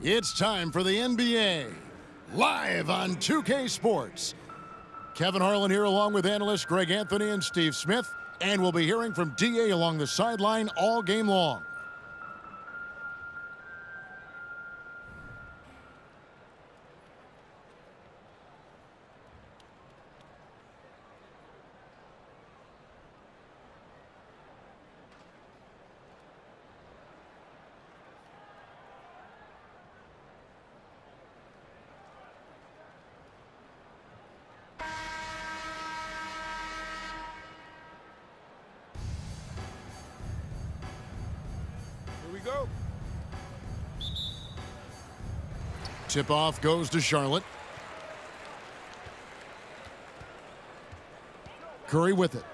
It's time for the NBA, live on 2K Sports. Kevin Harlan here along with analysts Greg Anthony and Steve Smith, and we'll be hearing from DA along the sideline all game long. Go. Tip-off goes to Charlotte. Curry with it.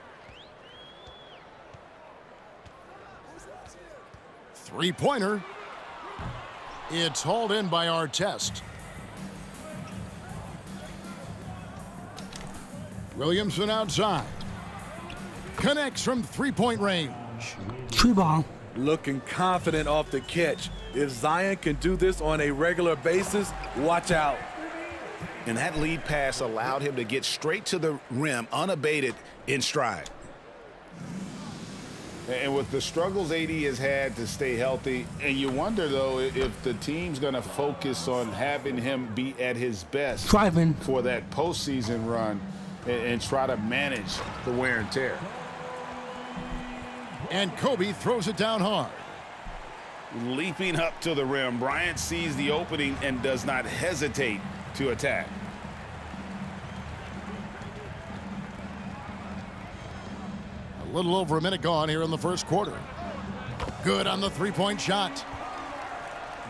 Three-pointer. It's hauled in by Artest. Williamson outside. Connects from three-point range. True ball. Looking confident off the catch. If Zion can do this on a regular basis, watch out. And that lead pass allowed him to get straight to the rim unabated in stride. And with the struggles AD has had to stay healthy, and you wonder, though, if the team's going to focus on having him be at his best Driving for that postseason run and try to manage the wear and tear. And Kobe throws it down hard. Leaping up to the rim, Bryant sees the opening and does not hesitate to attack. A little over a minute gone here in the first quarter. Good on the three-point shot.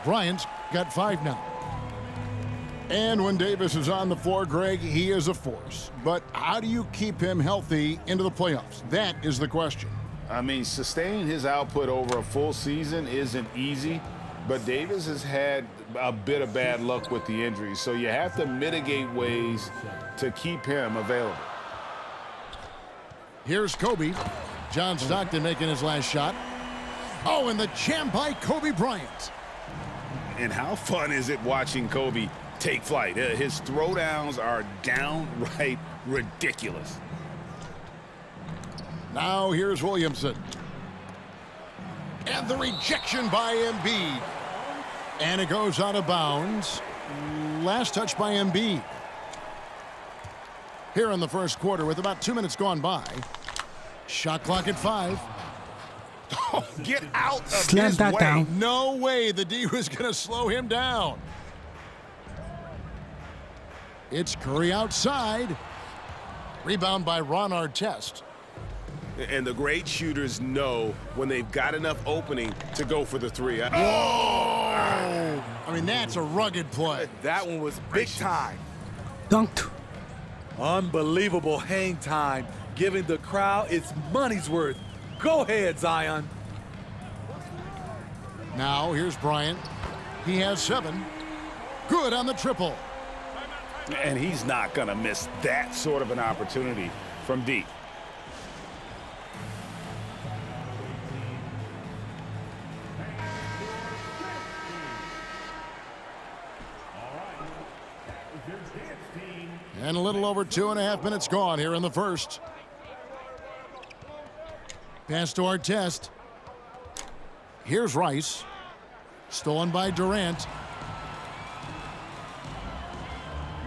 Bryant's got 5 now. And when Davis is on the floor, Greg, he is a force. But how do you keep him healthy into the playoffs? That is the question. I mean, sustaining his output over a full season isn't easy, but Davis has had a bit of bad luck with the injuries, so you have to mitigate ways to keep him available. Here's Kobe. John Stockton making his last shot. Oh, and the jam by Kobe Bryant. And how fun is it watching Kobe take flight? His throwdowns are downright ridiculous. Now here's Williamson. And the rejection by Embiid. And it goes out of bounds. Last touch by Embiid. Here in the first quarter with about 2 minutes gone by. Shot clock at 5. Oh, get out of Slam his that way. down. No way the D was going to slow him down. It's Curry outside. Rebound by Ron Artest. And the great shooters know when they've got enough opening to go for the three. Oh! I mean, that's a rugged play. That one was big time. Dunked. Unbelievable hang time, giving the crowd its money's worth. Go ahead, Zion. Now here's Bryant. He has 7. Good on the triple. And he's not going to miss that sort of an opportunity from deep. And a little over 2.5 minutes gone here in the first. Pass to Artest. Here's Rice. Stolen by Durant.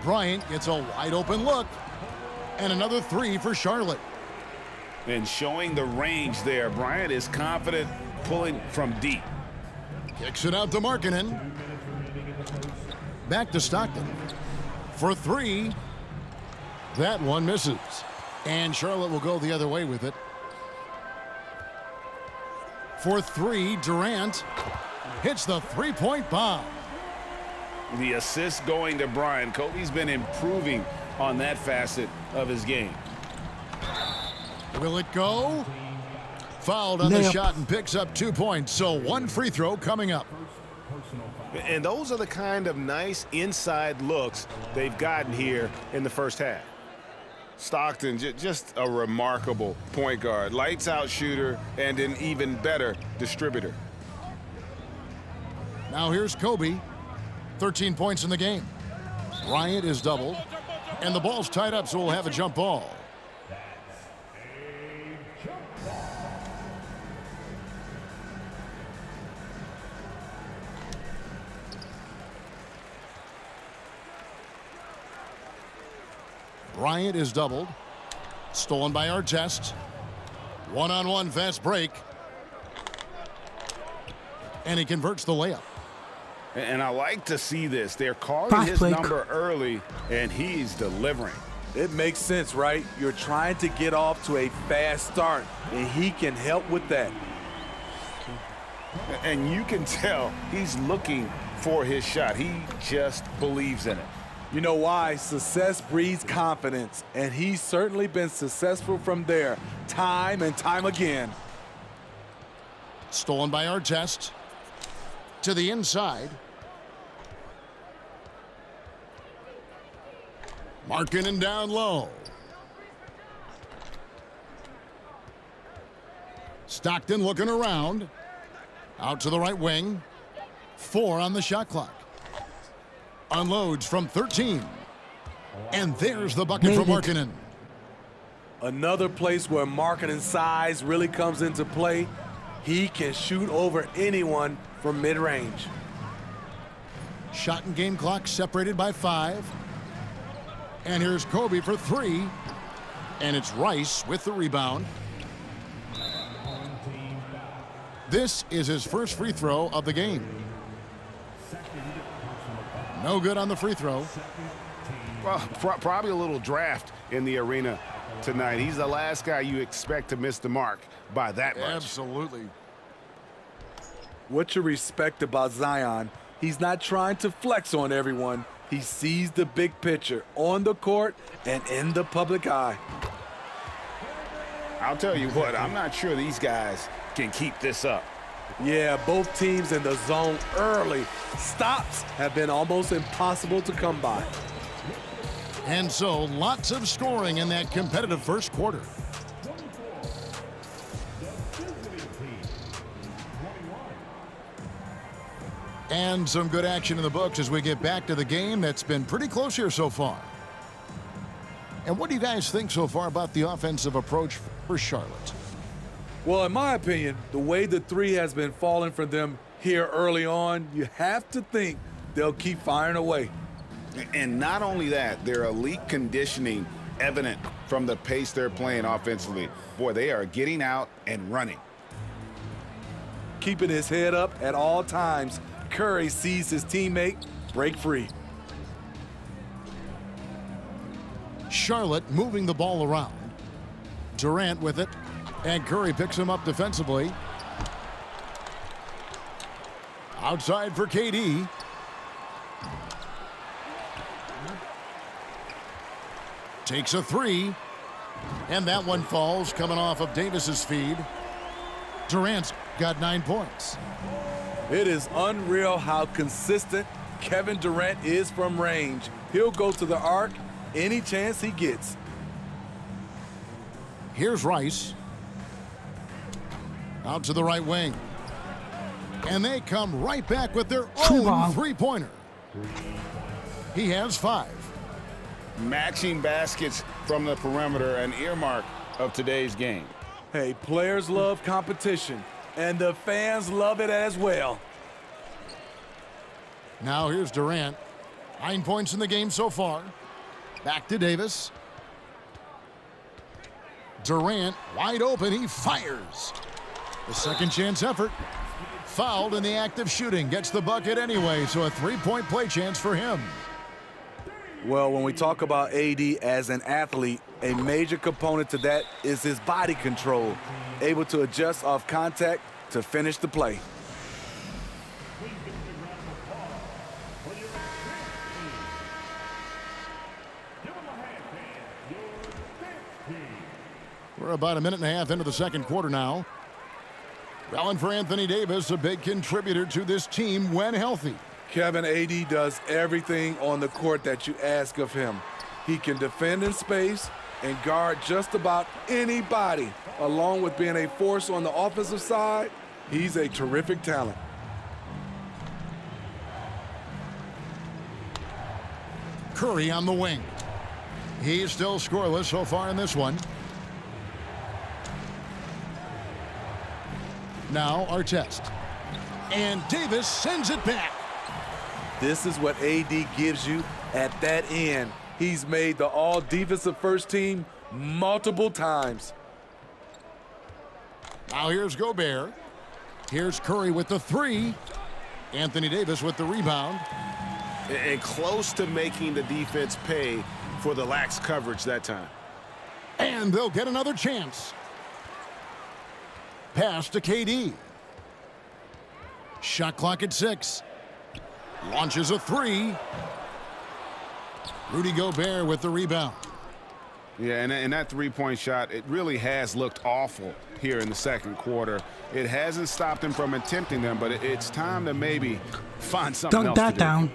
Bryant gets a wide open look. And another 3 for Charlotte. And showing the range there, Bryant is confident pulling from deep. Kicks it out to Markkanen. Back to Stockton. For 3. That one misses. And Charlotte will go the other way with it. For 3, Durant hits the three-point bomb. The assist going to Bryant. Kobe's been improving on that facet of his game. Will it go? Fouled on the shot and picks up 2 points. So 1 free throw coming up. And those are the kind of nice inside looks they've gotten here in the first half. Stockton, just a remarkable point guard. Lights out shooter and an even better distributor. Now here's Kobe. 13 points in the game. Bryant is doubled, and the ball's tied up, so we'll have a jump ball. Bryant is doubled. Stolen by Artest. One-on-one fast break. And he converts the layup. And I like to see this. They're calling Fast his break. number early, and he's delivering. It makes sense, right? You're trying to get off to a fast start, and he can help with that. And you can tell he's looking for his shot. He just believes in it. You know why? Success breeds confidence, and he's certainly been successful from there, time and time again. Stolen by Artest. To the inside. Markkanen down low. Stockton looking around. Out to the right wing. 4 on the shot clock. Unloads from 13. And there's the bucket from Markkanen. Another place where Markkanen's size really comes into play. He can shoot over anyone from mid-range. Shot and game clock separated by 5. And here's Kobe for 3. And it's Rice with the rebound. This is his first free throw of the game. No good on the free throw. Well, probably a little draft in the arena tonight. He's the last guy you expect to miss the mark by that much. Absolutely. What you respect about Zion, he's not trying to flex on everyone. He sees the big picture on the court and in the public eye. I'll tell you what, I'm not sure these guys can keep this up. Yeah, both teams in the zone early. Stops have been almost impossible to come by. And so lots of scoring in that competitive first quarter. And some good action in the books as we get back to the game that's been pretty close here so far. And what do you guys think so far about the offensive approach for Charlotte? Well, in my opinion, the way the three has been falling for them here early on, you have to think they'll keep firing away. And not only that, their elite conditioning evident from the pace they're playing offensively. Boy, they are getting out and running. Keeping his head up at all times, Curry sees his teammate break free. Charlotte moving the ball around. Durant with it, and Curry picks him up defensively. Outside for KD. Takes a 3, and that one falls coming off of Davis's feed. Durant's got 9 points. It is unreal how consistent Kevin Durant is from range. He'll go to the arc any chance he gets. Here's Rice. Out to the right wing. And they come right back with their own three-pointer. He has 5. Matching baskets from the perimeter, an earmark of today's game. Hey, players love competition, and the fans love it as well. Now here's Durant. 9 points in the game so far. Back to Davis. Durant wide open. He fires. The second chance effort. Fouled in the act of shooting. Gets the bucket anyway, so a 3-point play chance for him. Well, when we talk about AD as an athlete, a major component to that is his body control, able to adjust off contact to finish the play. We're about a minute and a half into the second quarter now. Well, for Anthony Davis, a big contributor to this team when healthy. Kevin, AD does everything on the court that you ask of him. He can defend in space and guard just about anybody. Along with being a force on the offensive side, he's a terrific talent. Curry on the wing. He's still scoreless so far in this one. Now Artest. And Davis sends it back. This is what AD gives you at that end. He's made the all-defensive first team multiple times. Now here's Gobert. Here's Curry with the three. Anthony Davis with the rebound. And close to making the defense pay for the lax coverage that time. And they'll get another chance. Pass to KD. Shot clock at 6. Launches a three. Rudy Gobert with the rebound. Yeah, and that three-point shot, it really has looked awful here in the second quarter. It hasn't stopped him from attempting them, but it's time to maybe find something Dunk else to that do. down.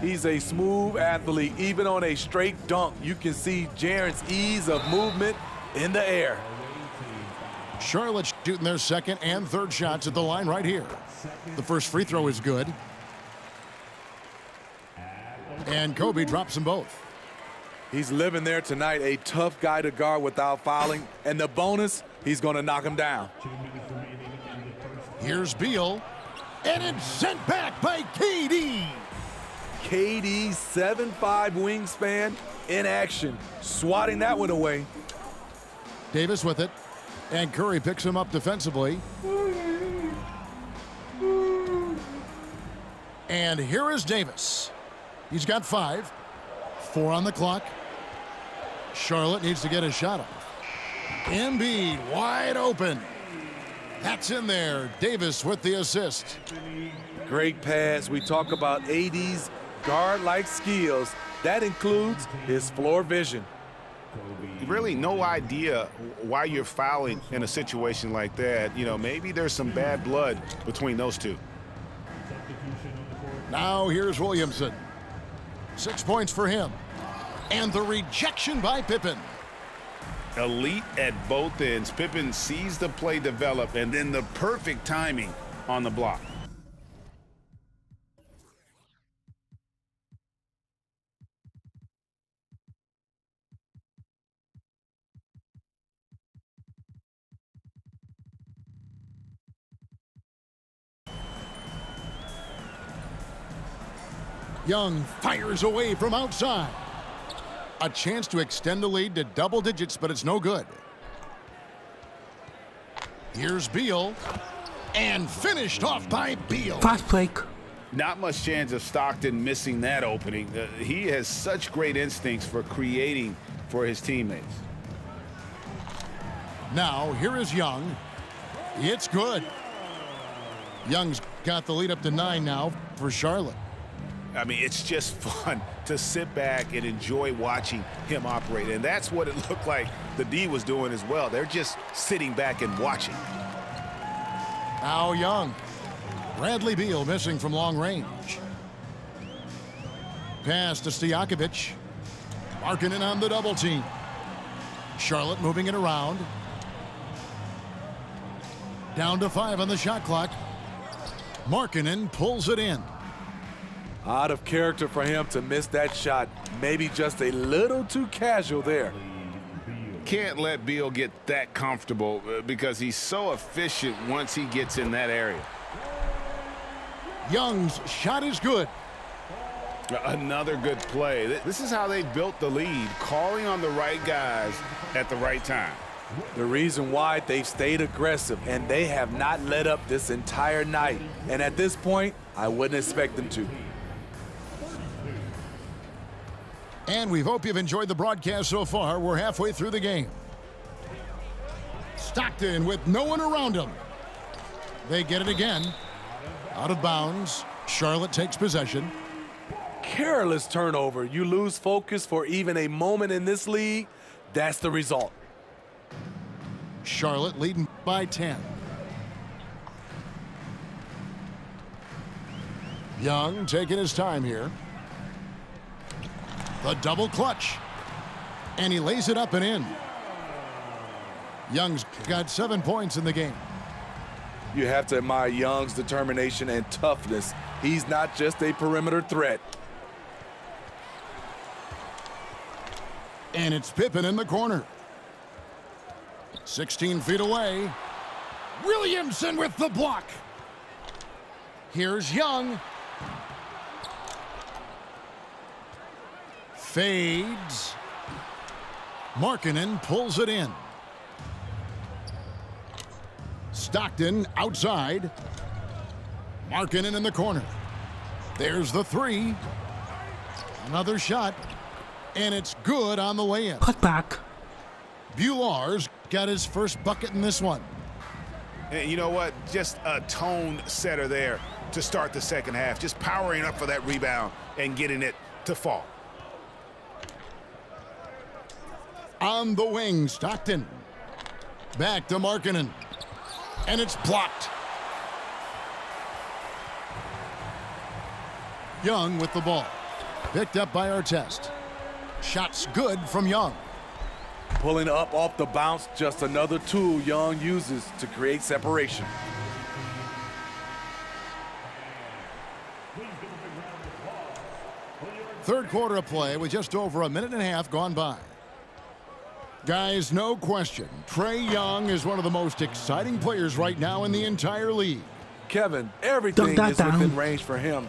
He's a smooth athlete. Even on a straight dunk, you can see Jaren's ease of movement in the air. Charlotte shooting their second and third shots at the line right here. The first free throw is good. And Kobe drops them both. He's living there tonight, a tough guy to guard without fouling. And the bonus, he's going to knock him down. Here's Beal. And it's sent back by KD. KD's 7'5" wingspan in action, swatting that one away. Davis with it. And Curry picks him up defensively. And here is Davis. He's got 5. 4 on the clock. Charlotte needs to get a shot off. Embiid wide open. That's in there. Davis with the assist. Great pass. We talk about AD's guard-like skills. That includes his floor vision. Really no idea why you're fouling in a situation like that. You know, maybe there's some bad blood between those two. Now here's Williamson. 6 points for him. And the rejection by Pippen. Elite at both ends. Pippen sees the play develop, and then the perfect timing on the block. Young fires away from outside. A chance to extend the lead to double digits, but it's no good. Here's Beal. And finished off by Beal. Fast break. Not much chance of Stockton missing that opening. He has such great instincts for creating for his teammates. Now, here is Young. It's good. Young's got the lead up to 9 now for Charlotte. I mean, it's just fun to sit back and enjoy watching him operate. And that's what it looked like the D was doing as well. They're just sitting back and watching. Now Young. Bradley Beal missing from long range. Pass to Stojakovic. Markkanen on the double team. Charlotte moving it around. Down to 5 on the shot clock. Markkanen pulls it in. Out of character for him to miss that shot. Maybe just a little too casual there. Can't let Beal get that comfortable because he's so efficient once he gets in that area. Young's shot is good. Another good play. This is how they built the lead, calling on the right guys at the right time. The reason why they've stayed aggressive and they have not let up this entire night. And at this point, I wouldn't expect them to. And we hope you've enjoyed the broadcast so far. We're halfway through the game. Stockton with no one around him. They get it again. Out of bounds. Charlotte takes possession. Careless turnover. You lose focus for even a moment in this league. That's the result. Charlotte leading by 10. Young taking his time here. The double clutch. And he lays it up and in. Young's got 7 points in the game. You have to admire Young's determination and toughness. He's not just a perimeter threat. And it's Pippen in the corner. 16 feet away. Williamson with the block. Here's Young. Fades. Markkanen pulls it in. Stockton outside. Markkanen in the corner. There's the three. Another shot. And it's good on the way-in. Put back. Bular's got his first bucket in this one. And you know what? Just a tone setter there to start the second half. Just powering up for that rebound and getting it to fall. On the wing, Stockton. Back to Markkanen. And it's blocked. Young with the ball. Picked up by Artest. Shot's good from Young. Pulling up off the bounce, just another tool Young uses to create separation. Third quarter of play with just over a minute and a half gone by. Guys, no question, Trae Young is one of the most exciting players right now in the entire league. Kevin, everything Dunk is that within down. range for him.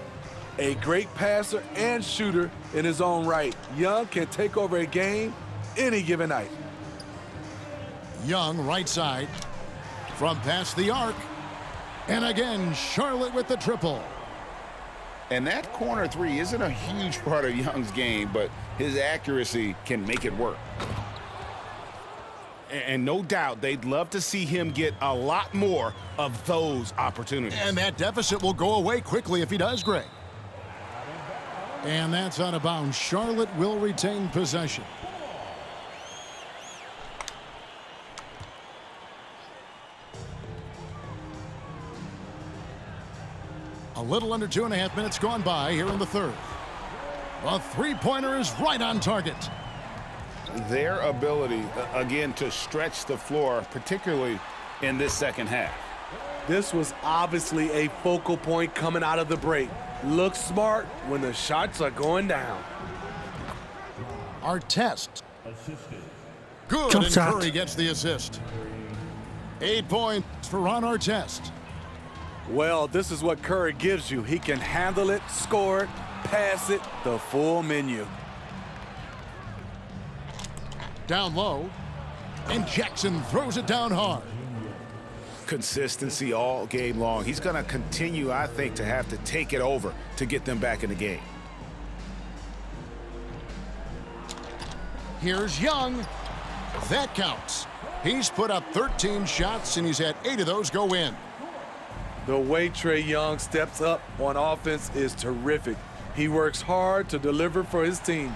A great passer and shooter in his own right. Young can take over a game any given night. Young right side from past the arc. And again, Charlotte with the triple. And that corner three isn't a huge part of Young's game, but his accuracy can make it work. And no doubt they'd love to see him get a lot more of those opportunities. And that deficit will go away quickly if he does, Greg. And that's out of bounds. Charlotte will retain possession. A little under 2.5 minutes gone by here in the third. The three-pointer is right on target. Their ability, again, to stretch the floor, particularly in this second half. This was obviously a focal point coming out of the break. Look smart when the shots are going down. Artest. Good, Jump and shot. Curry gets the assist. 8 points for Ron Artest. Well, this is what Curry gives you. He can handle it, score it, pass it, the full menu. Down low, and Jackson throws it down hard. Consistency all game long. He's going to continue, I think, to have to take it over to get them back in the game. Here's Young. That counts. He's put up 13 shots, and he's had 8 of those go in. The way Trae Young steps up on offense is terrific. He works hard to deliver for his team.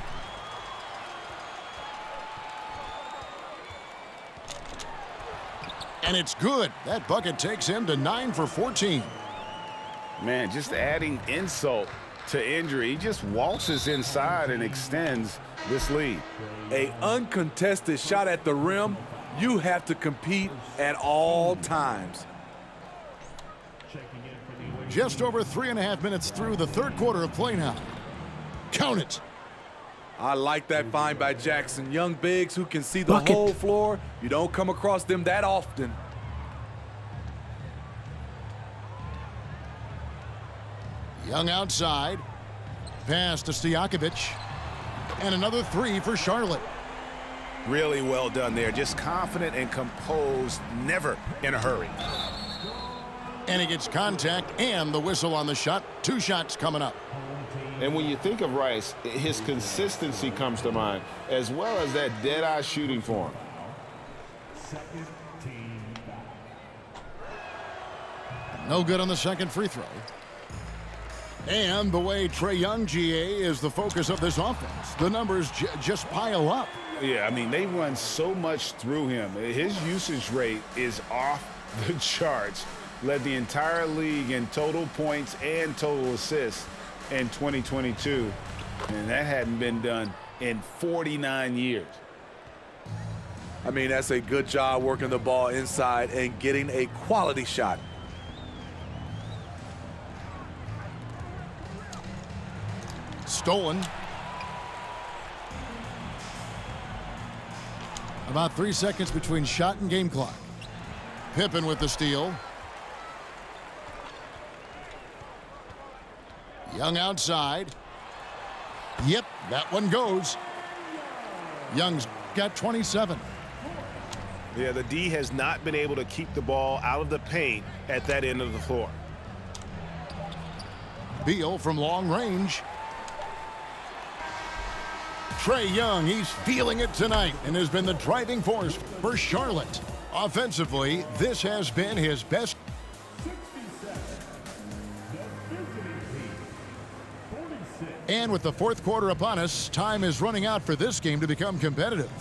And it's good. That bucket takes him to 9 for 14. Man, just adding insult to injury. He just waltzes inside and extends this lead. An uncontested shot at the rim, you have to compete at all times. Just over 3.5 minutes through the third quarter of play now. Count it. I like that find by Jackson. Young bigs who can see the Bucket. whole floor. You don't come across them that often. Young outside. Pass to Stojakovic. And another three for Charlotte. Really well done there. Just confident and composed, never in a hurry. And he gets contact and the whistle on the shot. 2 shots coming up. And when you think of Rice, his consistency comes to mind, as well as that dead-eye shooting form. No good on the second free throw. And the way Trae Young, GA, is the focus of this offense. The numbers just pile up. Yeah, I mean, they run so much through him. His usage rate is off the charts. Led the entire league in total points and total assists in 2022. And that hadn't been done in 49 years. I mean, that's a good job working the ball inside and getting a quality shot. Stolen. About 3 seconds between shot and game clock. Pippen with the steal. Young outside. Yep, that one goes. Young's got 27. Yeah, the D has not been able to keep the ball out of the paint at that end of the floor. Beal from long range. Trae Young, he's feeling it tonight and has been the driving force for Charlotte. Offensively, this has been his best. And with the fourth quarter upon us, time is running out for this game to become competitive.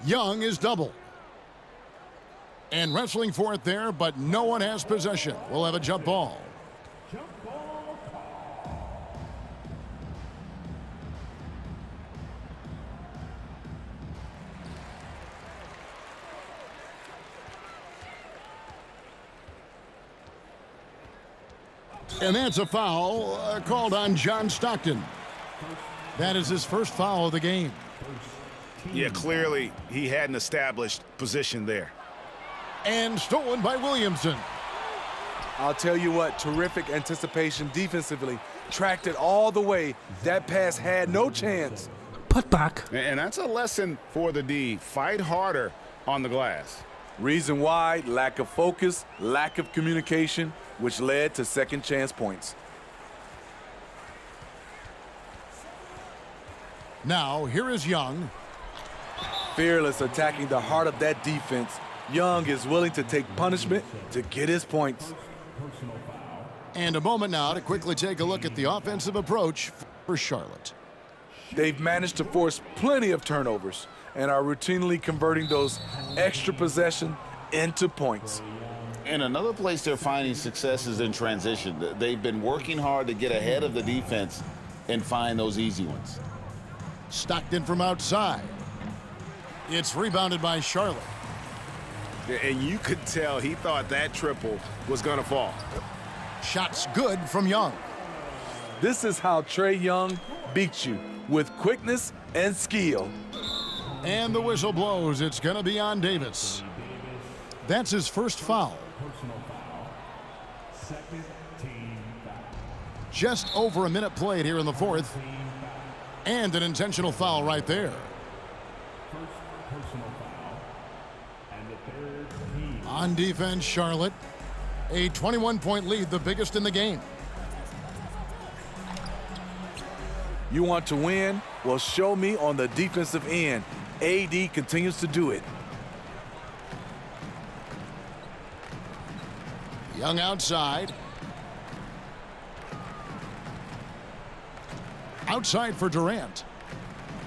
Young is double. And wrestling for it there, but no one has possession. We'll have a jump ball. And that's a foul called on John Stockton. That is his first foul of the game. Yeah, clearly he had an established position there. And stolen by Williamson. I'll tell you what, terrific anticipation defensively. Tracked it all the way. That pass had no chance. Put back. And that's a lesson for the D. Fight harder on the glass. Reason why, lack of focus, lack of communication, which led to second chance points. Now, here is Young. Fearless attacking the heart of that defense. Young is willing to take punishment to get his points. And a moment now to quickly take a look at the offensive approach for Charlotte. They've managed to force plenty of turnovers and are routinely converting those extra possession into points. And another place they're finding success is in transition. They've been working hard to get ahead of the defense and find those easy ones. Stockton from outside. It's rebounded by Charlotte. And you could tell he thought that triple was going to fall. Shots good from Young. This is how Trae Young beats you, with quickness and skill. And the whistle blows. It's going to be on Davis. That's his first foul. Just over a minute played here in the fourth. And an intentional foul right there. On defense, Charlotte. A 21-point lead, the biggest in the game. You want to win? Well, show me on the defensive end. AD continues to do it. Young outside. Outside for Durant.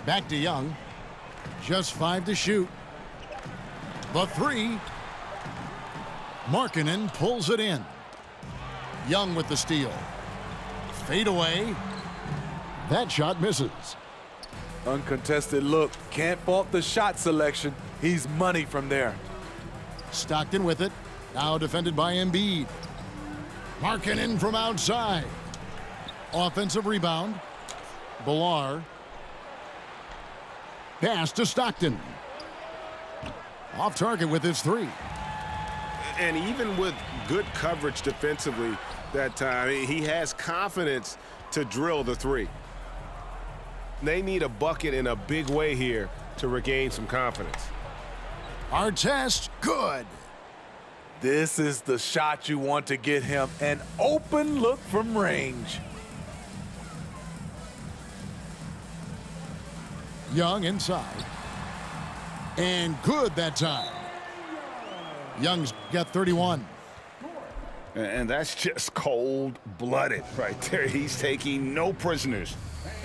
Back to Young. Just 5 to shoot. The three. Markkanen pulls it in. Young with the steal. Fade away. That shot misses. Uncontested look. Can't fault the shot selection. He's money from there. Stockton with it. Now defended by Embiid. Markkanen from outside. Offensive rebound. Villar. Pass to Stockton. Off target with his three. And even with good coverage defensively that time, he has confidence to drill the three. They need a bucket in a big way here to regain some confidence. Artest, good. This is the shot you want to get him. An open look from range. Young inside. And good that time. Young's got 31. And that's just cold-blooded right there. He's taking no prisoners.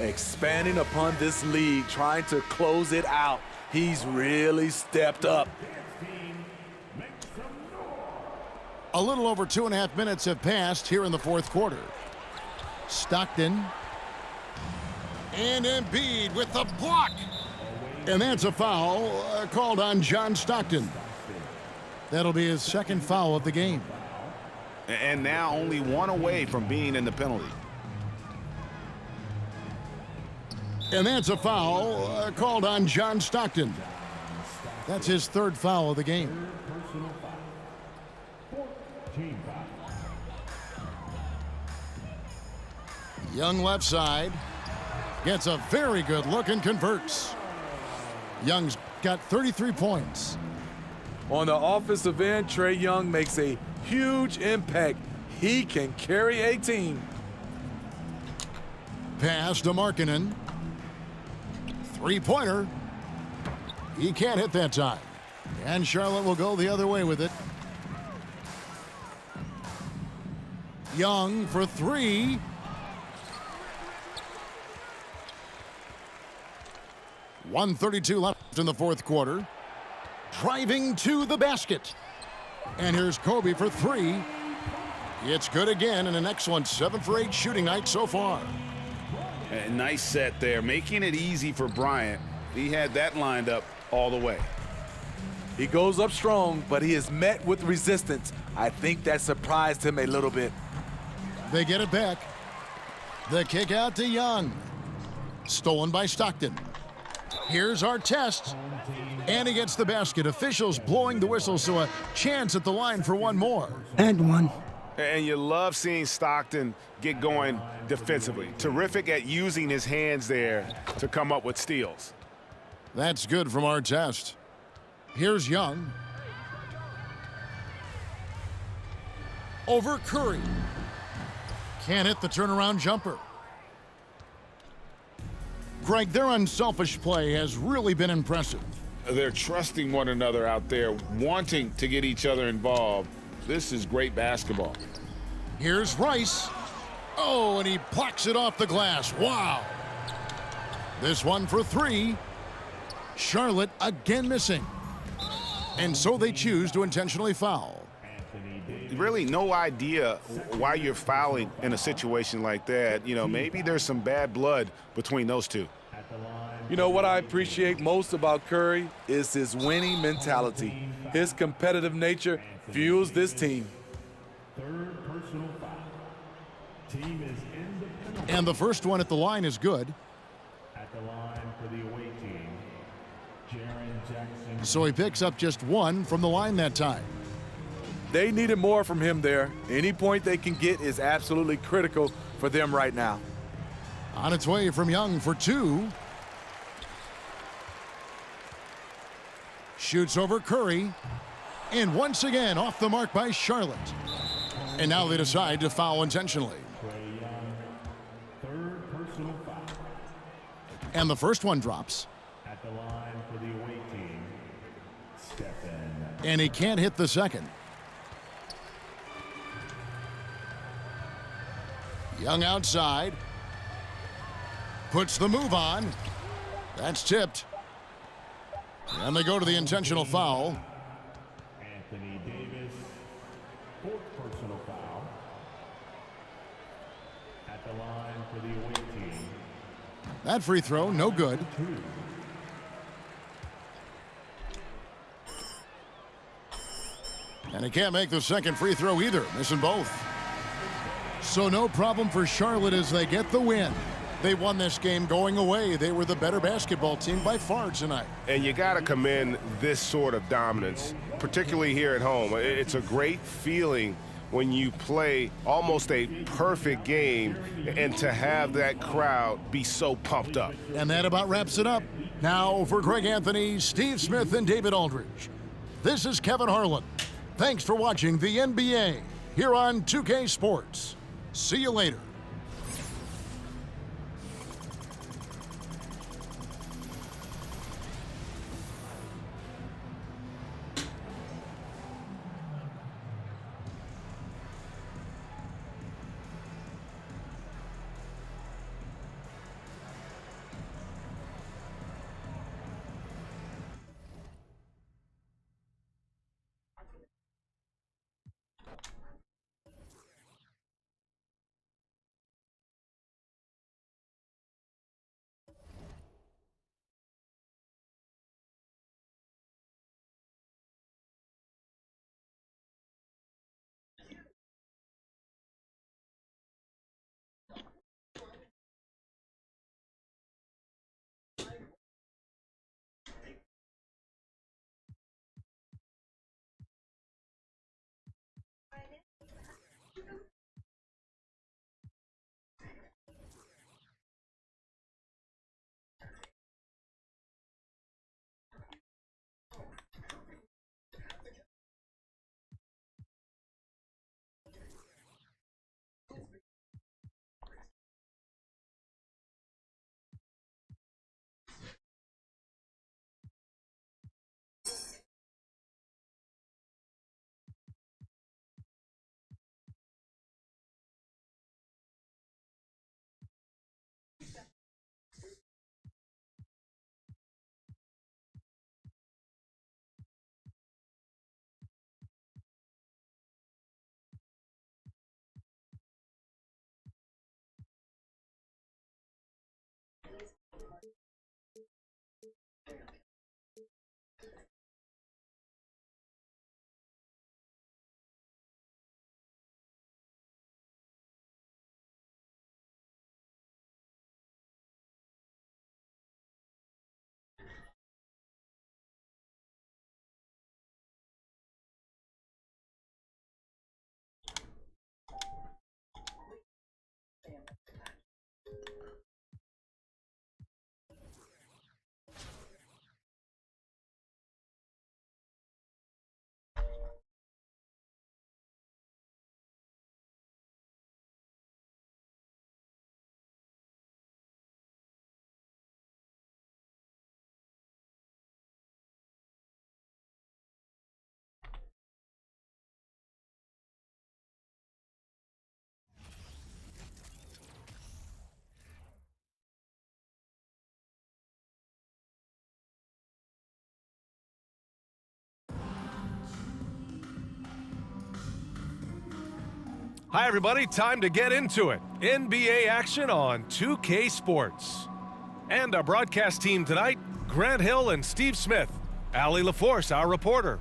Expanding upon this lead, trying to close it out. He's really stepped up. A little over 2.5 minutes have passed here in the fourth quarter. Stockton. And Embiid with the block. And that's a foul called on John Stockton. That'll be his second foul of the game. And now only one away from being in the penalty. And that's a foul called on John Stockton. That's his third foul of the game. Young left side. Gets a very good look and converts. Young's got 33 points. On the offensive end, Trae Young makes a huge impact. He can carry a team. Pass to Markkanen. Three-pointer. He can't hit that time. And Charlotte will go the other way with it. Young for three. .132 left in the fourth quarter. Driving to the basket. And here's Kobe for three. It's good again, and an excellent 7 for 8 shooting night so far. A nice set there, making it easy for Bryant. He had that lined up all the way. He goes up strong, but he is met with resistance. I think that surprised him a little bit. They get it back. The kick out to Young. Stolen by Stockton. Here's Artest. And he gets the basket. Officials blowing the whistle, so a chance at the line for one more. And one. And you love seeing Stockton get going defensively. Terrific at using his hands there to come up with steals. That's good from Artest. Here's Young. Over Curry. Can't hit the turnaround jumper. Greg, their unselfish play has really been impressive. They're trusting one another out there, wanting to get each other involved. This is great basketball. Here's Rice. Oh, and he plucks it off the glass. Wow. This one for three. Charlotte again missing. And so they choose to intentionally foul. Really no idea why you're fouling in a situation like that. You know, maybe there's some bad blood between those two. You know what I appreciate most about Curry is his winning mentality. His competitive nature fuels this team. And the first one at the line is good. So he picks up just one from the line that time. They needed more from him there. Any point they can get is absolutely critical for them right now. On its way from Young for two. Shoots over Curry. And once again off the mark by Charlotte. And now they decide to foul intentionally. And the first one drops. And he can't hit the second. Young outside. Puts the move on. That's tipped. And they go to the intentional foul. Anthony Davis, fourth personal foul. At the line for the away team. That free throw, no good. And he can't make the second free throw either, missing both. So no problem for Charlotte as they get the win. They won this game going away. They were the better basketball team by far tonight. And you got to commend this sort of dominance, particularly here at home. It's a great feeling when you play almost a perfect game and to have that crowd be so pumped up. And that about wraps it up. Now for Greg Anthony, Steve Smith, and David Aldridge, this is Kevin Harlan. Thanks for watching the NBA here on 2K Sports. See you later. Hi, everybody. Time to get into it. NBA action on 2K Sports. And our broadcast team tonight, Grant Hill and Steve Smith. Allie LaForce, our reporter.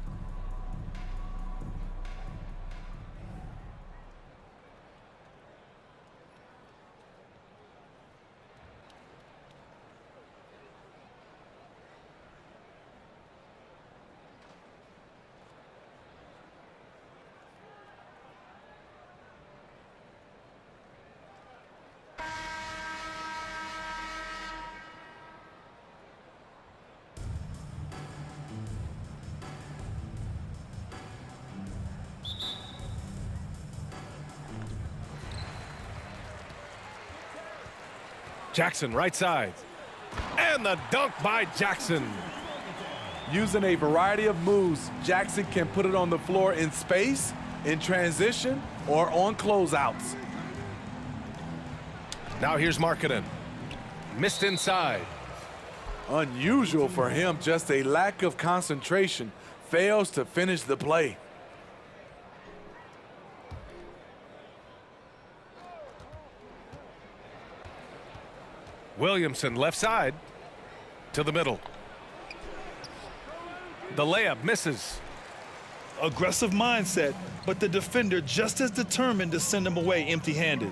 Jackson, right side. And the dunk by Jackson. Using a variety of moves, Jackson can put it on the floor in space, in transition, or on closeouts. Now here's Markkanen. Missed inside. Unusual for him, just a lack of concentration. Fails to finish the play. Williamson left side to the middle. The layup misses. Aggressive mindset, but the defender just as determined to send him away empty-handed.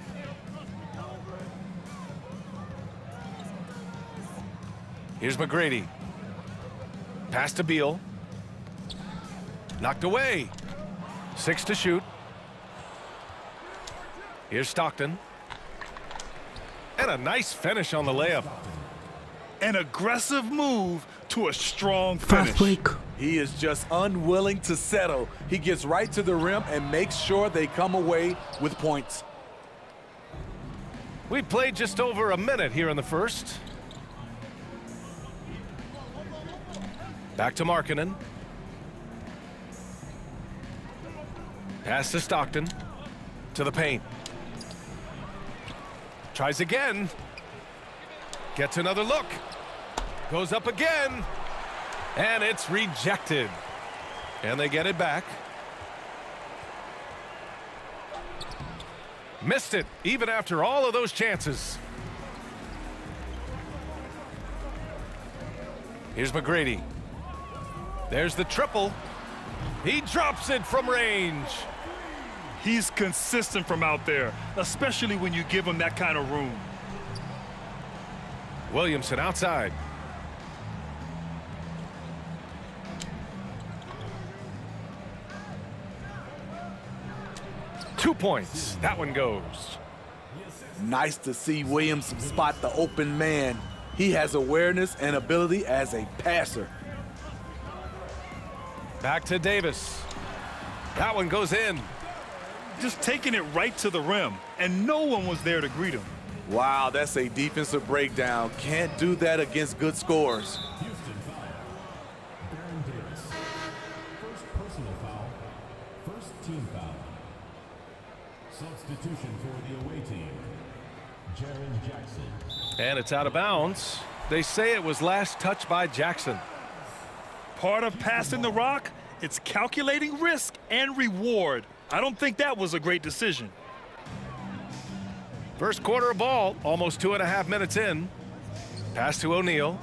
Here's McGrady. Pass to Beal. Knocked away. 6 to shoot. Here's Stockton. And a nice finish on the layup. An aggressive move to a strong Fast finish. break. He is just unwilling to settle. He gets right to the rim and makes sure they come away with points. We played just over a minute here in the first. Back to Markkanen. Pass to Stockton. To the paint. Tries again. Gets another look. Goes up again. And it's rejected. And they get it back. Missed it, even after all of those chances. Here's McGrady. There's the triple. He drops it from range. He's consistent from out there, especially when you give him that kind of room. Williamson outside. Two points. That one goes. Nice to see Williams spot the open man. He has awareness and ability as a passer. Back to Davis. That one goes in. Just taking it right to the rim, and no one was there to greet him. Wow, that's a defensive breakdown. Can't do that against good scores. Houston foul. Baron Davis. First personal foul. First team foul. Substitution for the away team. Jaren Jackson. And it's out of bounds. They say it was last touched by Jackson. Part of passing the rock, it's calculating risk and reward. I don't think that was a great decision. First quarter of ball, almost 2.5 minutes in. Pass to O'Neal.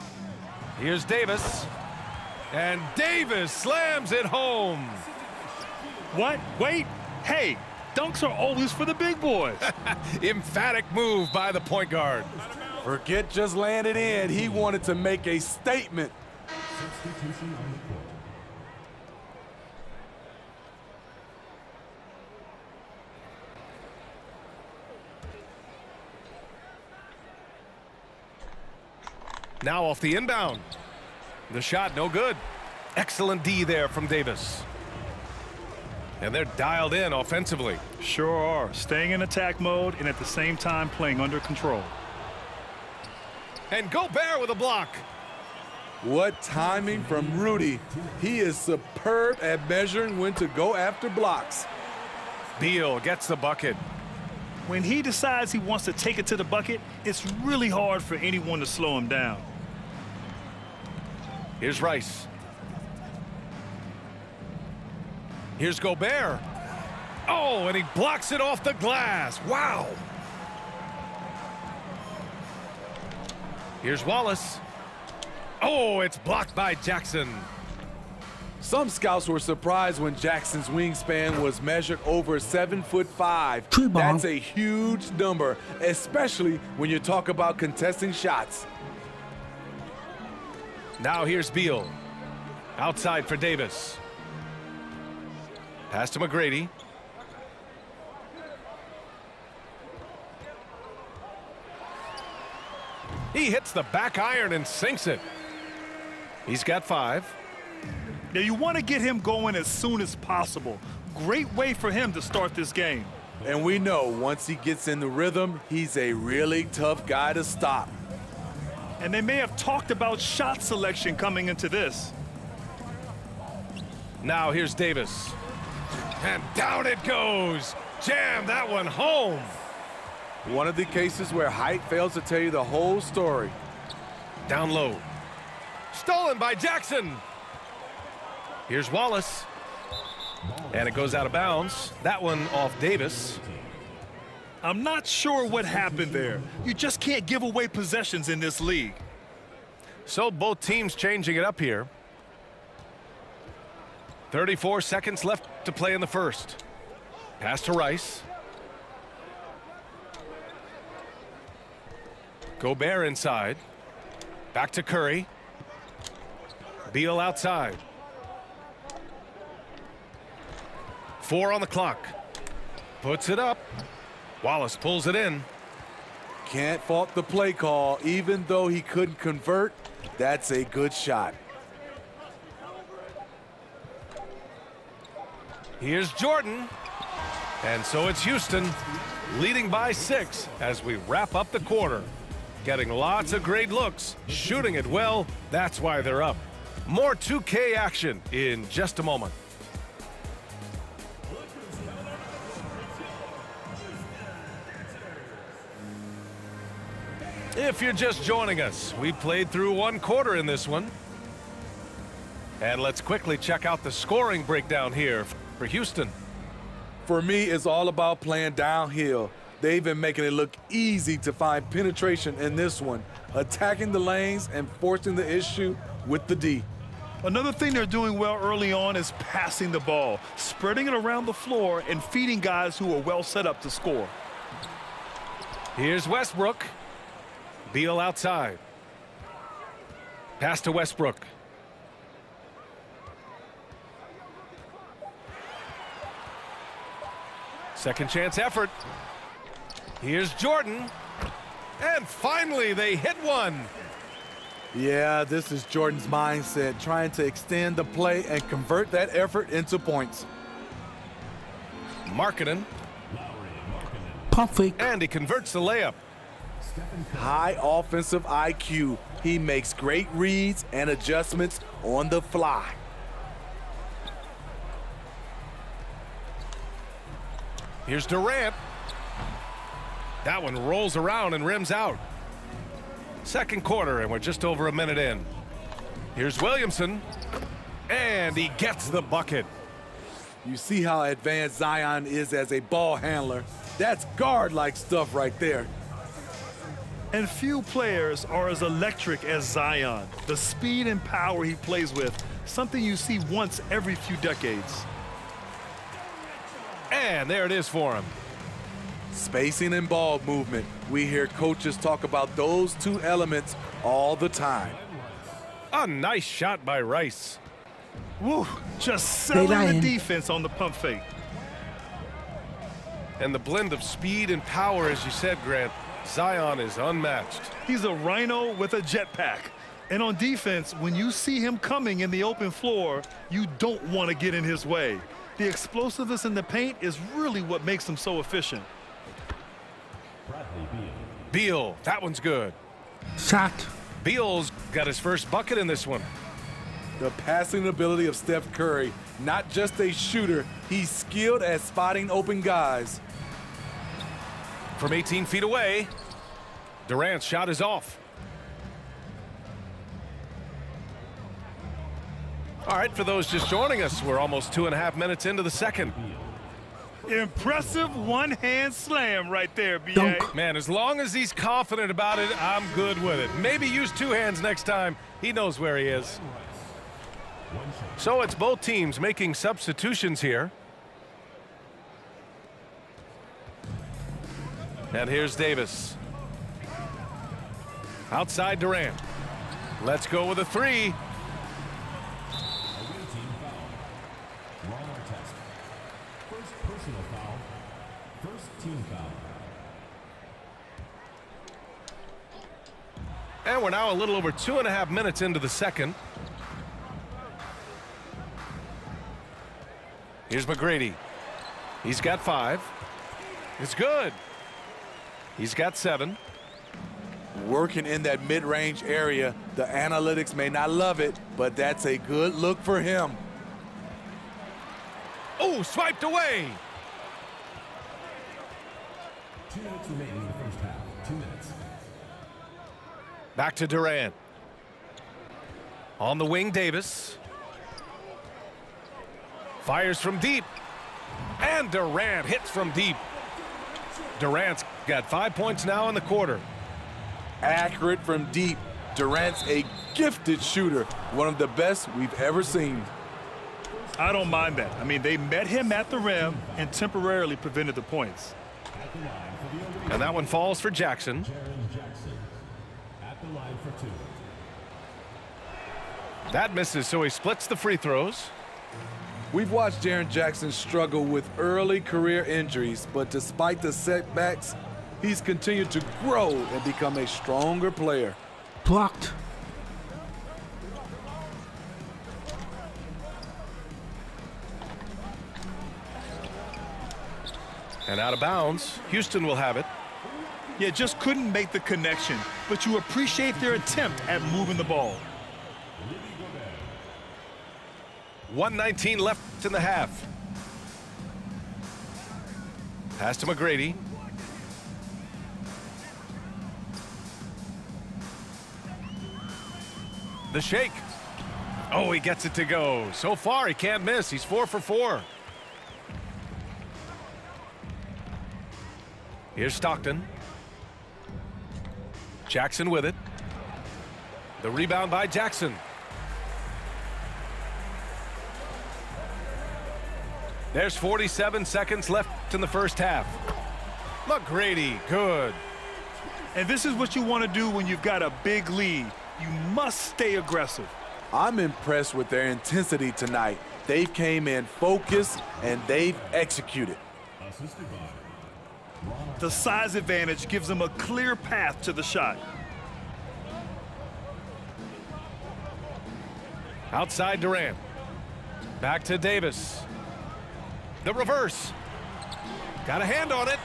Here's Davis. And Davis slams it home. What? Wait. Hey, dunks are always for the big boys. Emphatic move by the point guard. Forget just laying it in. He wanted to make a statement. Substitution on the court. Now off the inbound. The shot no good. Excellent D there from Davis. And they're dialed in offensively. Sure are. Staying in attack mode and at the same time playing under control. And Gobert with a block. What timing from Rudy. He is superb at measuring when to go after blocks. Beal gets the bucket. When he decides he wants to take it to the bucket, it's really hard for anyone to slow him down. Here's Rice. Here's Gobert. Oh, and he blocks it off the glass. Wow. Here's Wallace. Oh, it's blocked by Jackson. Some scouts were surprised when Jackson's wingspan was measured over 7'5". True ball. That's a huge number, especially when you talk about contesting shots. Now here's Beal. Outside for Davis. Pass to McGrady. He hits the back iron and sinks it. He's got 5. Now you want to get him going as soon as possible. Great way for him to start this game. And we know once he gets in the rhythm, he's a really tough guy to stop. And they may have talked about shot selection coming into this. Now here's Davis. And down it goes. Jam that one home. One of the cases where height fails to tell you the whole story. Down low. Stolen by Jackson. Here's Wallace. And it goes out of bounds. That one off Davis. I'm not sure what happened there. You just can't give away possessions in this league. So both teams changing it up here. 34 seconds left to play in the first. Pass to Rice. Gobert inside. Back to Curry. Beal outside. 4 on the clock. Puts it up. Wallace pulls it in. Can't fault the play call. Even though he couldn't convert, that's a good shot. Here's Jordan. And so it's Houston leading by 6 as we wrap up the quarter. Getting lots of great looks, shooting it well. That's why they're up. More 2K action in just a moment. If you're just joining us, we played through 1 quarter in this one. And let's quickly check out the scoring breakdown here for Houston. For me, it's all about playing downhill. They've been making it look easy to find penetration in this one, attacking the lanes and forcing the issue with the D. Another thing they're doing well early on is passing the ball, spreading it around the floor and feeding guys who are well set up to score. Here's Westbrook. Beal outside. Pass to Westbrook. Second chance effort. Here's Jordan. And finally they hit one. Yeah, this is Jordan's mindset, trying to extend the play and convert that effort into points. Markkanen. Pump fake. And he converts the layup. High offensive IQ. He makes great reads and adjustments on the fly. Here's Durant. That one rolls around and rims out. Second quarter, and we're just over a minute in. Here's Williamson. And he gets the bucket. You see how advanced Zion is as a ball handler. That's guard-like stuff right there. And few players are as electric as Zion. The speed and power he plays with, something you see once every few decades. And there it is for him. Spacing and ball movement. We hear coaches talk about those two elements all the time. A nice shot by Rice. Woo, just selling the lying. defense on the pump fake. And the blend of speed and power, as you said, Grant, Zion is unmatched. He's a rhino with a jetpack. And on defense, when you see him coming in the open floor, you don't want to get in his way. The explosiveness in the paint is really what makes him so efficient. Beal, that one's good. Shot. Beal's got his first bucket in this one. The passing ability of Steph Curry, not just a shooter, he's skilled at spotting open guys. From 18 feet away, Durant's shot is off. All right, for those just joining us, we're almost 2.5 minutes into the second. Impressive one-hand slam right there, B.A. Dunk. Man, as long as he's confident about it, I'm good with it. Maybe use 2 hands next time. He knows where he is. So it's both teams making substitutions here. And here's Davis. Outside Durant. Let's go with a 3. And we're now a little over 2.5 minutes into the second. Here's McGrady. He's got 5. It's good. He's got 7. Working in that mid-range area, the analytics may not love it, but that's a good look for him. Oh, swiped away. 2 minutes remaining in the first half. 2 minutes. Back to Durant. On the wing, Davis. Fires from deep. And Durant hits from deep. Durant's got 5 points now in the quarter. Accurate from deep. Durant's a gifted shooter, one of the best we've ever seen. I don't mind that. I mean, they met him at the rim and temporarily prevented the points. And that one falls for Jackson. Jaren Jackson at the line for 2. That misses, so he splits the free throws. We've watched Jaren Jackson struggle with early career injuries, but despite the setbacks, he's continued to grow and become a stronger player. Blocked. And out of bounds. Houston will have it. Yeah, just couldn't make the connection, but you appreciate their attempt at moving the ball. 1:19 left in the half. Pass to McGrady. The shake. Oh, he gets it to go. So far, he can't miss. He's 4 for 4. Here's Stockton. Jackson with it. The rebound by Jackson. There's 47 seconds left in the first half. McGrady, good. And this is what you want to do when you've got a big lead. You must stay aggressive. I'm impressed with their intensity tonight. They came in focused and they've executed. Assisted by The size advantage gives them a clear path to the shot. Outside Durant. Back to Davis. The reverse. Got a hand on it.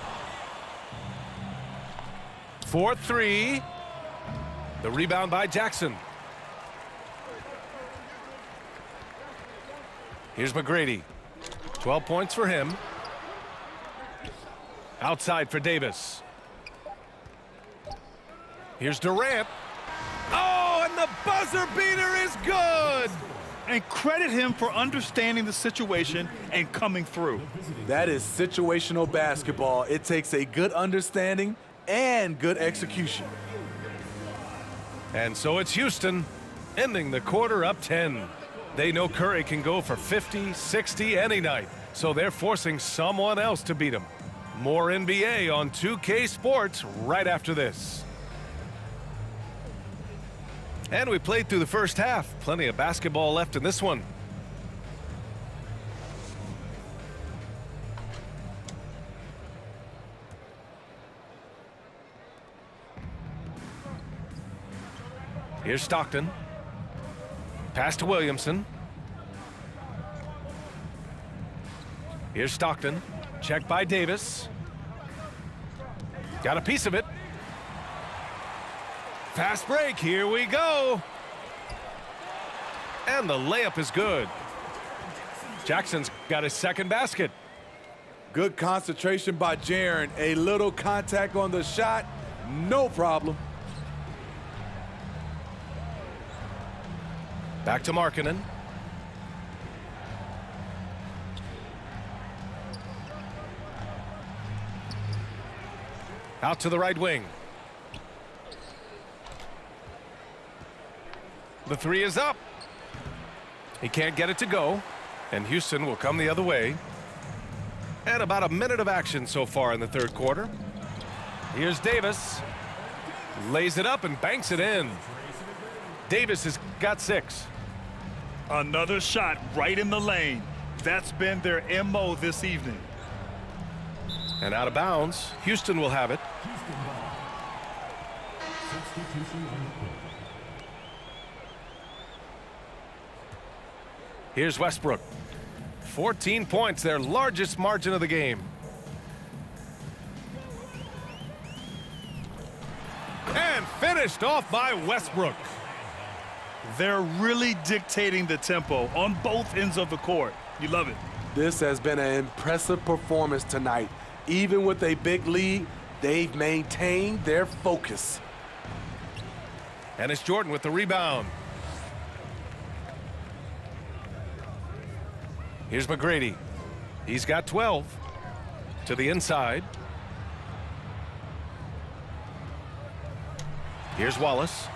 4-3. The rebound by Jackson. Here's McGrady. 12 points for him. Outside for Davis. Here's Durant. Oh, and the buzzer beater is good. And credit him for understanding the situation and coming through. That is situational basketball. It takes a good understanding and good execution. And so it's Houston ending the quarter up 10. They know Curry can go for 50, 60 any night, so they're forcing someone else to beat him. More NBA on 2K Sports right after this. And we played through the first half. Plenty of basketball left in this one. Here's Stockton. Pass to Williamson. Here's Stockton. Check by Davis. Got a piece of it. Fast break. Here we go. And the layup is good. Jackson's got his second basket. Good concentration by Jaren. A little contact on the shot. No problem. Back to Markkanen. Out to the right wing. The three is up. He can't get it to go, and Houston will come the other way. And about a minute of action so far in the third quarter. Here's Davis. Lays it up and banks it in. Davis has got 6. Another shot right in the lane. That's been their MO this evening. And out of bounds, Houston will have it. Houston ball. Substitution on the court. Here's Westbrook. 14 points, their largest margin of the game. And finished off by Westbrook. They're really dictating the tempo on both ends of the court. You love it. This has been an impressive performance tonight. Even with a big lead, They've maintained their focus. And it's Jordan with the rebound. Here's McGrady. He's got 12. To the inside. Here's Wallace.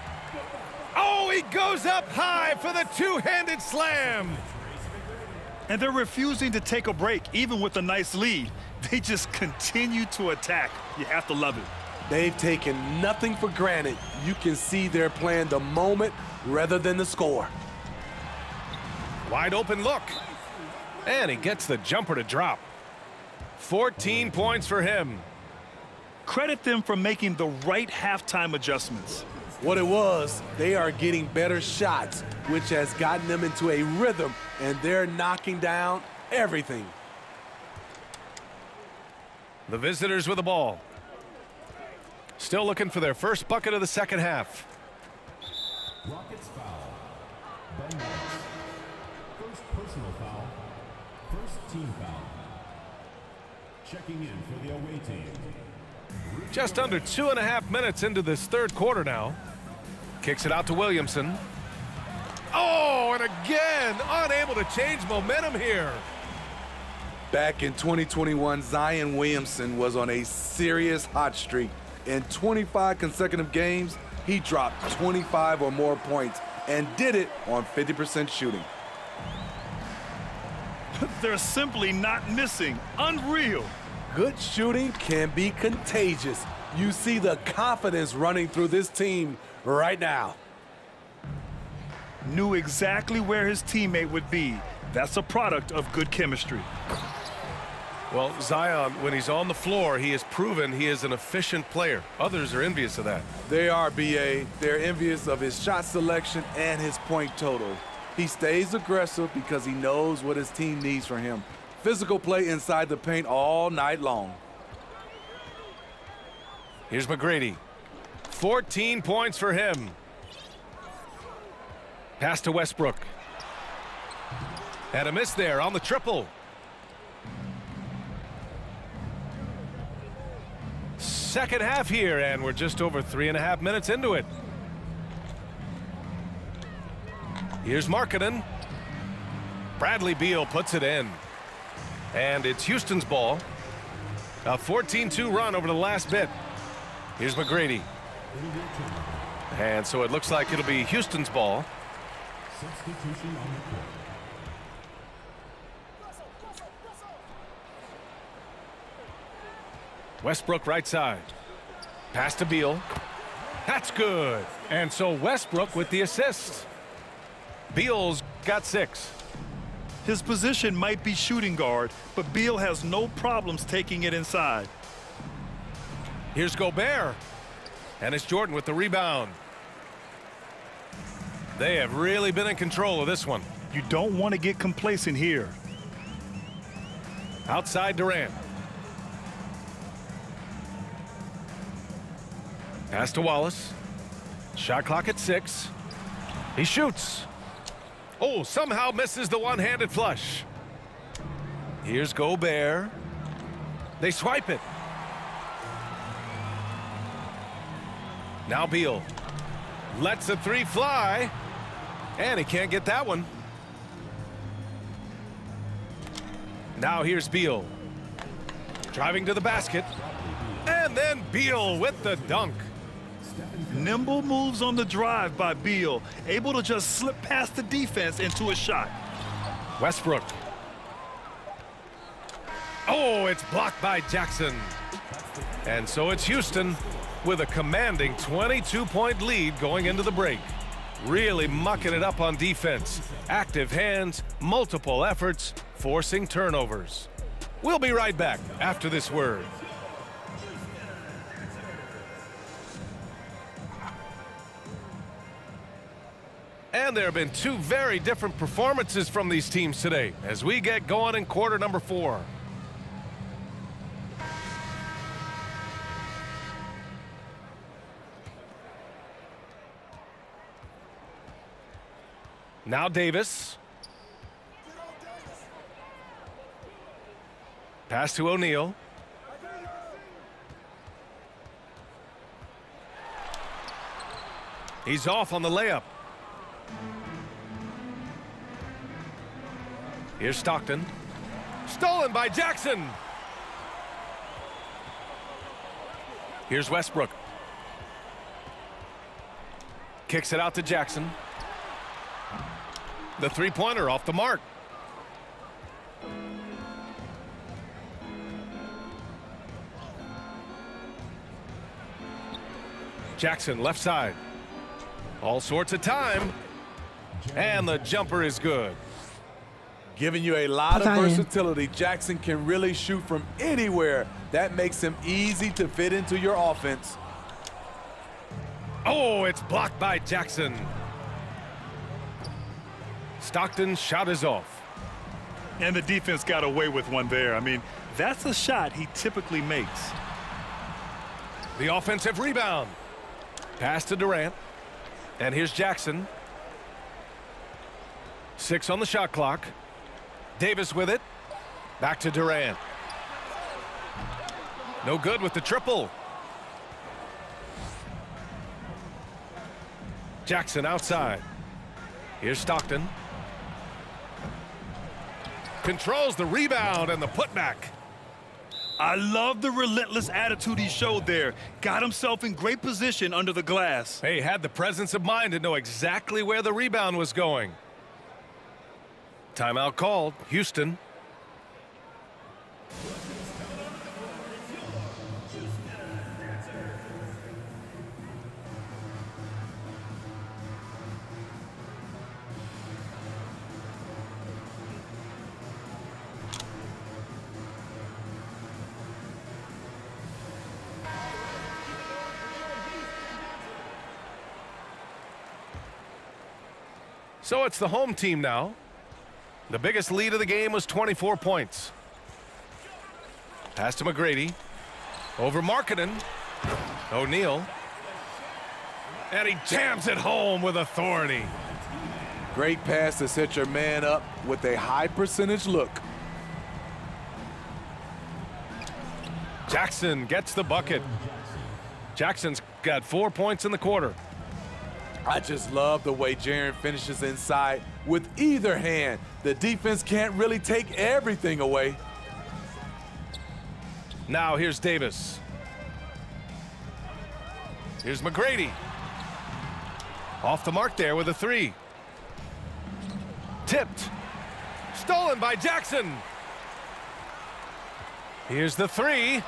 Oh, he goes up high for the two-handed slam. And they're refusing to take a break, even with a nice lead. They just continue to attack. You have to love it. They've taken nothing for granted. You can see they're playing the moment rather than the score. Wide open look. And he gets the jumper to drop. 14 points for him. Credit them for making the right halftime adjustments. What it was, they are getting better shots, which has gotten them into a rhythm, and they're knocking down everything. The visitors with the ball. Still looking for their first bucket of the second half. Rockets foul. Ben Wallace. First personal foul. First team foul. Checking in for the away team. Just under 2.5 minutes into this third quarter now. Kicks it out to Williamson. Oh, and again, unable to change momentum here. Back in 2021, Zion Williamson was on a serious hot streak. In 25 consecutive games, he dropped 25 or more points and did it on 50% shooting. They're simply not missing. Unreal. Good shooting can be contagious. You see the confidence running through this team right now. Knew exactly where his teammate would be. That's a product of good chemistry. Well, Zion, when he's on the floor, he has proven he is an efficient player. Others are envious of that. They are, B.A. They're envious of his shot selection and his point total. He stays aggressive because he knows what his team needs from him. Physical play inside the paint all night long. Here's McGrady. 14 points for him. Pass to Westbrook. And a miss there on the triple. Second half here, and we're just over 3.5 minutes into it. Here's Markkanen. Bradley Beal puts it in. And it's Houston's ball. A 14-2 run over the last bit. Here's McGrady. And so it looks like it'll be Houston's ball. Substitution on the court. Westbrook right side. Pass to Beal. That's good. And so Westbrook with the assist. Beal's got 6. His position might be shooting guard, but Beal has no problems taking it inside. Here's Gobert. And it's Jordan with the rebound. They have really been in control of this one. You don't want to get complacent here. Outside Durant. Pass to Wallace. Shot clock at 6. He shoots. Oh, somehow misses the one-handed flush. Here's Gobert. They swipe it. Now Beal. Lets a 3 fly. And he can't get that one. Now here's Beal. Driving to the basket. And then Beal with the dunk. Nimble moves on the drive by Beal, able to just slip past the defense into a shot. Westbrook. Oh, it's blocked by Jackson. And so it's Houston with a commanding 22-point lead going into the break. Really mucking it up on defense. Active hands, multiple efforts, forcing turnovers. We'll be right back after this word. And there have been 2 very different performances from these teams today as we get going in quarter number 4. Now Davis. Pass to O'Neal. He's off on the layup. Here's Stockton. Stolen by Jackson. Here's Westbrook. Kicks it out to Jackson. The three-pointer off the mark. Jackson left side. All sorts of time. And the jumper is good. Giving you a lot of versatility. Jackson can really shoot from anywhere. That makes him easy to fit into your offense. Oh, it's blocked by Jackson. Stockton's shot is off. And the defense got away with one there. I mean, that's a shot he typically makes. The offensive rebound. Pass to Durant. And here's Jackson. 6 on the shot clock. Davis with it. Back to Durant. No good with the triple. Jackson outside. Here's Stockton. Controls the rebound and the putback. I love the relentless attitude he showed there. Got himself in great position under the glass. He had the presence of mind to know exactly where the rebound was going. Timeout called. Houston. So it's the home team now. The biggest lead of the game was 24 points. Pass to McGrady. Over Markkanen. O'Neal. And he jams it home with authority. Great pass to set your man up with a high percentage look. Jackson gets the bucket. Jackson's got 4 points in the quarter. I just love the way Jaren finishes inside with either hand. The defense can't really take everything away. Now here's Davis. Here's McGrady. Off the mark there with a 3. Tipped. Stolen by Jackson. Here's the 3.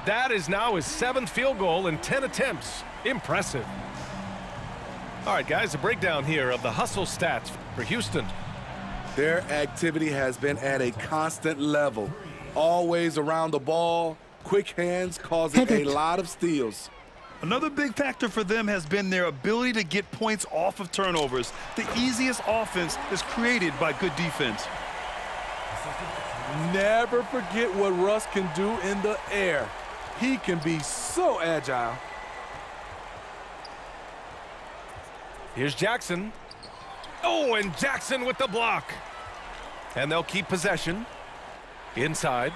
That is now his 7th field goal in 10 attempts. Impressive. All right, guys, a breakdown here of the hustle stats for Houston. Their activity has been at a constant level. Always around the ball, quick hands causing a lot of steals. Another big factor for them has been their ability to get points off of turnovers. The easiest offense is created by good defense. Never forget what Russ can do in the air. He can be so agile. Here's Jackson. Oh, and Jackson with the block. And they'll keep possession. Inside.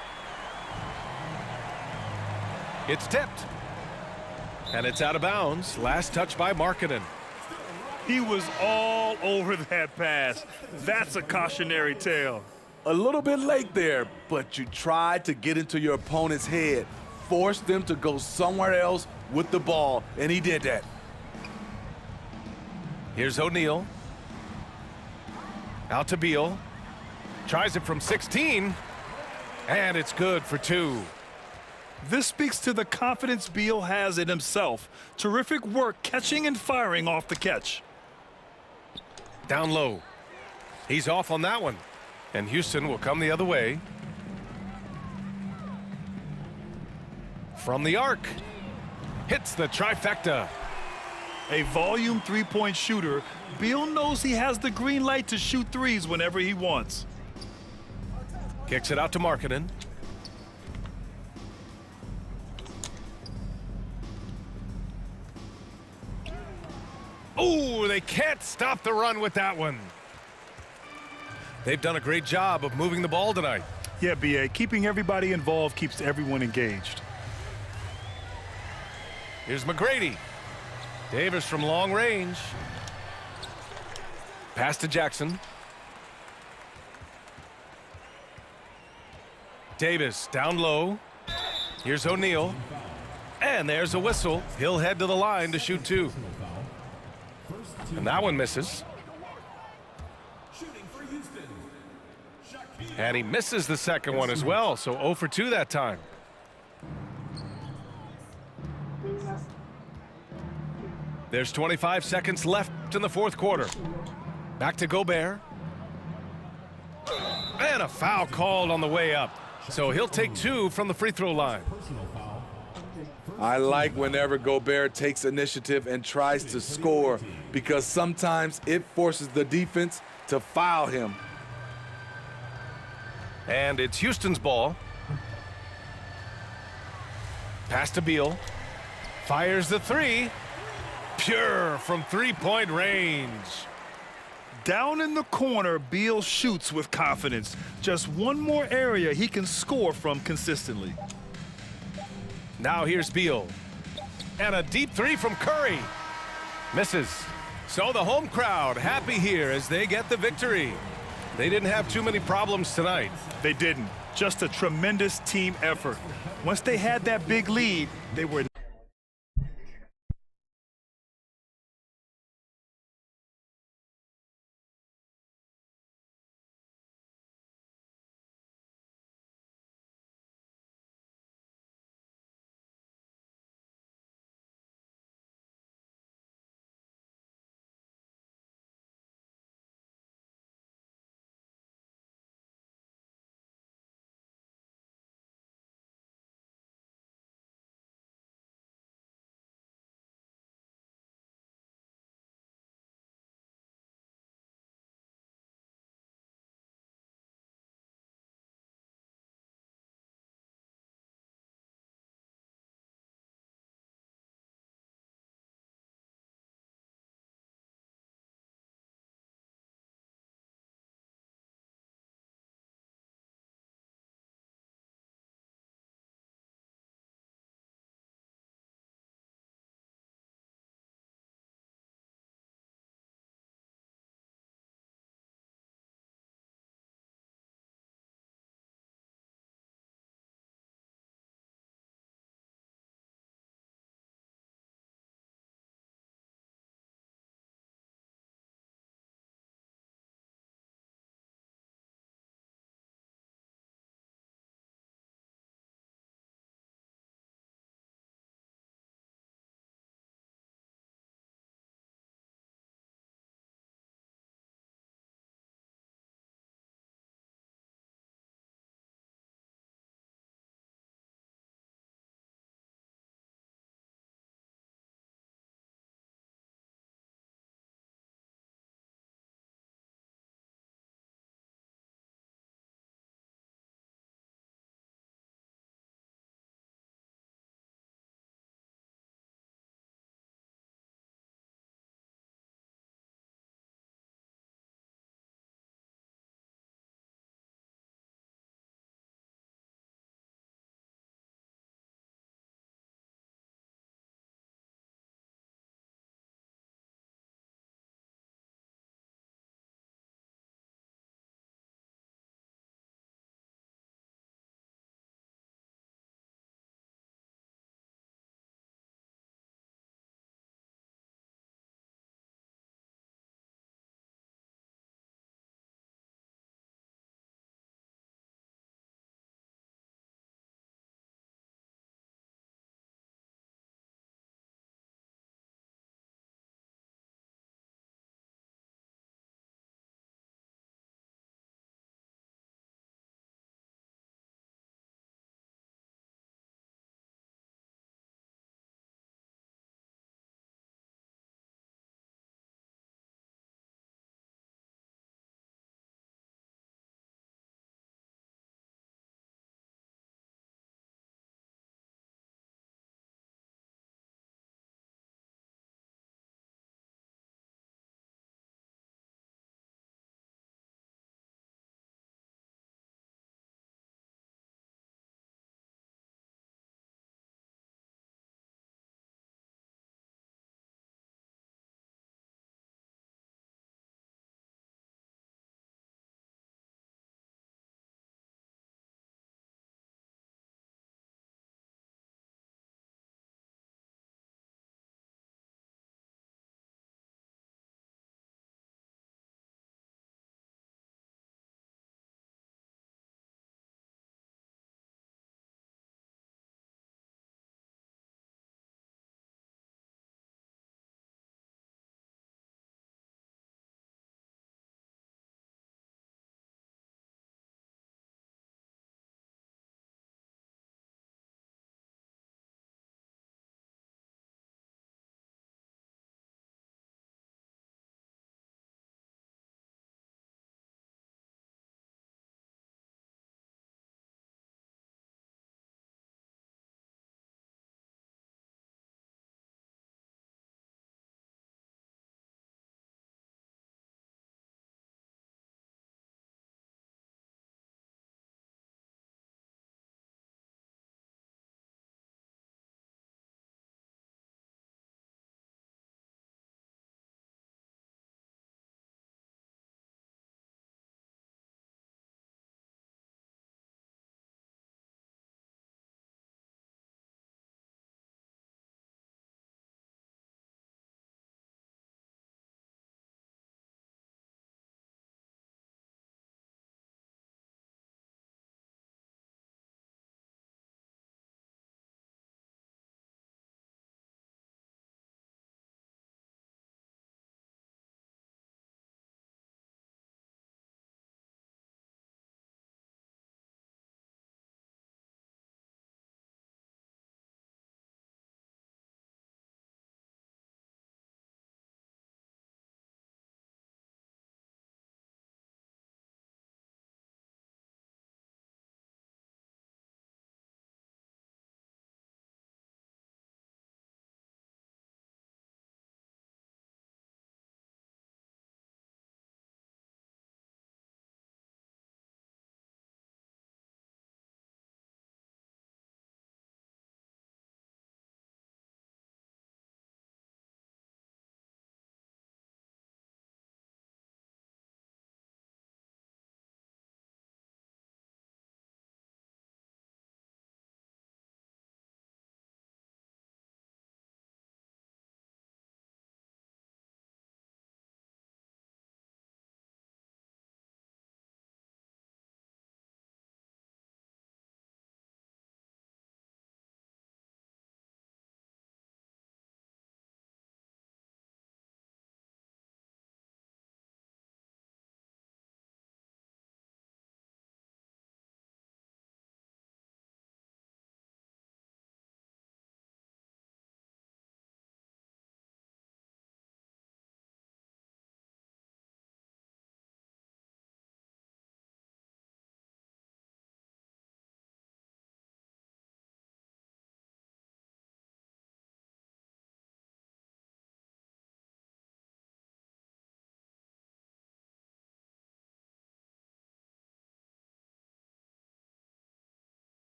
It's tipped. And it's out of bounds. Last touch by Markkanen. He was all over that pass. That's a cautionary tale. A little bit late there, but you tried to get into your opponent's head. Forced them to go somewhere else with the ball, and he did that. Here's O'Neal. Out to Beal. Tries it from 16. And it's good for 2. This speaks to the confidence Beal has in himself. Terrific work catching and firing off the catch. Down low. He's off on that one. And Houston will come the other way. From the arc. Hits the trifecta. A volume three-point shooter, Beal knows he has the green light to shoot threes whenever he wants. Kicks it out to Markkanen. Oh, they can't stop the run with that one. They've done a great job of moving the ball tonight. Yeah, B.A., keeping everybody involved keeps everyone engaged. Here's McGrady. Davis from long range. Pass to Jackson. Davis down low. Here's O'Neal. And there's a whistle. He'll head to the line to shoot 2. And that one misses. And he misses the second one as well, so 0 for 2 that time. There's 25 seconds left in the fourth quarter. Back to Gobert. And a foul called on the way up. So he'll take 2 from the free throw line. I like whenever Gobert takes initiative and tries to score because sometimes it forces the defense to foul him. And it's Houston's ball. Pass to Beal. Fires the 3. Pure from three-point range. Down in the corner, Beal shoots with confidence. Just one more area he can score from consistently. Now here's Beal. And a deep 3 from Curry. Misses. So the home crowd happy here as they get the victory. They didn't have too many problems tonight. They didn't. Just a tremendous team effort. Once they had that big lead, they were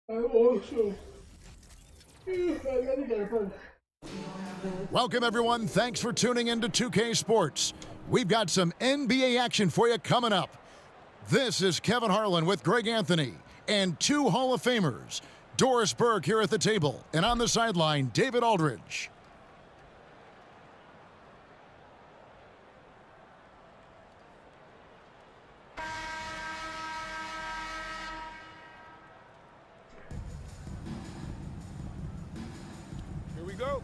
Welcome, everyone. Thanks for tuning in to 2K Sports. We've got some NBA action for you coming up. This is Kevin Harlan with Greg Anthony and two Hall of Famers, Doris Burke here at the table, and on the sideline, David Aldridge. Here we go.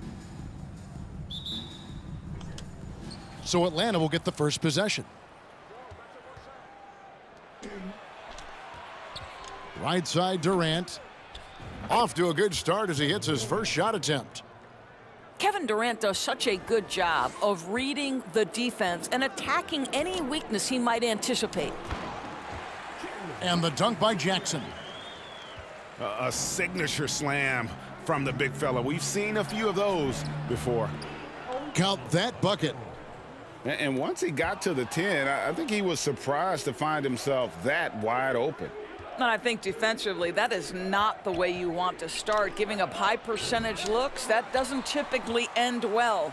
So Atlanta will get the first possession. Right side Durant. Off to a good start as he hits his first shot attempt. Kevin Durant does such a good job of reading the defense and attacking any weakness he might anticipate. And the dunk by Jackson. A signature slam from the big fella. We've seen a few of those before. Count that bucket. And once he got to the 10, I think he was surprised to find himself that wide open. And I think defensively, that is not the way you want to start. Giving up high percentage looks, that doesn't typically end well.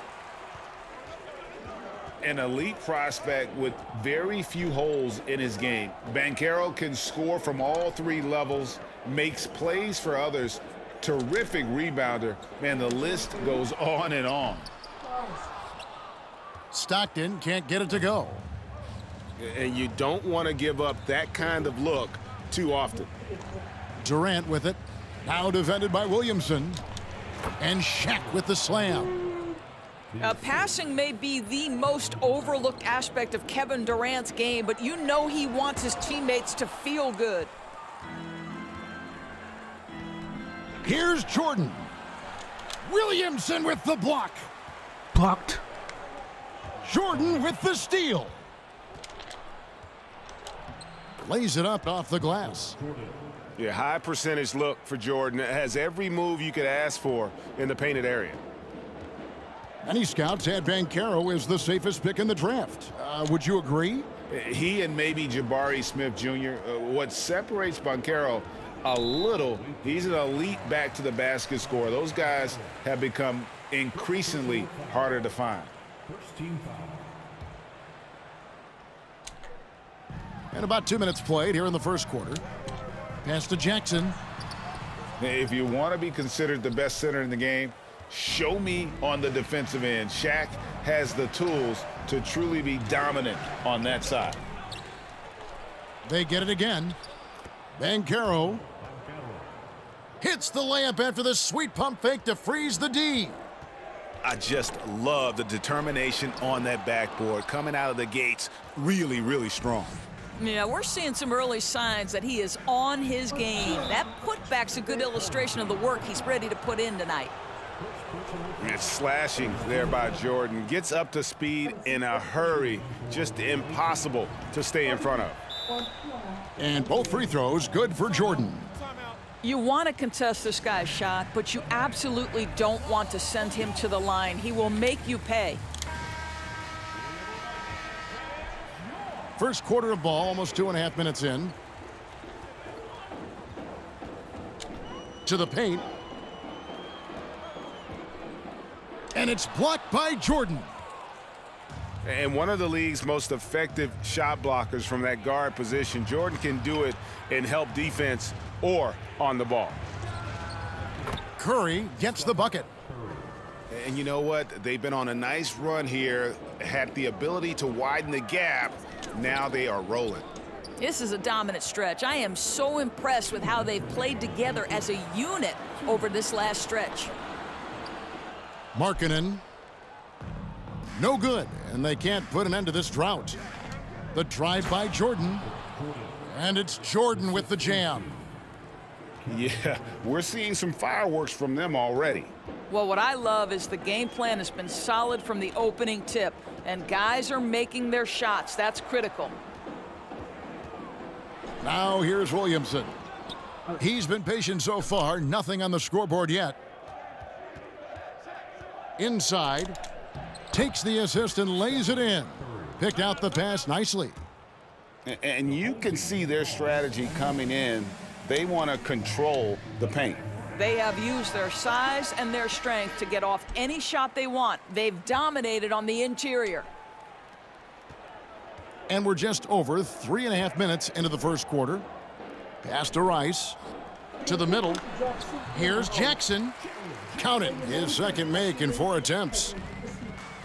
An elite prospect with very few holes in his game. Banchero can score from all three levels, makes plays for others, terrific rebounder. Man, the list goes on and on. Stockton can't get it to go. And you don't want to give up that kind of look too often. Durant with it. Now defended by Williamson. And Shaq with the slam. Passing may be the most overlooked aspect of Kevin Durant's game, but you know he wants his teammates to feel good. Here's Jordan. Williamson with the block. Blocked. Jordan with the steal. Lays it up off the glass. Yeah, high percentage look for Jordan. It has every move you could ask for in the painted area. Many scouts had Banchero as the safest pick in the draft. Would you agree? He and maybe Jabari Smith Jr. What separates Banchero a little, he's an elite back to the basket scorer. Those guys have become increasingly harder to find. First team foul. And about 2 minutes played here in the first quarter. Pass to Jackson. If you want to be considered the best center in the game, show me on the defensive end. Shaq has the tools to truly be dominant on that side. They get it again. Banchero hits the layup after the sweet pump fake to freeze the D. I just love the determination on that backboard. Coming out of the gates really, really strong. Yeah, we're seeing some early signs that he is on his game. That putback's a good illustration of the work he's ready to put in tonight. It's slashing there by Jordan. Gets up to speed in a hurry. Just impossible to stay in front of. And both free throws good for Jordan. You want to contest this guy's shot, but you absolutely don't want to send him to the line. He will make you pay. First quarter of ball, almost 2.5 minutes in. To the paint. And it's blocked by Jordan. And one of the league's most effective shot blockers from that guard position. Jordan can do it in help defense or on the ball. Curry gets the bucket. And you know what? They've been on a nice run here, had the ability to widen the gap. Now they are rolling. This is a dominant stretch. I am so impressed with how they've played together as a unit over this last stretch. Markkanen. No good, and they can't put an end to this drought. The drive by Jordan. And it's Jordan with the jam. Yeah, we're seeing some fireworks from them already. Well, what I love is the game plan has been solid from the opening tip, and guys are making their shots. That's critical. Now here's Williamson. He's been patient so far, nothing on the scoreboard yet. Inside, takes the assist and lays it in. Picked out the pass nicely. And you can see their strategy coming in. They want to control the paint. They have used their size and their strength to get off any shot they want. They've dominated on the interior. And we're just over 3.5 minutes into the first quarter. Pass to Rice. To the middle. Here's Jackson. Count it. His second make in 4 attempts.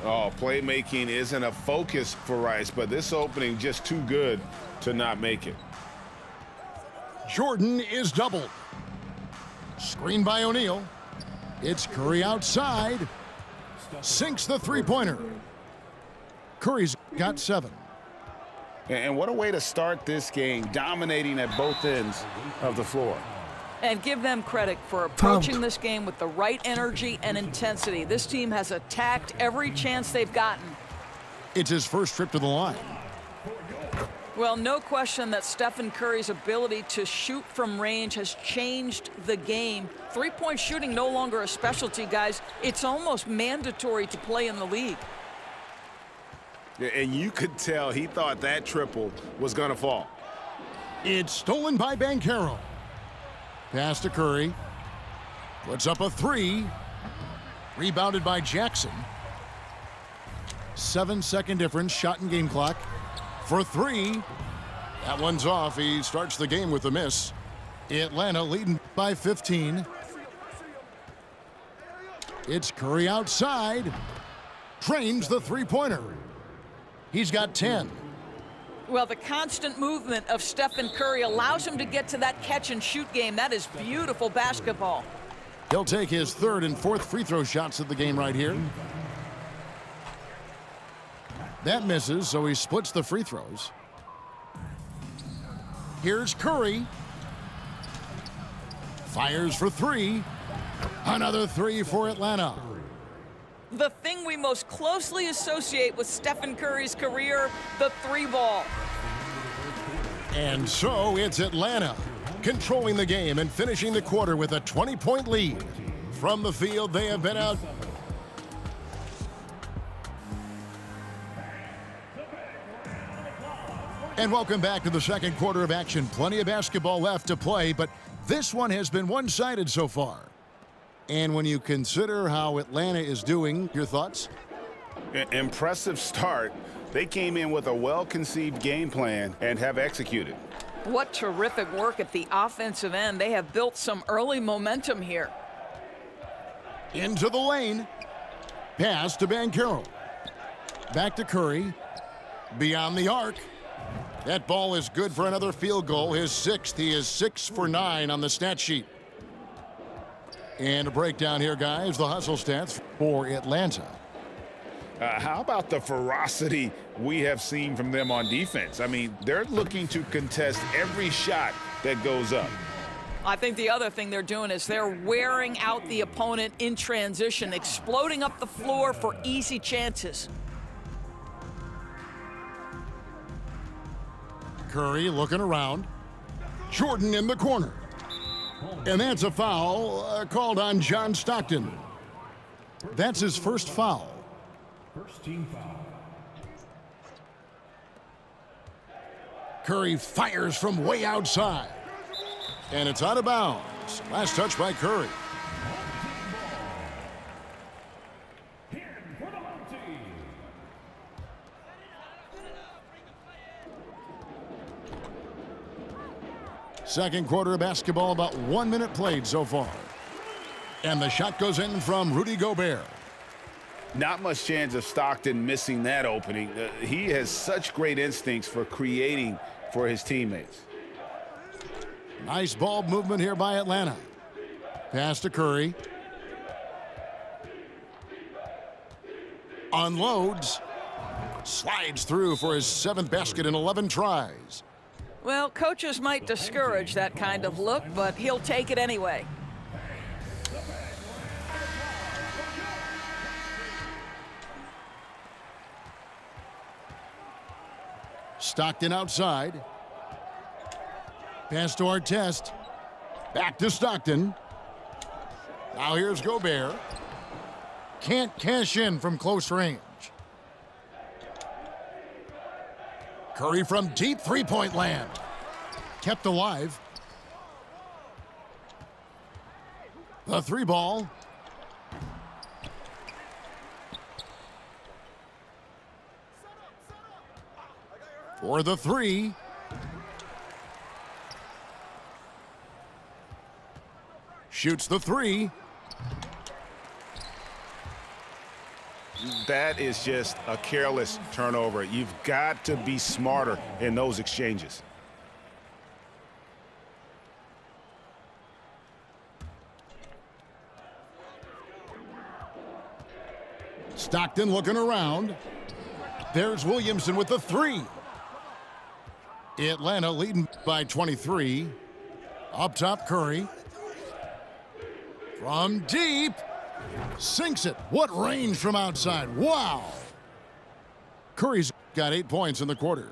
Oh, playmaking isn't a focus for Rice, but this opening just too good to not make it. Jordan is doubled. Screen by O'Neal. It's Curry outside. Sinks the three-pointer. Curry's got 7. And what a way to start this game, dominating at both ends of the floor. And give them credit for approaching this game with the right energy and intensity. This team has attacked every chance they've gotten. It's his first trip to the line. Well, no question that Stephen Curry's ability to shoot from range has changed the game. Three-point shooting no longer a specialty, guys. It's almost mandatory to play in the league. And you could tell he thought that triple was going to fall. It's stolen by Banchero. Pass to Curry. Puts up a 3. Rebounded by Jackson. 7-second difference, shot and game clock. For 3. That one's off. He starts the game with a miss. Atlanta leading by 15. It's Curry outside. Drains the three-pointer. He's got 10. Well, the constant movement of Stephen Curry allows him to get to that catch-and-shoot game. That is beautiful basketball. He'll take his 3rd and 4th free throw shots of the game right here. That misses, so he splits the free throws. Here's Curry. Fires for 3. Another 3 for Atlanta. The thing we most closely associate with Stephen Curry's career, the 3-ball. And so it's Atlanta controlling the game and finishing the quarter with a 20-point lead. From the field, they have been out. And welcome back to the second quarter of action. Plenty of basketball left to play, but this one has been one-sided so far. And when you consider how Atlanta is doing, your thoughts? Impressive start. They came in with a well-conceived game plan and have executed. What terrific work at the offensive end. They have built some early momentum here. Into the lane. Pass to Banchero. Back to Curry. Beyond the arc. That ball is good for another field goal. His 6th. He is 6 for 9 on the stat sheet. And a breakdown here, guys. The hustle stats for Atlanta. How about the ferocity we have seen from them on defense? I mean, they're looking to contest every shot that goes up. I think the other thing they're doing is they're wearing out the opponent in transition, exploding up the floor for easy chances. Curry looking around. Jordan in the corner. And that's a foul called on John Stockton. That's his first foul. First team foul. Curry fires from way outside. And it's out of bounds. Last touch by Curry. Second quarter of basketball, about 1 minute played so far. And the shot goes in from Rudy Gobert. Not much chance of Stockton missing that opening. He has such great instincts for creating for his teammates. Nice ball movement here by Atlanta. Pass to Curry. Unloads. Slides through for his 7th basket in 11 tries. Well, coaches might discourage that kind of look, but he'll take it anyway. Stockton outside. Pass to Artest. Back to Stockton. Now here's Gobert. Can't cash in from close range. Curry from deep three-point land. Kept alive. The three ball. For the three. Shoots the three. That is just a careless turnover. You've got to be smarter in those exchanges. Stockton looking around. There's Williamson with the three. Atlanta leading by 23. Up top, Curry. From deep. Sinks it. What range from outside. Wow. Curry's got 8 points in the quarter.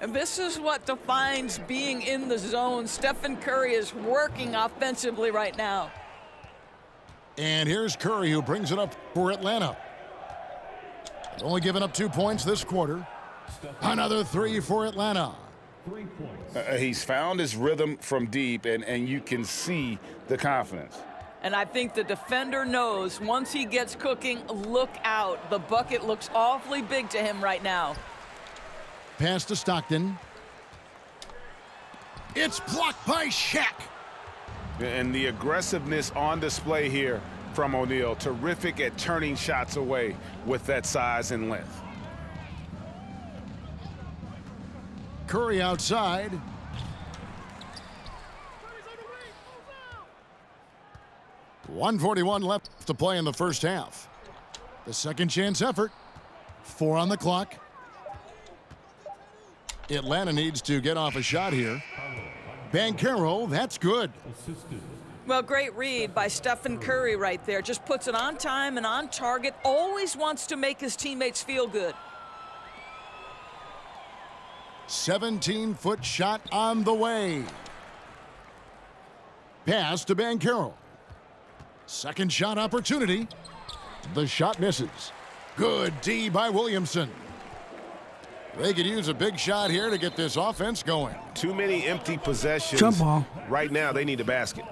And this is what defines being in the zone. Stephen Curry is working offensively right now. And here's Curry, who brings it up for Atlanta. Only given up 2 points this quarter. Another three for Atlanta. 3 points. He's found his rhythm from deep, and you can see the confidence. And I think the defender knows once he gets cooking, look out. The bucket looks awfully big to him right now. Pass to Stockton. It's blocked by Shaq. And the aggressiveness on display here from O'Neal. Terrific at turning shots away with that size and length. Curry outside. .141 left to play in the first half. The second chance effort. 4 on the clock. Atlanta needs to get off a shot here. Banchero, that's good. Well, great read by Stephen Curry right there. Just puts it on time and on target. Always wants to make his teammates feel good. 17-foot shot on the way. Pass to Banchero. Second shot opportunity. The shot misses. Good D by Williamson. They could use a big shot here to get this offense going. Too many empty possessions. Jump ball. Right now, they need a basket.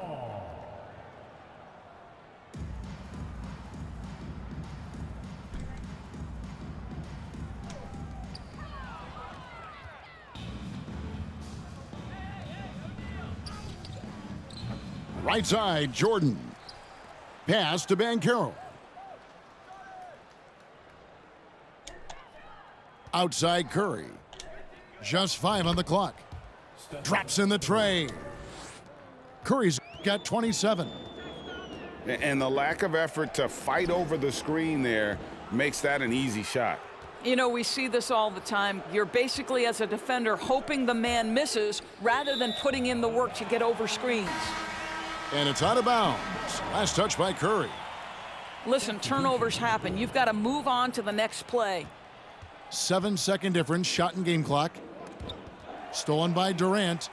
Right side, Jordan. Pass to Banchero. Outside, Curry. Just 5 on the clock. Drops in the tray. Curry's got 27. And the lack of effort to fight over the screen there makes that an easy shot. You know, we see this all the time. You're basically, as a defender, hoping the man misses rather than putting in the work to get over screens. And it's out of bounds. Last touch by Curry. Listen, turnovers happen. You've got to move on to the next play. 7-second difference, shot and game clock. Stolen by Durant.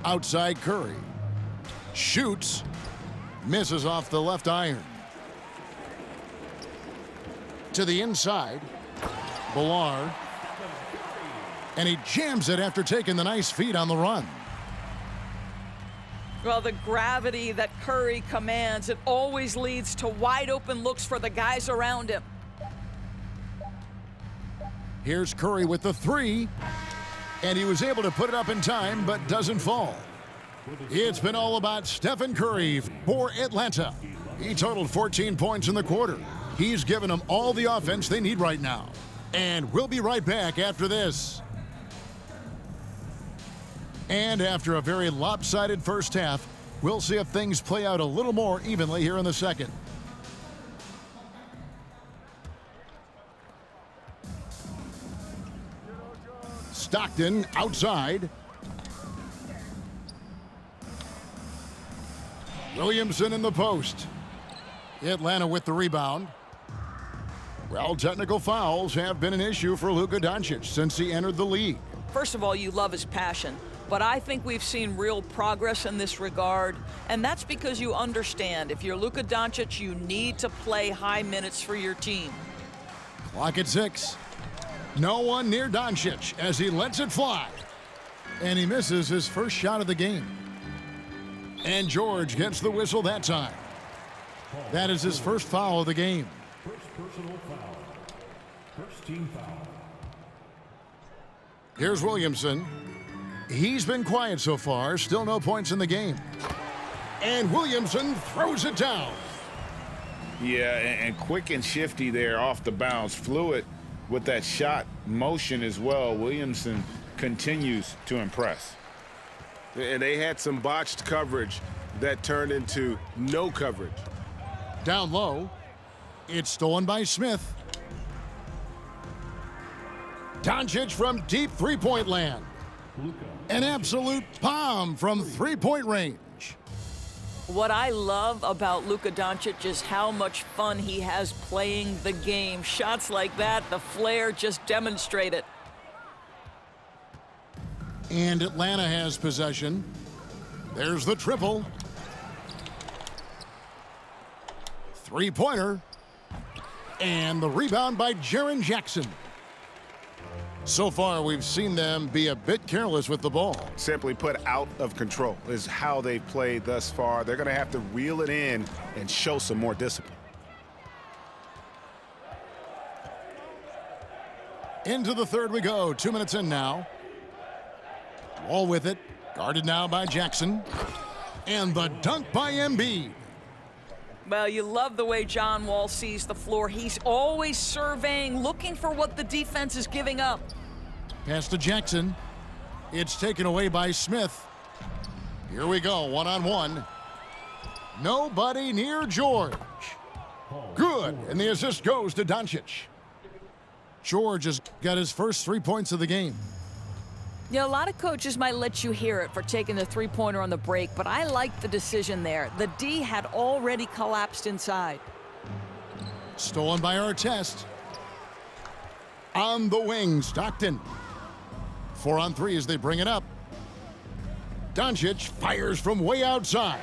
Outside, Curry. Shoots. Misses off the left iron. To the inside. Ballard. And he jams it after taking the nice feed on the run. Well, the gravity that Curry commands, it always leads to wide open looks for the guys around him. Here's Curry with the three. And he was able to put it up in time, but doesn't fall. It's been all about Stephen Curry for Atlanta. He totaled 14 points in the quarter. He's given them all the offense they need right now. And we'll be right back after this. And after a very lopsided first half, we'll see if things play out a little more evenly here in the second. Stockton outside. Williamson in the post. Atlanta with the rebound. Well, technical fouls have been an issue for Luka Doncic since he entered the league. First of all, you love his passion. But I think we've seen real progress in this regard, and that's because you understand if you're Luka Doncic, you need to play high minutes for your team. Clock at 6. No one near Doncic as he lets it fly. And he misses his first shot of the game. And George gets the whistle that time. That is his first foul of the game. First personal foul. First team foul. Here's Williamson. He's been quiet so far. Still no points in the game. And Williamson throws it down. Yeah, and quick and shifty there off the bounce. Fluid with that shot motion as well. Williamson continues to impress. And they had some botched coverage that turned into no coverage. Down low. It's stolen by Smith. Doncic from deep three-point land. An absolute bomb from three-point range. What I love about Luka Doncic is how much fun he has playing the game. Shots like that, the flair, just demonstrate it. And Atlanta has possession. There's the triple. Three-pointer. And the rebound by Jaren Jackson. So far, we've seen them be a bit careless with the ball. Simply put, out of control is how they've played thus far. They're going to have to reel it in and show some more discipline. Into the third we go. 2 minutes in now. Wall with it. Guarded now by Jackson. And the dunk by Embiid. Well, you love the way John Wall sees the floor. He's always surveying, looking for what the defense is giving up. Pass to Jackson. It's taken away by Smith. Here we go, one-on-one. Nobody near George. Good, and the assist goes to Doncic. George has got his first 3 points of the game. You know, a lot of coaches might let you hear it for taking the three-pointer on the break, but I like the decision there. The D had already collapsed inside. Stolen by Artest. On the wing, Stockton. 4 on 3 as they bring it up. Doncic fires from way outside.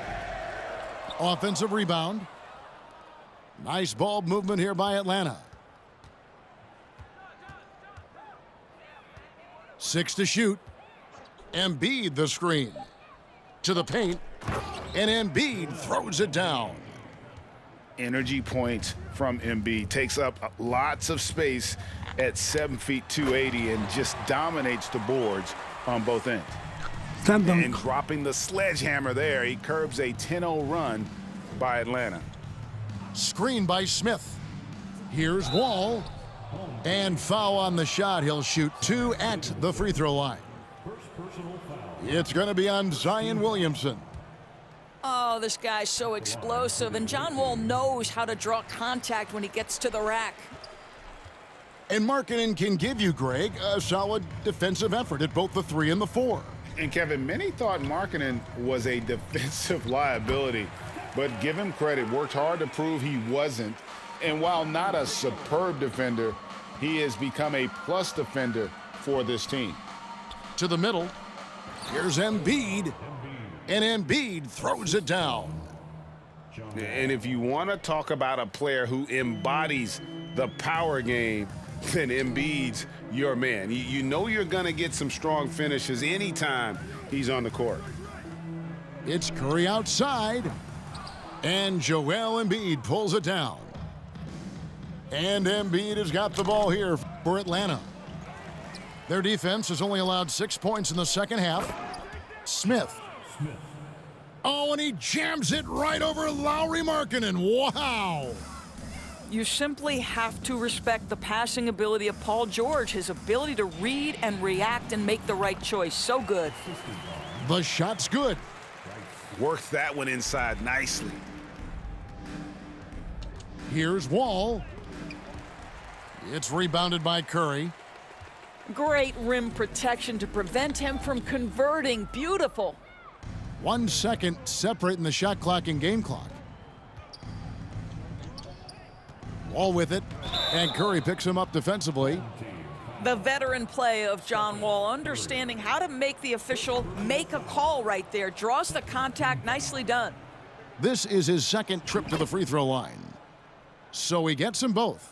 Offensive rebound. Nice ball movement here by Atlanta. 6 to shoot. Embiid the screen. To the paint. And Embiid throws it down. Energy points from Embiid. Takes up lots of space at 7 feet 280 and just dominates the boards on both ends. And dropping the sledgehammer there, he curbs a 10-0 run by Atlanta. Screen by Smith. Here's Wall. And foul on the shot. He'll shoot 2 at the free throw line. It's going to be on Zion Williamson. Oh, this guy's so explosive, and John Wall knows how to draw contact when he gets to the rack. And Markkanen can give you, Greg, a solid defensive effort at both the 3 and the 4. And Kevin, many thought Markkanen was a defensive liability, but give him credit, worked hard to prove he wasn't. And while not a superb defender, he has become a plus defender for this team. To the middle. Here's Embiid. And Embiid throws it down. And if you want to talk about a player who embodies the power game, then Embiid's your man. You know you're going to get some strong finishes anytime he's on the court. It's Curry outside. And Joel Embiid pulls it down. And Embiid has got the ball here for Atlanta. Their defense has only allowed 6 points in the second half. Smith. Oh, and he jams it right over Lauri Markkanen. Wow. You simply have to respect the passing ability of Paul George, his ability to read and react and make the right choice. So good. The shot's good. Worked that one inside nicely. Here's Wall. It's rebounded by Curry. Great rim protection to prevent him from converting. Beautiful. 1 second separating the shot clock and game clock. Wall with it, and Curry picks him up defensively. The veteran play of John Wall, understanding how to make the official make a call right there. Draws the contact, nicely done. This is his second trip to the free throw line. So he gets them both.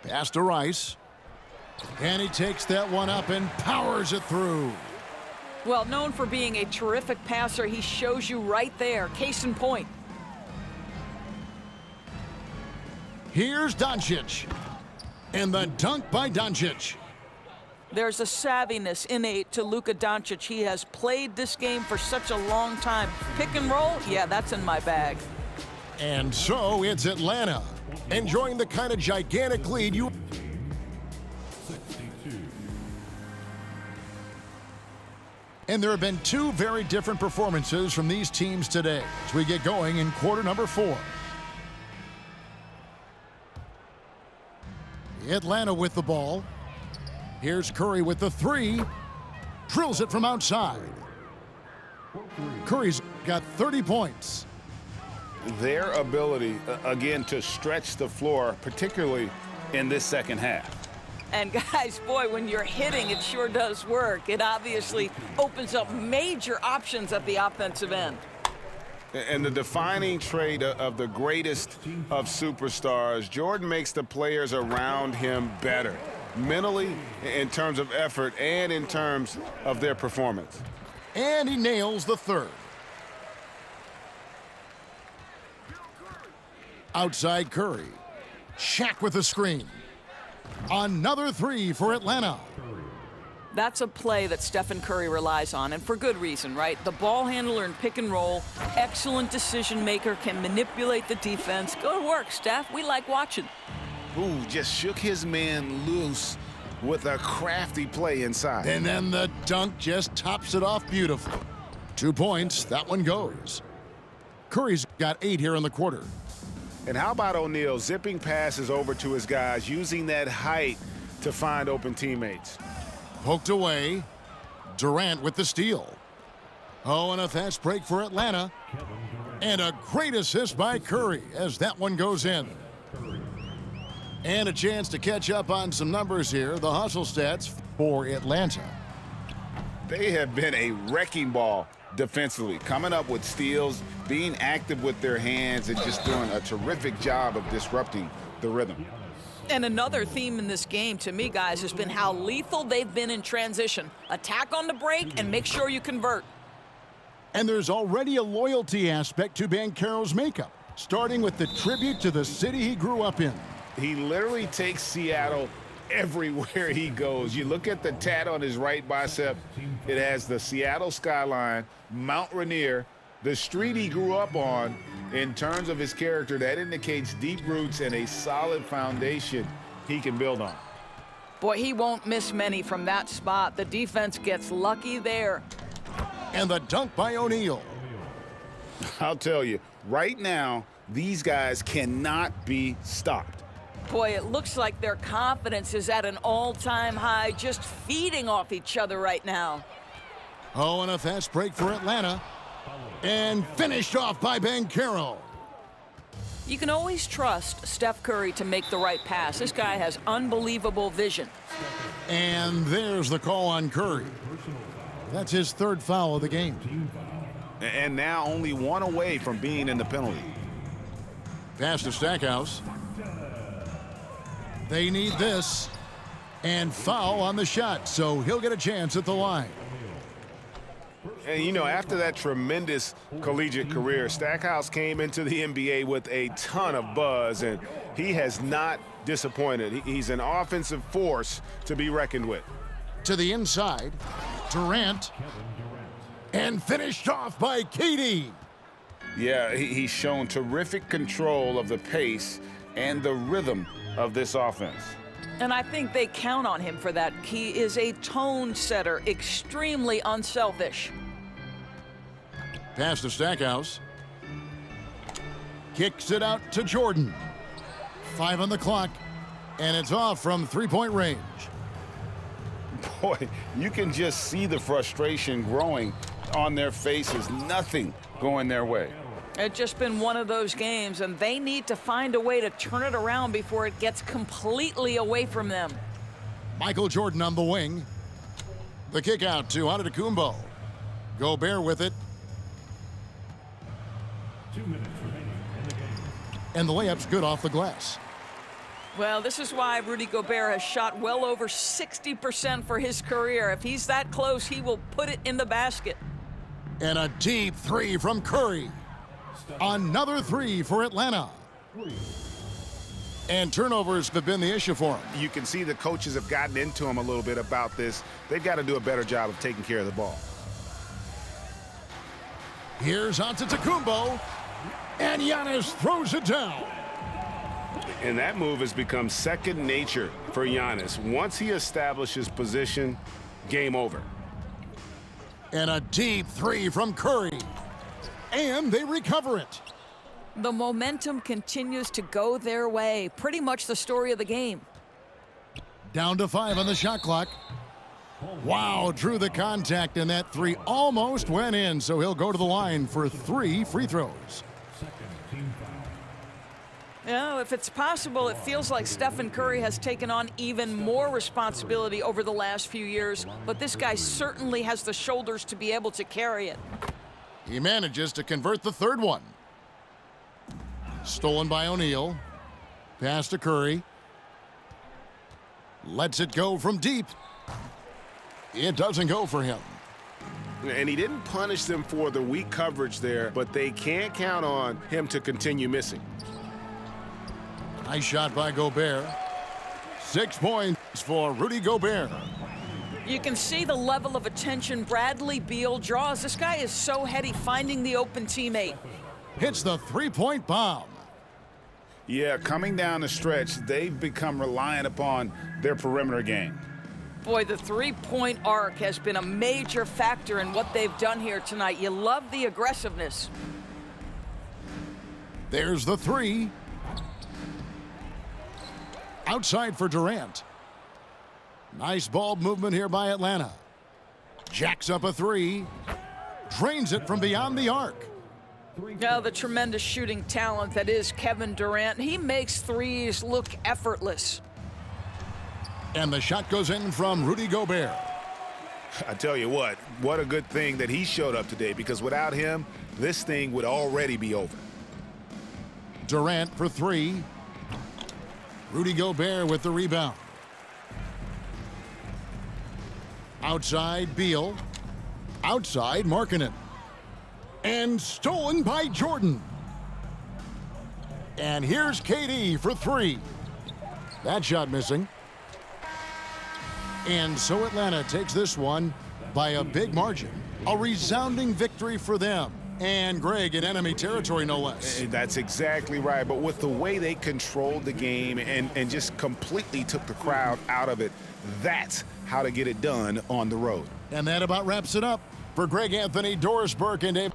Pass to Rice. And he takes that one up and powers it through. Well, known for being a terrific passer, he shows you right there. Case in point. Here's Doncic. And the dunk by Doncic. There's a savviness innate to Luka Doncic. He has played this game for such a long time. Pick and roll, yeah, that's in my bag. And so it's Atlanta, enjoying the kind of gigantic lead you... And there have been two very different performances from these teams today as we get going in quarter number 4. Atlanta with the ball. Here's Curry with the 3. Drills it from outside. Curry's got 30 points. Their ability, again, to stretch the floor, particularly in this second half. And guys, boy, when you're hitting, it sure does work. It obviously opens up major options at the offensive end. And the defining trait of the greatest of superstars, Jordan makes the players around him better, mentally, in terms of effort, and in terms of their performance. And he nails the 3rd. Outside Curry. Shaq with the screen. Another 3 for Atlanta. That's a play that Stephen Curry relies on, and for good reason, right? The ball handler in pick and roll, excellent decision maker, can manipulate the defense. Go to work, Steph. We like watching. Ooh, just shook his man loose with a crafty play inside. And then the dunk just tops it off beautifully. 2 points, that one goes. Curry's got 8 here in the quarter. And how about O'Neal zipping passes over to his guys, using that height to find open teammates? Poked away. Durant with the steal. Oh, and a fast break for Atlanta. And a great assist by Curry as that one goes in. And a chance to catch up on some numbers here. The hustle stats for Atlanta. They have been a wrecking ball defensively, coming up with steals, being active with their hands, and just doing a terrific job of disrupting the rhythm. And another theme in this game, to me, guys, has been how lethal they've been in transition. Attack on the break and make sure you convert. And there's already a loyalty aspect to Banchero's makeup, starting with the tribute to the city he grew up in. He literally takes Seattle everywhere he goes. You look at the tat on his right bicep. It has the Seattle skyline, Mount Rainier, the street he grew up on. In terms of his character, that indicates deep roots and a solid foundation he can build on. Boy, he won't miss many from that spot. The defense gets lucky there. And the dunk by O'Neal. I'll tell you, right now, these guys cannot be stopped. Boy, it looks like their confidence is at an all-time high, just feeding off each other right now. Oh, and a fast break for Atlanta. And finished off by Banchero. You can always trust Steph Curry to make the right pass. This guy has unbelievable vision. And there's the call on Curry. That's his 3rd foul of the game. And now only 1 away from being in the penalty. Pass to Stackhouse. They need this. And foul on the shot, so he'll get a chance at the line. And, you know, after that tremendous collegiate career, Stackhouse came into the NBA with a ton of buzz, and he has not disappointed. He's an offensive force to be reckoned with. To the inside, Durant. And finished off by KD. Yeah, he's shown terrific control of the pace and the rhythm of this offense. And I think they count on him for that. He is a tone setter, extremely unselfish. Pass to Stackhouse. Kicks it out to Jordan. 5 on the clock, and it's off from 3-point range. Boy, you can just see the frustration growing on their faces. Nothing going their way. It's just been one of those games, and they need to find a way to turn it around before it gets completely away from them. Michael Jordan on the wing. The kick out to Antetokounmpo. Gobert with it. 2 minutes remaining in the game. And the layup's good off the glass. Well, this is why Rudy Gobert has shot well over 60% for his career. If he's that close, he will put it in the basket. And a deep three from Curry. Another three for Atlanta. And turnovers have been the issue for him. You can see the coaches have gotten into him a little bit about this. They've got to do a better job of taking care of the ball. Here's Antetokounmpo. And Giannis throws it down. And that move has become second nature for Giannis. Once he establishes position, game over. And a deep three from Curry. And they recover it. The momentum continues to go their way. Pretty much the story of the game. Down to 5 on the shot clock. Wow, drew the contact, and that three almost went in, so he'll go to the line for 3 free throws. Yeah, if it's possible, it feels like Stephen Curry has taken on even more responsibility over the last few years, but this guy certainly has the shoulders to be able to carry it. He manages to convert the third one. Stolen by O'Neal. Pass to Curry. Lets it go from deep. It doesn't go for him. And he didn't punish them for the weak coverage there, but they can't count on him to continue missing. Nice shot by Gobert. 6 points for Rudy Gobert. You can see the level of attention Bradley Beal draws. This guy is so heady finding the open teammate. Hits the three-point bomb. Yeah, coming down the stretch, they've become reliant upon their perimeter game. Boy, the three-point arc has been a major factor in what they've done here tonight. You love the aggressiveness. There's the three. Outside for Durant. Nice ball movement here by Atlanta. Jacks up a three. Drains it from beyond the arc. Now the tremendous shooting talent that is Kevin Durant. He makes threes look effortless. And the shot goes in from Rudy Gobert. I tell you what a good thing that he showed up today, because without him, this thing would already be over. Durant for three. Rudy Gobert with the rebound. Outside Beal. Outside Markkanen. And stolen by Jordan. And here's KD for three. That shot missing. And so Atlanta takes this one by a big margin. A resounding victory for them. And Greg, in enemy territory, no less. That's exactly right. But with the way they controlled the game and just completely took the crowd out of it, that's how to get it done on the road. And that about wraps it up. For Greg Anthony, Doris Burke, and Dave.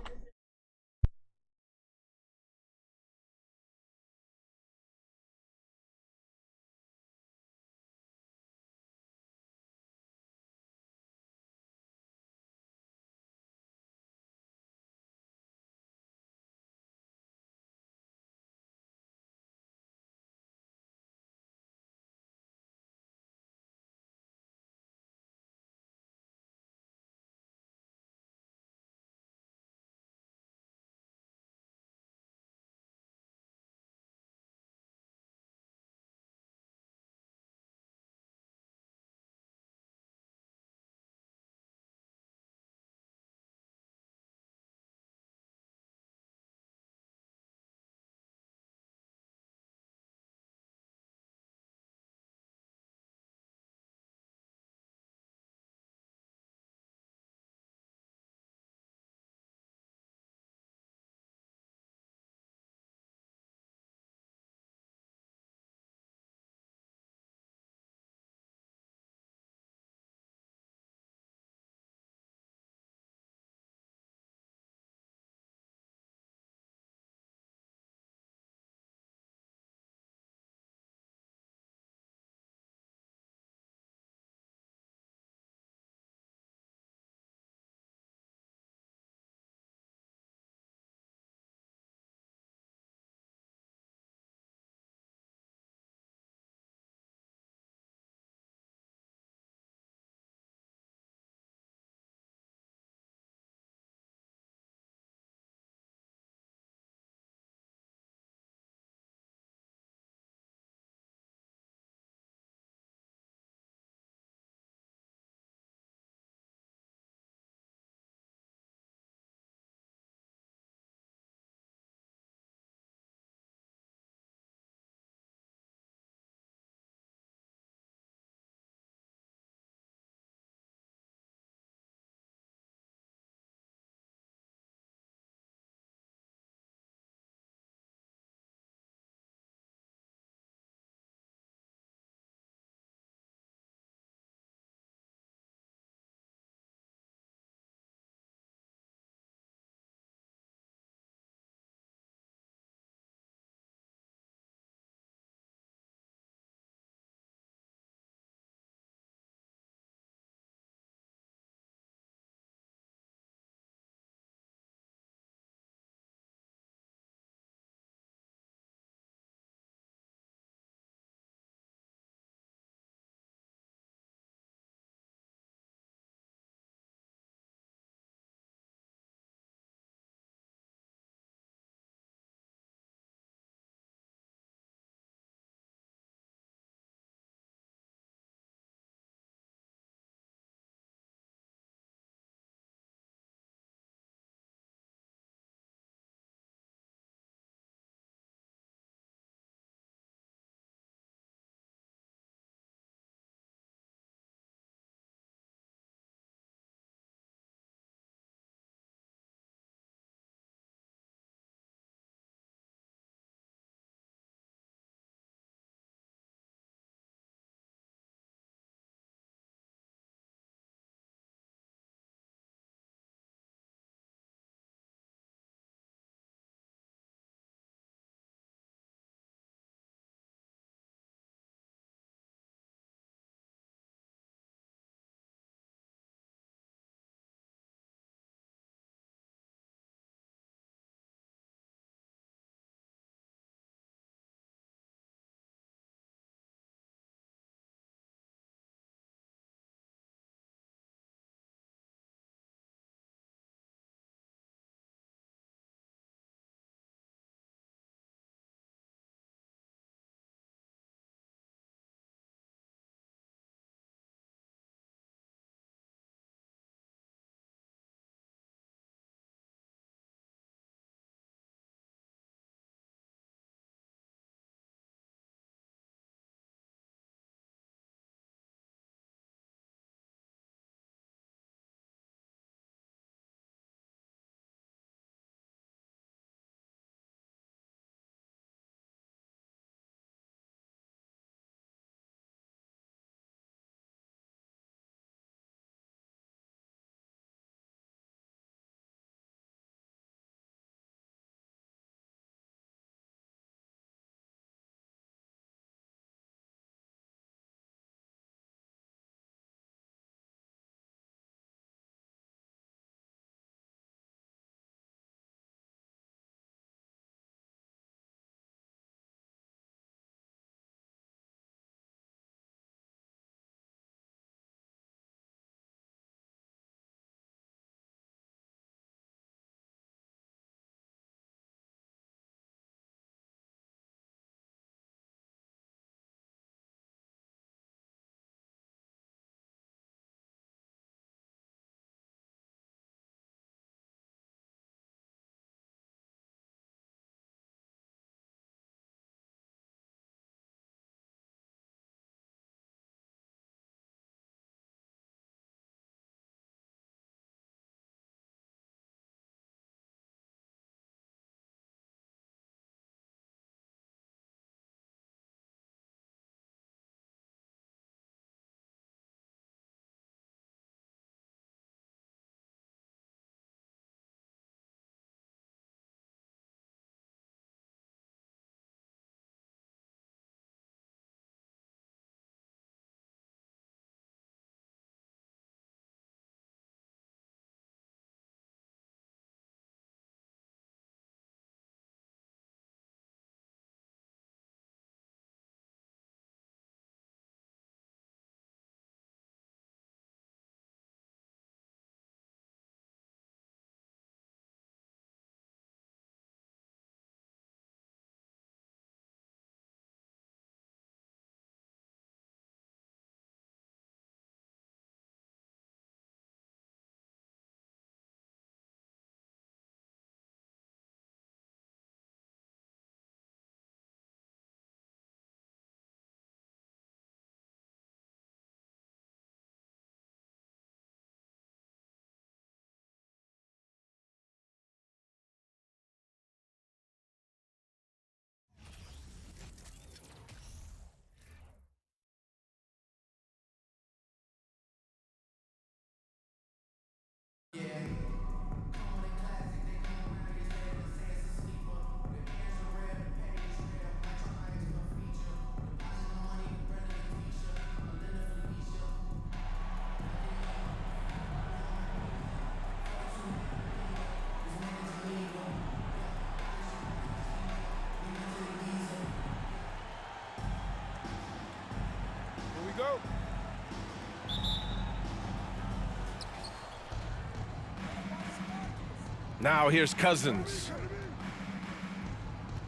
Now here's Cousins.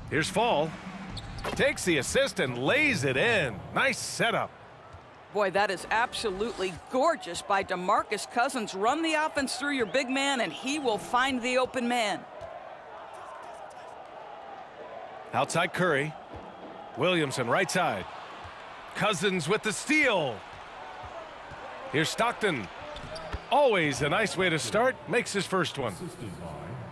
Here's Fall. Takes the assist and lays it in. Nice setup. Boy, that is absolutely gorgeous by DeMarcus Cousins. Run the offense through your big man, and he will find the open man. Outside Curry. Williamson right side. Cousins with the steal. Here's Stockton. Always a nice way to start. Makes his first one.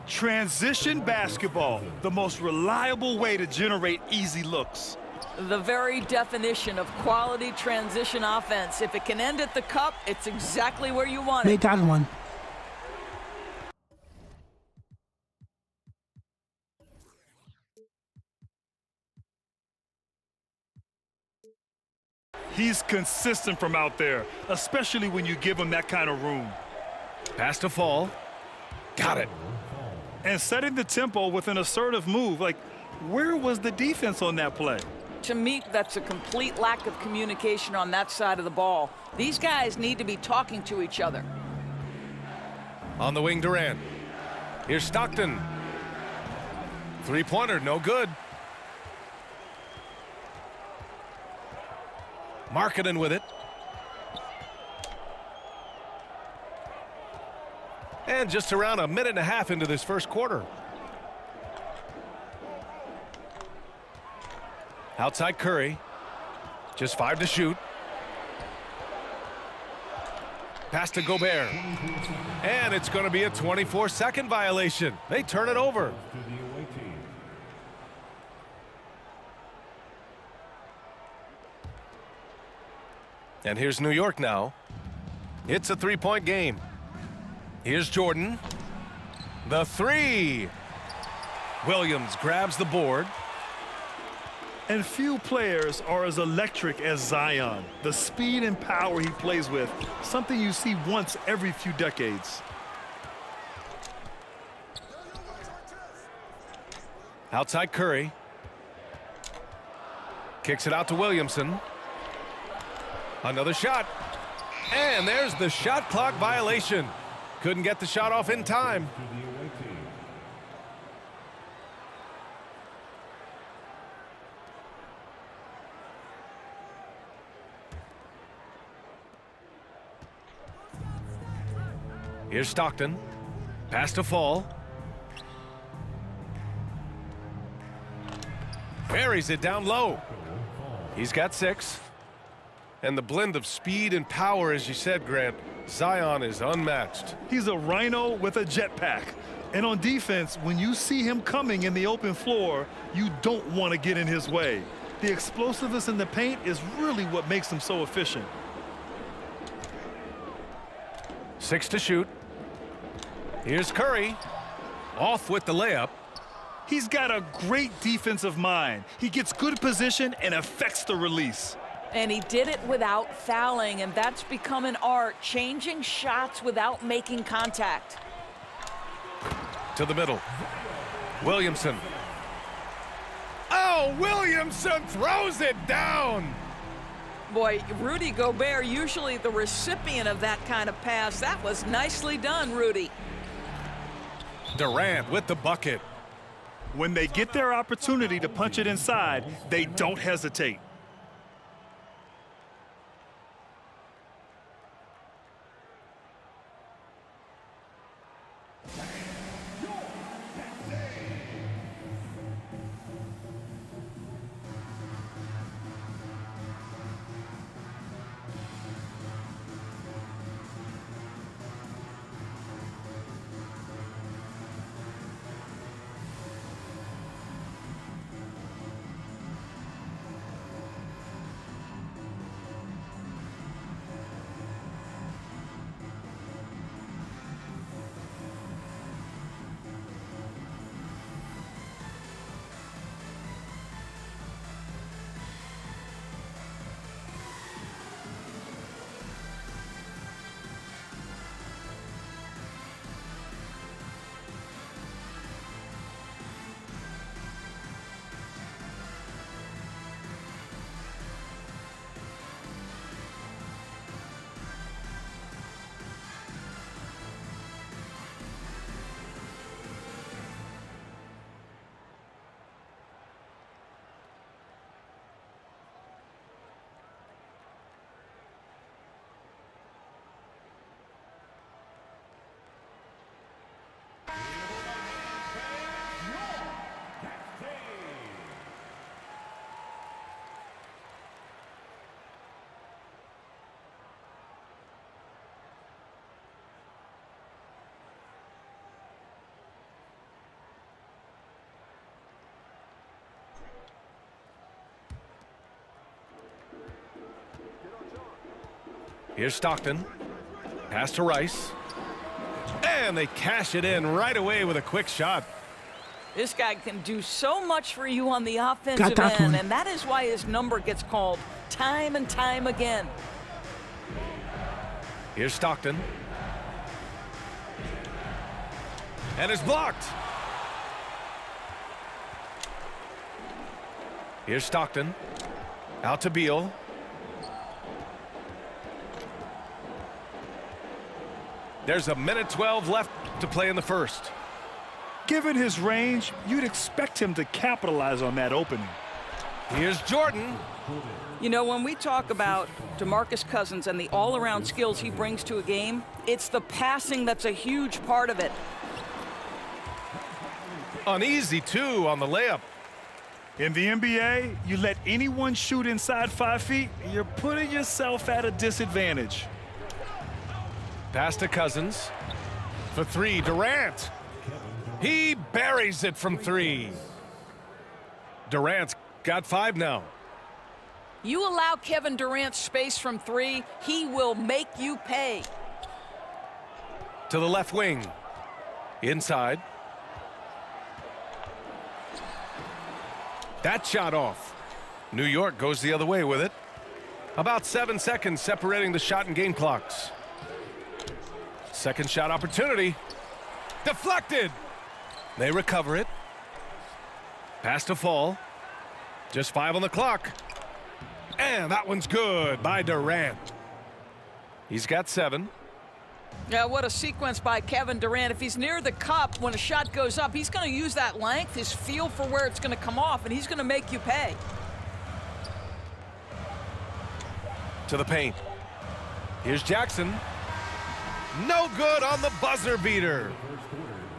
Transition basketball, the most reliable way to generate easy looks. The very definition of quality transition offense. If it can end at the cup, it's exactly where you want it. They got one. He's consistent from out there, especially when you give him that kind of room. Pass to Fall. Got it. And setting the tempo with an assertive move. Like, where was the defense on that play? To me, that's a complete lack of communication on that side of the ball. These guys need to be talking to each other. On the wing, Durant. Here's Stockton. Three-pointer, no good. Markkanen with it. And just around a minute and a half into this first quarter. Outside Curry. Just 5 to shoot. Pass to Gobert. And it's going to be a 24-second violation. They turn it over. And here's New York now. It's a three-point game. Here's Jordan. The three. Williams grabs the board. And few players are as electric as Zion. The speed and power he plays with, something you see once every few decades. Outside Curry. Kicks it out to Williamson. Another shot. And there's the shot clock violation. Couldn't get the shot off in time. Here's Stockton. Pass to Fall. Buries it down low. He's got 6. And the blend of speed and power, as you said, Grant, Zion is unmatched. He's a rhino with a jetpack. And on defense, when you see him coming in the open floor, you don't want to get in his way. The explosiveness in the paint is really what makes him so efficient. 6 to shoot. Here's Curry. Off with the layup. He's got a great defensive mind. He gets good position and affects the release. And he did it without fouling, and that's become an art, changing shots without making contact. To the middle. Williamson. Oh, Williamson throws it down. Boy, Rudy Gobert, usually the recipient of that kind of pass. That was nicely done, Rudy. Durant with the bucket. When they get their opportunity to punch it inside, they don't hesitate. Here's Stockton. Pass to Rice. And they cash it in right away with a quick shot. This guy can do so much for you on the Got offensive that end, one. and that is why his number gets called time and time again. Here's Stockton. And it's blocked. Here's Stockton. Out to Beal. There's a minute 12 left to play in the first. Given his range, you'd expect him to capitalize on that opening. Here's Jordan. You know, when we talk about DeMarcus Cousins and the all-around skills he brings to a game, it's the passing that's a huge part of it. An easy 2 on the layup. In the NBA, you let anyone shoot inside 5 feet, you're putting yourself at a disadvantage. Pass to Cousins. For 3, Durant. He buries it from 3. Durant's got 5 now. You allow Kevin Durant space from 3, he will make you pay. To the left wing. Inside. That shot off. New York goes the other way with it. About 7 seconds separating the shot and game clocks. Second shot opportunity. Deflected. They recover it. Pass to Fall. Just 5 on the clock. And that one's good by Durant. He's got 7. Yeah, what a sequence by Kevin Durant. If he's near the cup when a shot goes up, he's going to use that length, his feel for where it's going to come off, and he's going to make you pay. To the paint. Here's Jackson. No good on the buzzer beater.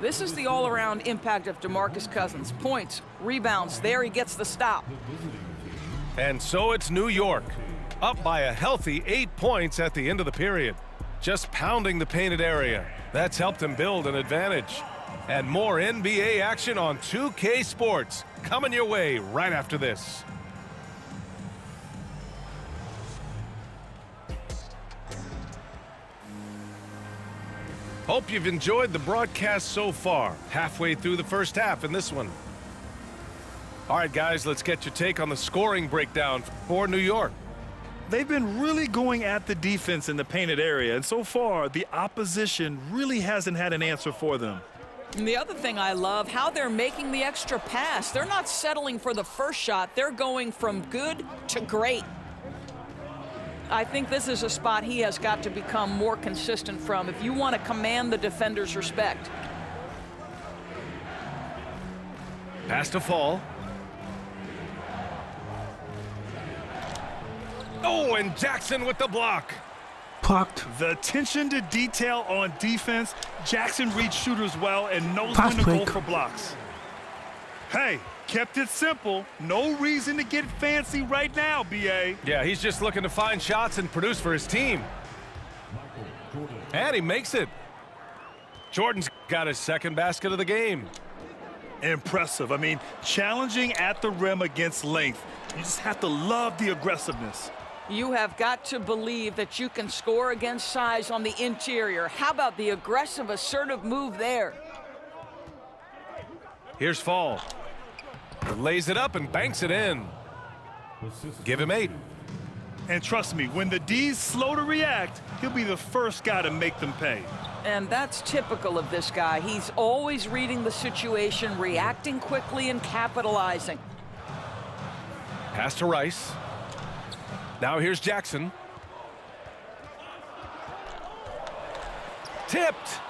This is the all-around impact of DeMarcus Cousins. Points, rebounds, there he gets the stop. And so it's New York, up by a healthy 8 points at the end of the period. Just pounding the painted area. That's helped him build an advantage. And more NBA action on 2K Sports coming your way right after this. Hope you've enjoyed the broadcast so far. Halfway through the first half in this one. All right, guys, let's get your take on the scoring breakdown for New York. They've been really going at the defense in the painted area, and so far, the opposition really hasn't had an answer for them. And the other thing I love, how they're making the extra pass. They're not settling for the first shot. They're going from good to great. I think this is a spot he has got to become more consistent from if you want to command the defender's respect. Pass to Fall. Oh, and Jackson with the block. Blocked. The attention to detail on defense, Jackson reads shooters well and knows Pass when to go break. for blocks. Hey, kept it simple. No reason to get fancy right now, B.A. Yeah, he's just looking to find shots and produce for his team. And he makes it. Jordan's got his second basket of the game. Impressive. I mean, challenging at the rim against length. You just have to love the aggressiveness. You have got to believe that you can score against size on the interior. How about the aggressive, assertive move there? Here's Fall. Lays it up and banks it in. Give him 8. And trust me, when the D's slow to react, he'll be the first guy to make them pay. And that's typical of this guy. He's always reading the situation, reacting quickly and capitalizing. Pass to Rice. Now here's Jackson. Tipped.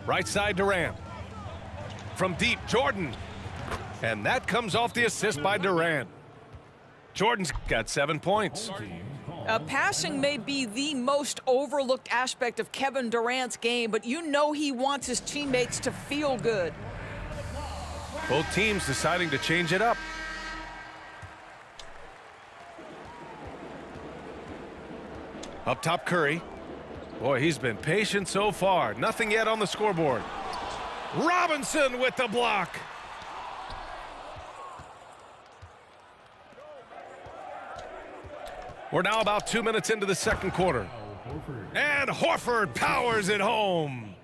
Right side Durant. From deep, Jordan. And that comes off the assist by Durant. Jordan's got 7 points. Passing may be the most overlooked aspect of Kevin Durant's game, but you know he wants his teammates to feel good. Both teams deciding to change it up. Up top, Curry. Boy, he's been patient so far. Nothing yet on the scoreboard. Robinson with the block. We're now about 2 minutes into the second quarter. And Horford powers it home.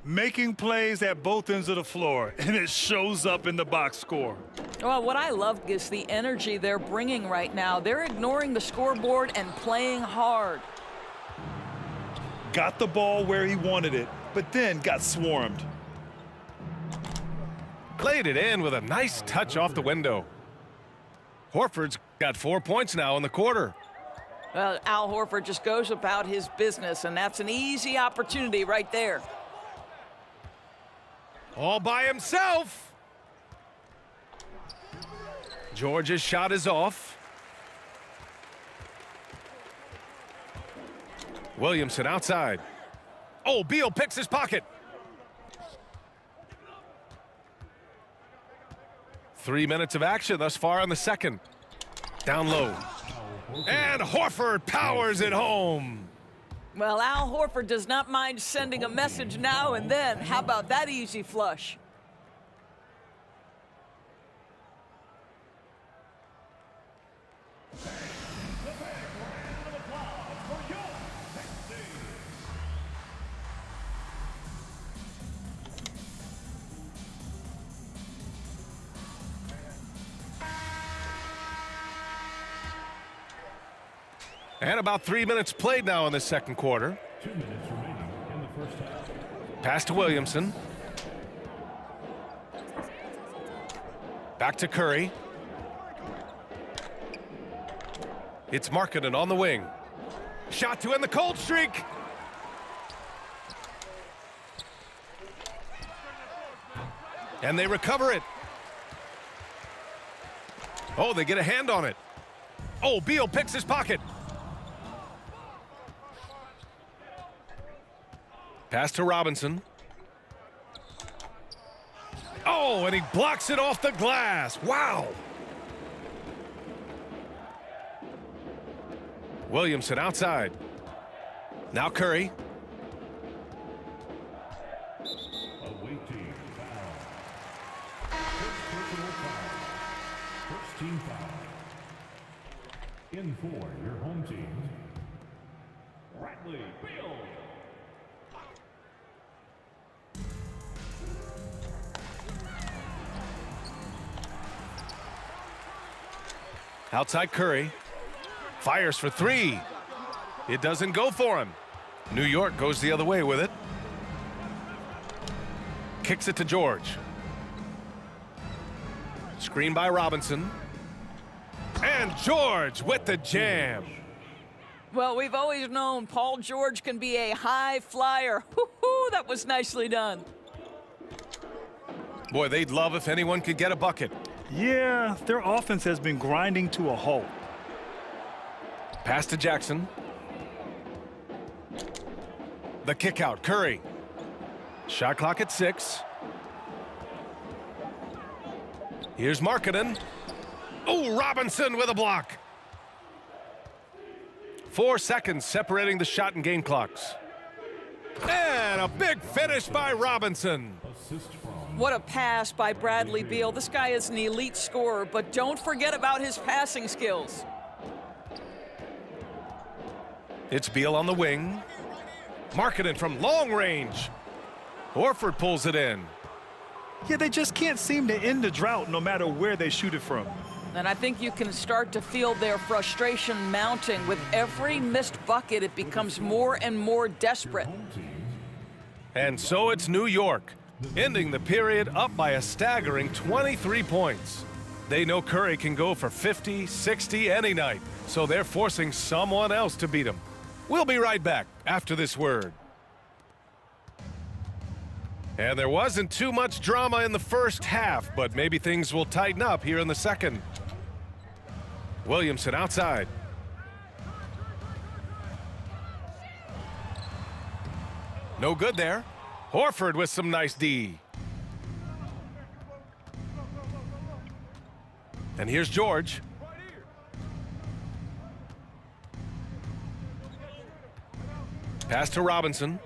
Making plays at both ends of the floor, and it shows up in the box score. Well, what I love is the energy they're bringing right now. They're ignoring the scoreboard and playing hard. Got the ball where he wanted it, but then got swarmed. Played it in with a nice touch off the window. Horford's got 4 points now in the quarter. Well, Al Horford just goes about his business, and that's an easy opportunity right there. All by himself. George's shot is off. Williamson outside. Oh, Beal picks his pocket. 3 minutes of action thus far in the second. Down low. And Horford powers it home. Well, Al Horford does not mind sending a message now and then. How about that easy flush? And about 3 minutes played now in the second quarter. 2 minutes remaining in the first half. Pass to Williamson. Back to Curry. It's Markkanen on the wing. Shot to end the cold streak. And they recover it. Oh, they get a hand on it. Oh, Beal picks his pocket. Pass to Robinson. Oh, and he blocks it off the glass. Wow. Williamson outside. Now Curry. Away team foul. First personal foul. First team foul. In for your home team. Bradley Beal. Outside Curry. Fires for three. It doesn't go for him. New York goes the other way with it. Kicks it to George. Screen by Robinson. And George with the jam. Well, we've always known Paul George can be a high flyer. Woo-hoo, that was nicely done. Boy, they'd love if anyone could get a bucket. Yeah, their offense has been grinding to a halt. Pass to Jackson. The kick out, Curry. Shot clock at 6. Here's Markkanen. Oh, Robinson with a block. 4 seconds separating the shot and game clocks. And a big finish by Robinson. Assist from What a pass by Bradley Beal. This guy is an elite scorer, but don't forget about his passing skills. It's Beal on the wing. Markkanen from long range. Horford pulls it in. Yeah, they just can't seem to end the drought no matter where they shoot it from. And I think you can start to feel their frustration mounting. With every missed bucket, it becomes more and more desperate. home team. And so it's New York, ending the period up by a staggering 23 points. They know Curry can go for 50, 60 any night, so they're forcing someone else to beat him. We'll be right back after this word. And there wasn't too much drama in the first half, but maybe things will tighten up here in the second. Williamson outside. No good there. Horford with some nice D. And here's George. Pass to Robinson.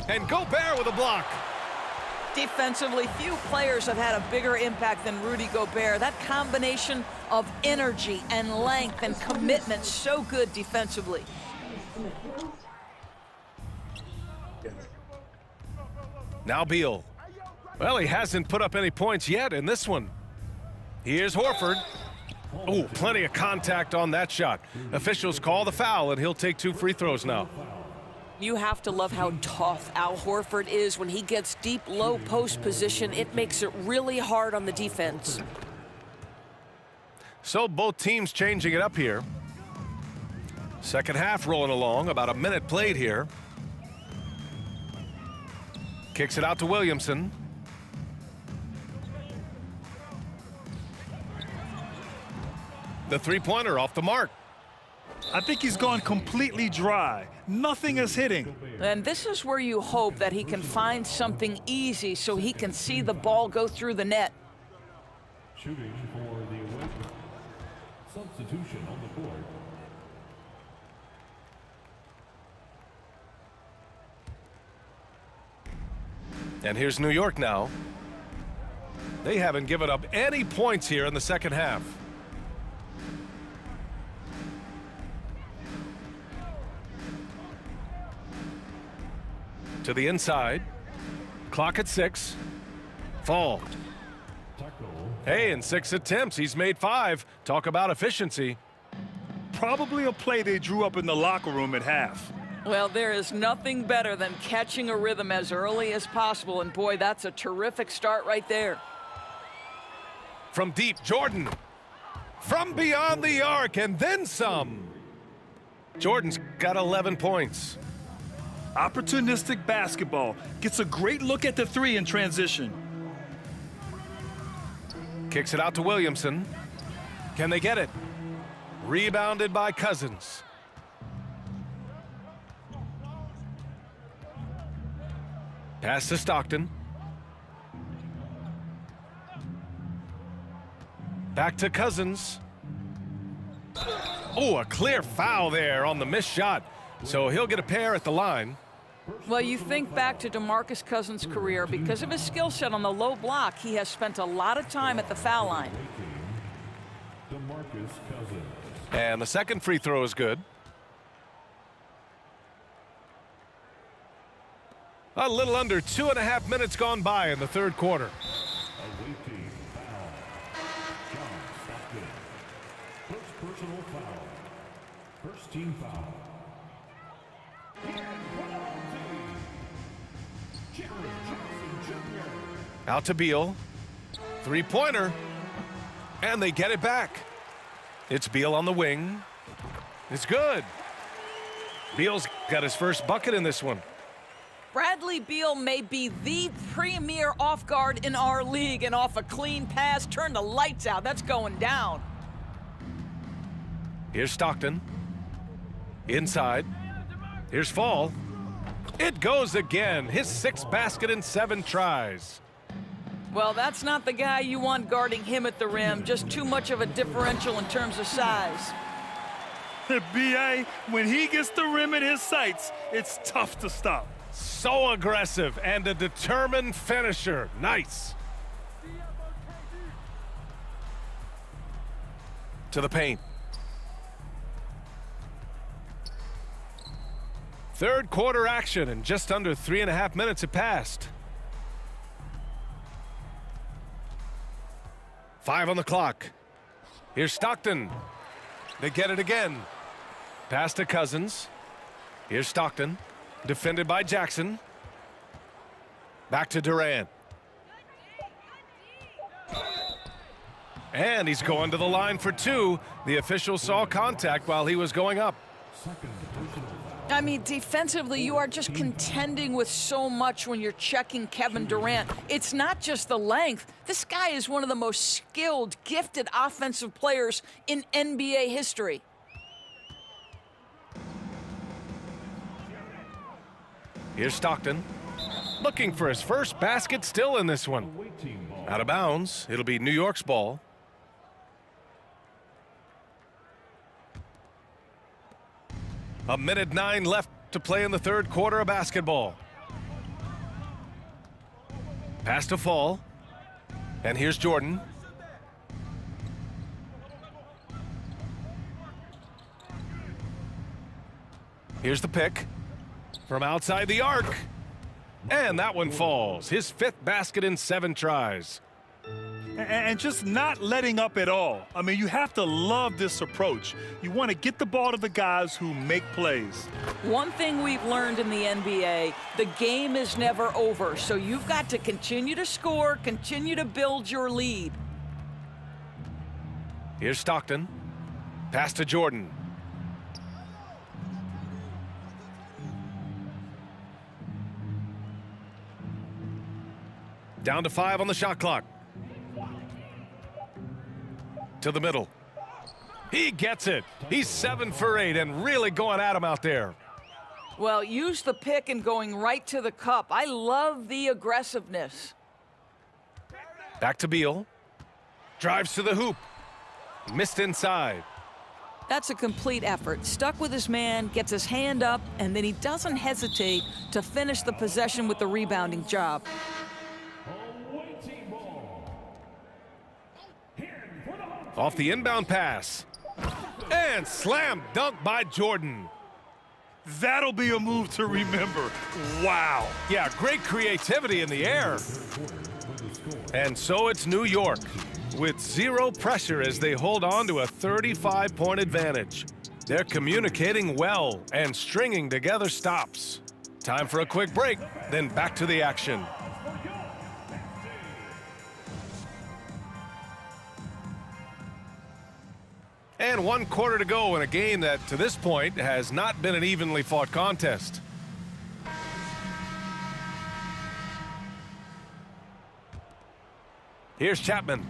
And Gobert with a block. Defensively, few players have had a bigger impact than Rudy Gobert. That combination of energy and length and commitment, so good defensively. Now Beal. Well, he hasn't put up any points yet in this one. Here's Horford. Oh, plenty of contact on that shot. Officials call the foul, and he'll take 2 free throws now. You have to love how tough Al Horford is. When he gets deep, low post position, it makes it really hard on the defense. So both teams changing it up here. Second half rolling along, about a minute played here. Kicks it out to Williamson. The three-pointer off the mark. I think he's gone completely dry. Nothing is hitting. And this is where you hope that he can find something easy so he can see the ball go through the net. Shooting for the away team. Substitution on the court. And here's New York now. They haven't given up any points here in the second half. To the inside. Clock at 6. Fall. Hey, in 6 attempts, he's made 5. Talk about efficiency. Probably a play they drew up in the locker room at half. Well, there is nothing better than catching a rhythm as early as possible, and boy, that's a terrific start right there. From deep, Jordan. From beyond the arc, and then some. Jordan's got 11 points. Opportunistic basketball. Gets a great look at the 3 in transition. Kicks it out to Williamson. Can they get it? Rebounded by Cousins. Pass to Stockton. Back to Cousins. Oh, a clear foul there on the missed shot. So he'll get a pair at the line. Well, you think back to DeMarcus Cousins' career. Because of his skill set on the low block, he has spent a lot of time at the foul line. DeMarcus Cousins. And the second free throw is good. A little under 2.5 minutes gone by in the third quarter. Away team foul. John Stockton. First personal foul. First team foul. Out to Beal. Three-pointer. And they get it back. It's Beal on the wing. It's good. Beal's got his first bucket in this one. Bradley Beal may be the premier off guard in our league, and off a clean pass, turn the lights out. That's going down. Here's Stockton. Inside. Here's Fall. It goes again. His 6th basket in 7 tries. Well, that's not the guy you want guarding him at the rim. Just too much of a differential in terms of size. B.A., when he gets the rim in his sights, it's tough to stop. So aggressive and a determined finisher. Nice. To the paint. Third quarter action, and just under 3.5 minutes have passed. 5 on the clock. Here's Stockton. They get it again. Pass to Cousins. Here's Stockton. Defended by Jackson. Back to Durant. And he's going to the line for 2. The official saw contact while he was going up. I mean, defensively, you are just contending with so much when you're checking Kevin Durant. It's not just the length. This guy is one of the most skilled, gifted offensive players in NBA history. Here's Stockton. Looking for his first basket still in this one. Out of bounds. It'll be New York's ball. A minute 9 left to play in the third quarter of basketball. Pass to Fall. And here's Jordan. Here's the pick from outside the arc. And that one falls. His 5th basket in 7 tries. And just not letting up at all. I mean, you have to love this approach. You want to get the ball to the guys who make plays. One thing we've learned in the NBA, the game is never over. So you've got to continue to score, continue to build your lead. Here's Stockton. Pass to Jordan. Down to 5 on the shot clock. To the middle. He gets it. He's 7 for 8 and really going at him out there. Well, use the pick and going right to the cup. I love the aggressiveness. Back to Beal. Drives to the hoop. Missed inside. That's a complete effort. Stuck with his man, gets his hand up, and then he doesn't hesitate to finish the possession with the rebounding job. Off the inbound pass. And slam dunk by Jordan. That'll be a move to remember. Wow. Yeah, great creativity in the air. And so it's New York with 0 pressure as they hold on to a 35-point advantage. They're communicating well and stringing together stops. Time for a quick break, then back to the action. And 1 quarter to go in a game that, to this point, has not been an evenly fought contest. Here's Chapman.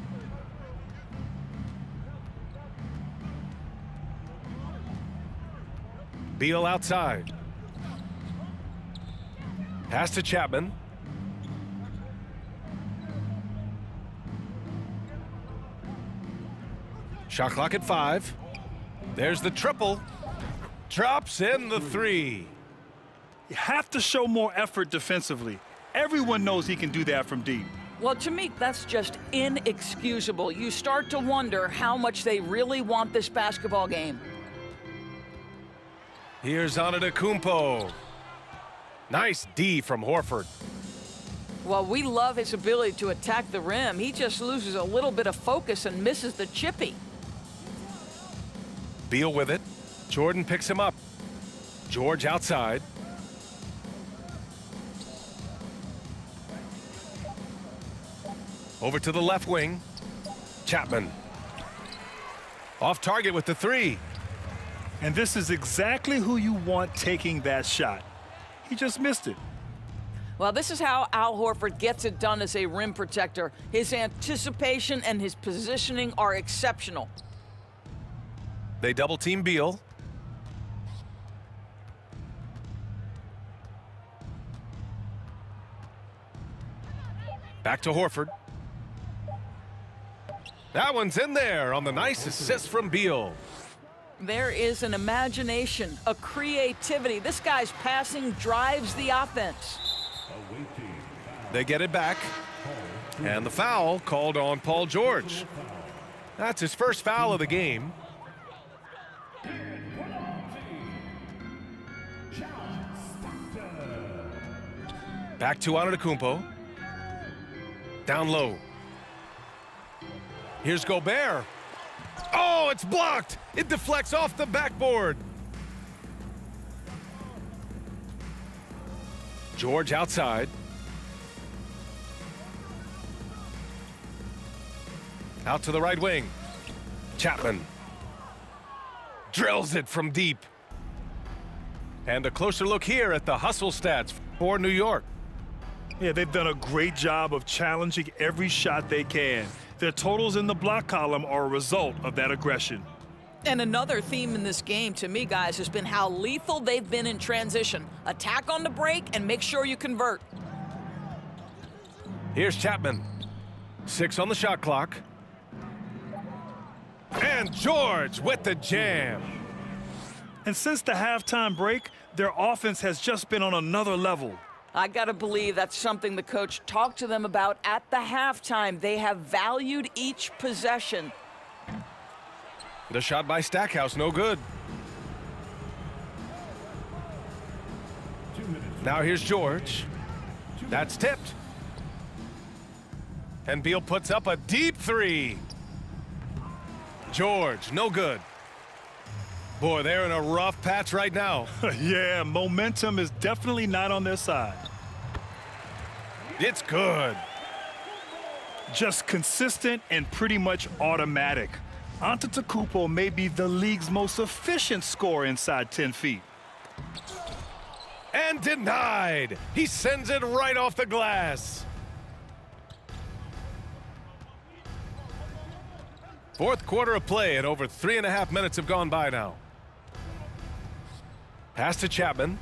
Beal outside. Pass to Chapman. Shot clock at 5. There's the triple. Drops in the 3. You have to show more effort defensively. Everyone knows he can do that from deep. Well, to me, that's just inexcusable. You start to wonder how much they really want this basketball game. Here's Antetokounmpo. Nice D from Horford. Well, we love his ability to attack the rim. He just loses a little bit of focus and misses the chippy. Beal with it. Jordan picks him up. George outside. Over to the left wing. Chapman. Off target with the 3. And this is exactly who you want taking that shot. He just missed it. Well, this is how Al Horford gets it done as a rim protector. His anticipation and his positioning are exceptional. They double team Beal. Back to Horford. That one's in there on the nice assist from Beal. There is an imagination, a creativity. This guy's passing drives the offense. They get it back. And the foul called on Paul George. That's his first foul of the game. Back to Antetokounmpo. Down low. Here's Gobert. Oh, it's blocked. It deflects off the backboard. George outside. Out to the right wing. Chapman. Drills it from deep. And a closer look here at the hustle stats for New York. Yeah, they've done a great job of challenging every shot they can. Their totals in the block column are a result of that aggression. And another theme in this game, to me, guys, has been how lethal they've been in transition. Attack on the break and make sure you convert. Here's Chapman. 6 on the shot clock. And George with the jam. And since the halftime break, their offense has just been on another level. I got to believe that's something the coach talked to them about at the halftime. They have valued each possession. The shot by Stackhouse, no good. Now here's George. That's tipped. And Beal puts up a deep three. George, no good. Boy, they're in a rough patch right now. Yeah, momentum is definitely not on their side. It's good. Just consistent and pretty much automatic. Antetokounmpo may be the league's most efficient scorer inside 10 feet. And denied. He sends it right off the glass. Fourth quarter of play, and over 3.5 minutes have gone by now. Pass to Chapman.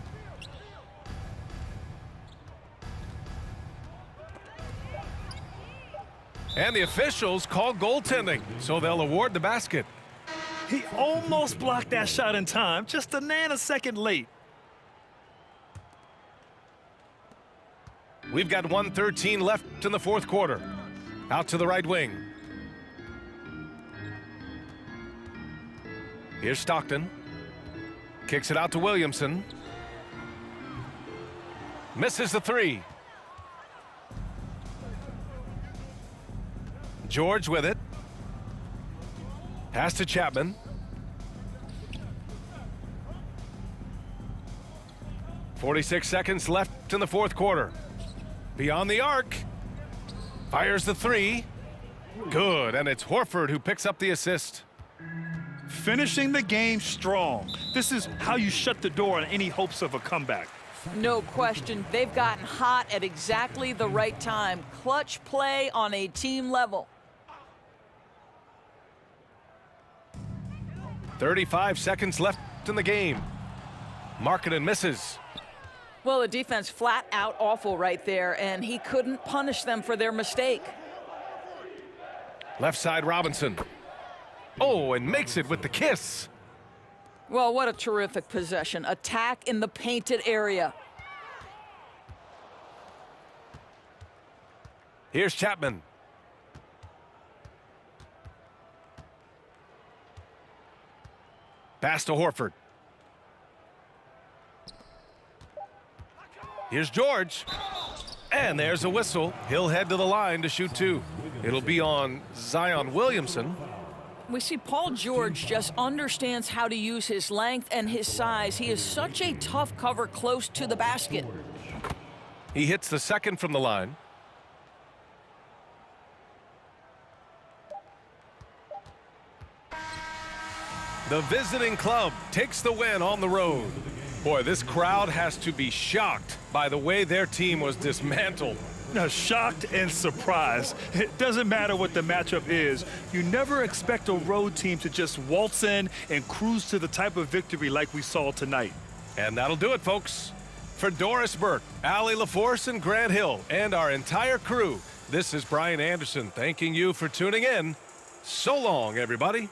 And the officials call goaltending, so they'll award the basket. He almost blocked that shot in time, just a nanosecond late. We've got 1:13 left in the fourth quarter. Out to the right wing. Here's Stockton. Kicks it out to Williamson. Misses the three. George with it. Pass to Chapman. .46 seconds left in the fourth quarter. Beyond the arc. Fires the three. Good, and it's Horford who picks up the assist. Finishing the game strong. This is how you shut the door on any hopes of a comeback. No question. They've gotten hot at exactly the right time. Clutch play on a team level. 35 seconds left in the game. Markkanen misses. Well, the defense flat out awful right there, and he couldn't punish them for their mistake. Left side Robinson. Oh, and makes it with the kiss. Well, what a terrific possession. Attack in the painted area. Here's Chapman. Pass to Horford. Here's George. And there's a whistle. He'll head to the line to shoot two. It'll be on Zion Williamson. We see Paul George just understands how to use his length and his size. He is such a tough cover close to the basket. He hits the second from the line. The visiting club takes the win on the road. Boy, this crowd has to be shocked by the way their team was dismantled. Now, shocked and surprised. It doesn't matter what the matchup is. You never expect a road team to just waltz in and cruise to the type of victory like we saw tonight. And that'll do it, folks. For Doris Burke, Allie LaForce, and Grant Hill, and our entire crew, this is Brian Anderson thanking you for tuning in. So long, everybody.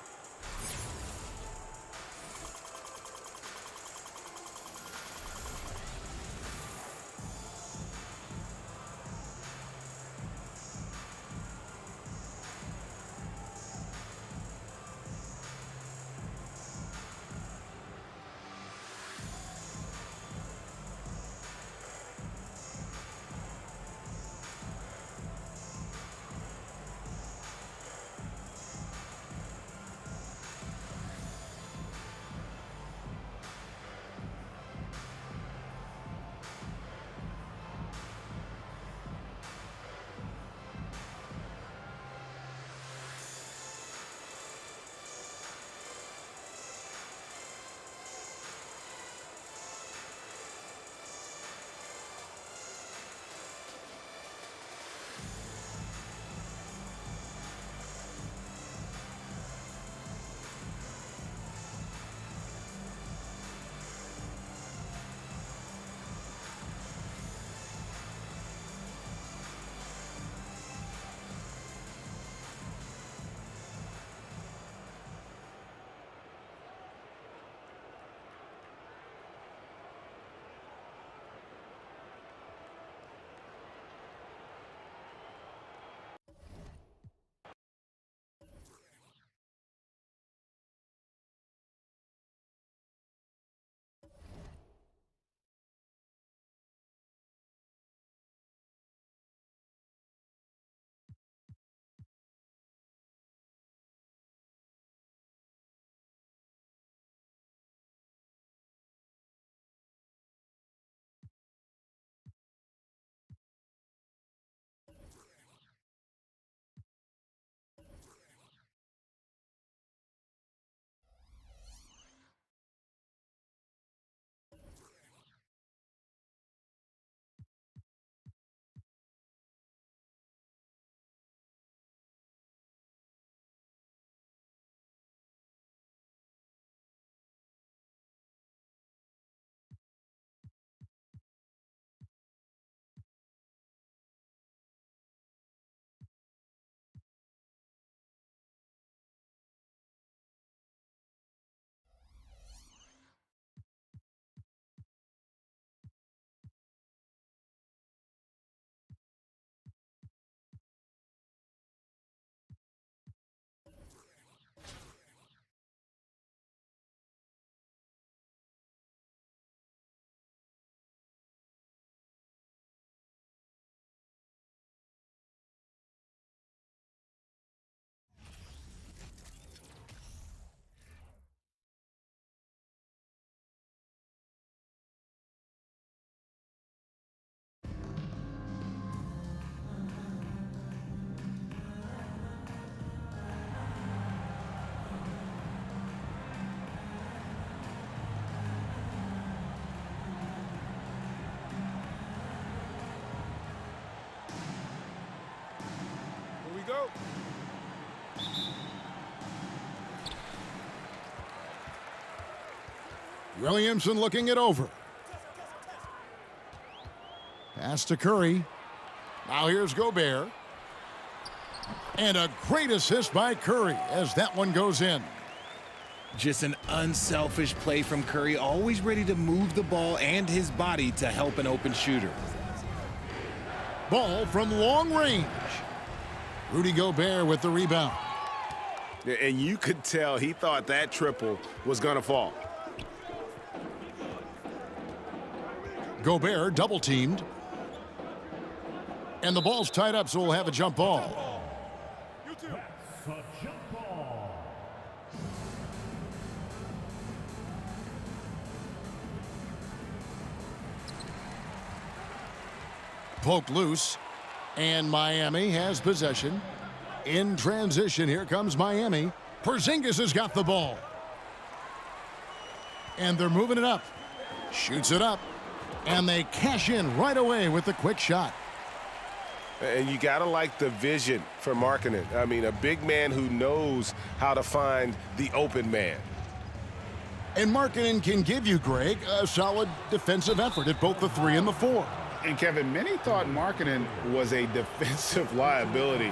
Williamson looking it over. Pass to Curry. Now here's Gobert. And a great assist by Curry as that one goes in. Just an unselfish play from Curry, always ready to move the ball and his body to help an open shooter. Ball from long range. Rudy Gobert with the rebound. And you could tell he thought that triple was going to fall. Gobert double teamed. And the ball's tied up, so we'll have a jump ball. Poked loose, and Miami has possession. In transition, here comes Miami. Porzingis has got the ball. And they're moving it up. Shoots it up, and they cash in right away with the quick shot. And you got to like the vision for Markkanen. I mean, a big man who knows how to find the open man. And Markkanen can give you, Greg, a solid defensive effort at both the 3 and the 4. And Kevin, many thought Markkanen was a defensive liability,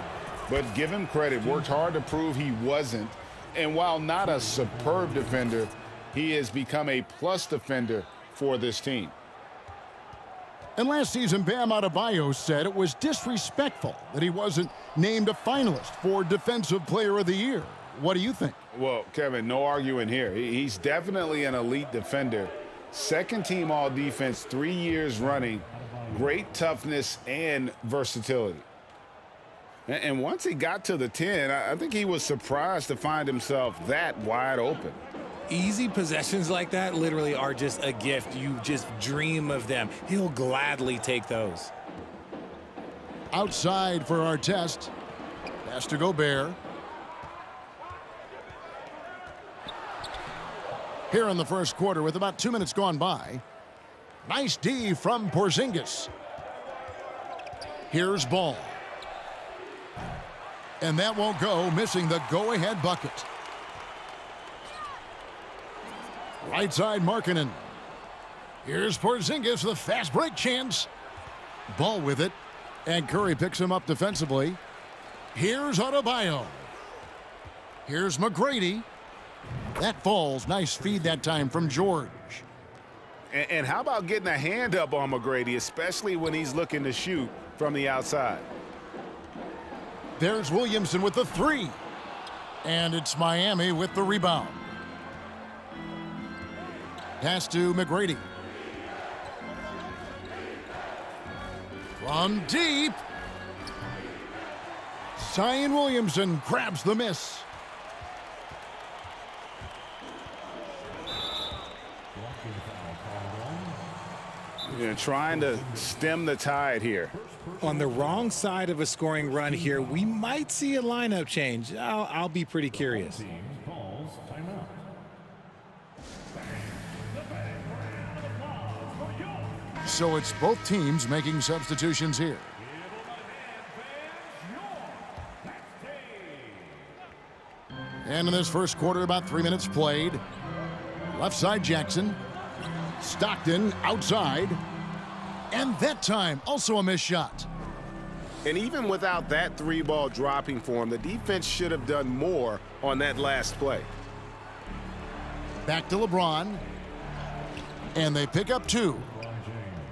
but give him credit, worked hard to prove he wasn't. And while not a superb defender, he has become a plus defender for this team. And last season, Bam Adebayo said it was disrespectful that he wasn't named a finalist for Defensive Player of the Year. What do you think? Well, Kevin, no arguing here. He's definitely an elite defender. Second team all defense 3 years running. Great toughness and versatility. And once he got to the 10, I think he was surprised to find himself that wide open. Easy possessions like that literally are just a gift. You just dream of them. He'll gladly take those. Outside for our test. Pass to Gobert. Here in the first quarter with about 2 minutes gone by. Nice D from Porzingis. Here's Ball. And that won't go, missing the go-ahead bucket. Right side, Markkanen. Here's Porzingis, the fast break chance. Ball with it, and Curry picks him up defensively. Here's Adebayo. Here's McGrady. That falls. Nice feed that time from George. And how about getting a hand up on McGrady, especially when he's looking to shoot from the outside? There's Williamson with the 3. And it's Miami with the rebound. Pass to McGrady. From deep. Zion Williamson grabs the miss. You're trying to stem the tide here. On the wrong side of a scoring run here, we might see a lineup change. I'll be pretty curious. So it's both teams making substitutions here. And in this first quarter, about 3 minutes played. Left side, Jackson. Stockton outside. And that time, also a missed shot. And even without that 3-ball dropping for him, the defense should have done more on that last play. Back to LeBron. And they pick up 2.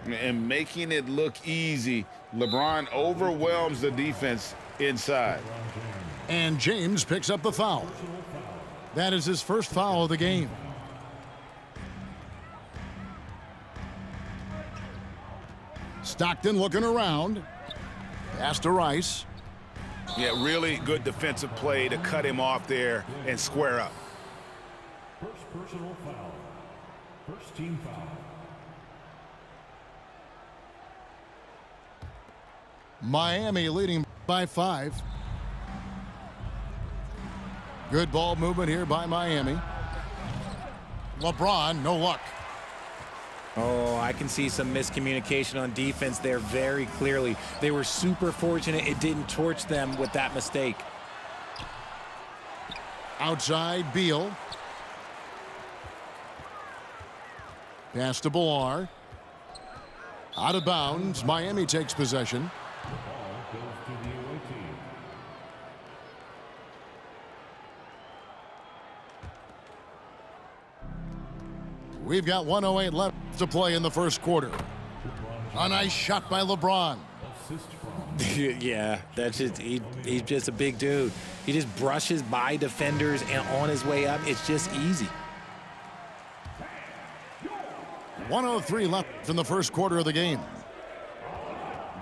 And making it look easy, LeBron overwhelms the defense inside. And James picks up the foul. That is his first foul of the game. Stockton looking around. Pass to Rice. Yeah, really good defensive play to cut him off there and square up. First personal foul. First team foul. Miami leading by 5. Good ball movement here by Miami. LeBron, no luck. Oh, I can see some miscommunication on defense there very clearly. They were super fortunate it didn't torch them with that mistake. Outside, Beal. Pass to Billar. Out of bounds. Miami takes possession. We've got 1:08 left to play in the first quarter. A nice shot by LeBron. Yeah, that's just he's just a big dude. He just brushes by defenders and on his way up, it's just easy. 1:03 left in the first quarter of the game.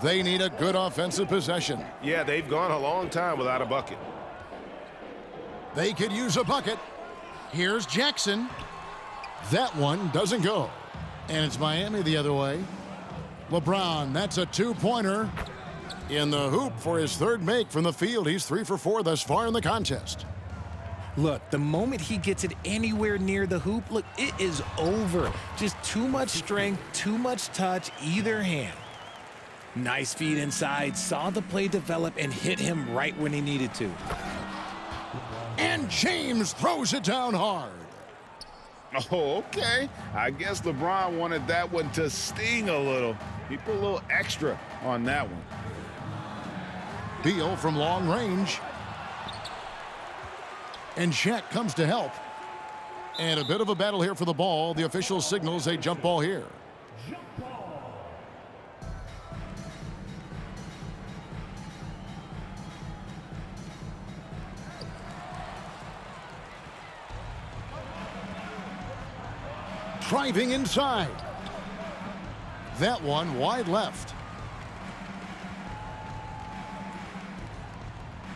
They need a good offensive possession. Yeah, they've gone a long time without a bucket. They could use a bucket. Here's Jackson. That one doesn't go. And it's Miami the other way. LeBron, that's a two-pointer. In the hoop for his third make from the field. He's 3 for 4 thus far in the contest. Look, the moment he gets it anywhere near the hoop, look, it is over. Just too much strength, too much touch, either hand. Nice feed inside, saw the play develop and hit him right when he needed to. And James throws it down hard. Oh, okay. I guess LeBron wanted that one to sting a little. He put a little extra on that one. Beal from long range. And Shaq comes to help. And a bit of a battle here for the ball. The official signals a jump ball here. Driving inside. That one wide left.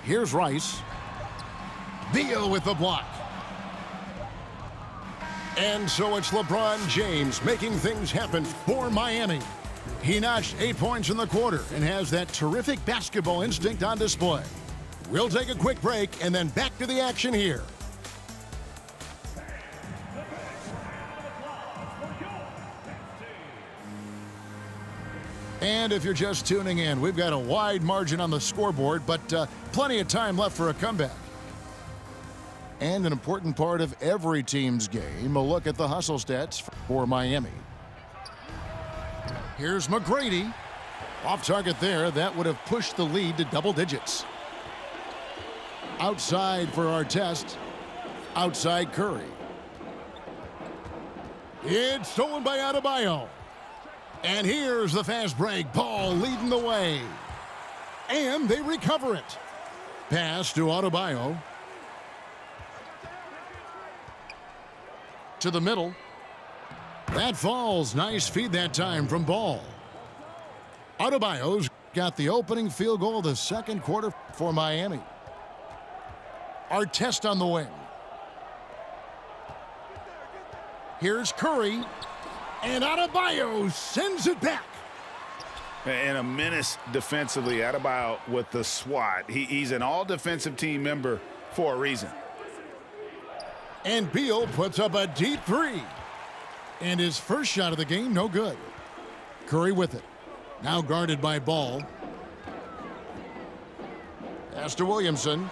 Here's Rice. Beal with the block. And so it's LeBron James making things happen for Miami. He notched 8 points in the quarter and has that terrific basketball instinct on display. We'll take a quick break and then back to the action here. And if you're just tuning in, we've got a wide margin on the scoreboard, but plenty of time left for a comeback. And an important part of every team's game, a look at the hustle stats for Miami. Here's McGrady. Off target there. That would have pushed the lead to double digits. Outside for Artest. Outside Curry. It's stolen by Adebayo. And here's the fast break. Ball leading the way. And they recover it. Pass to Adebayo. To the middle. That falls. Nice feed that time from Ball. Adebayo's got the opening field goal of the second quarter for Miami. Artest on the wing. Here's Curry. And Adebayo sends it back. And a menace defensively. Adebayo with the swat. He's an all-defensive team member for a reason. And Beal puts up a deep three. And his first shot of the game, no good. Curry with it. Now guarded by Ball. Pass to Williamson.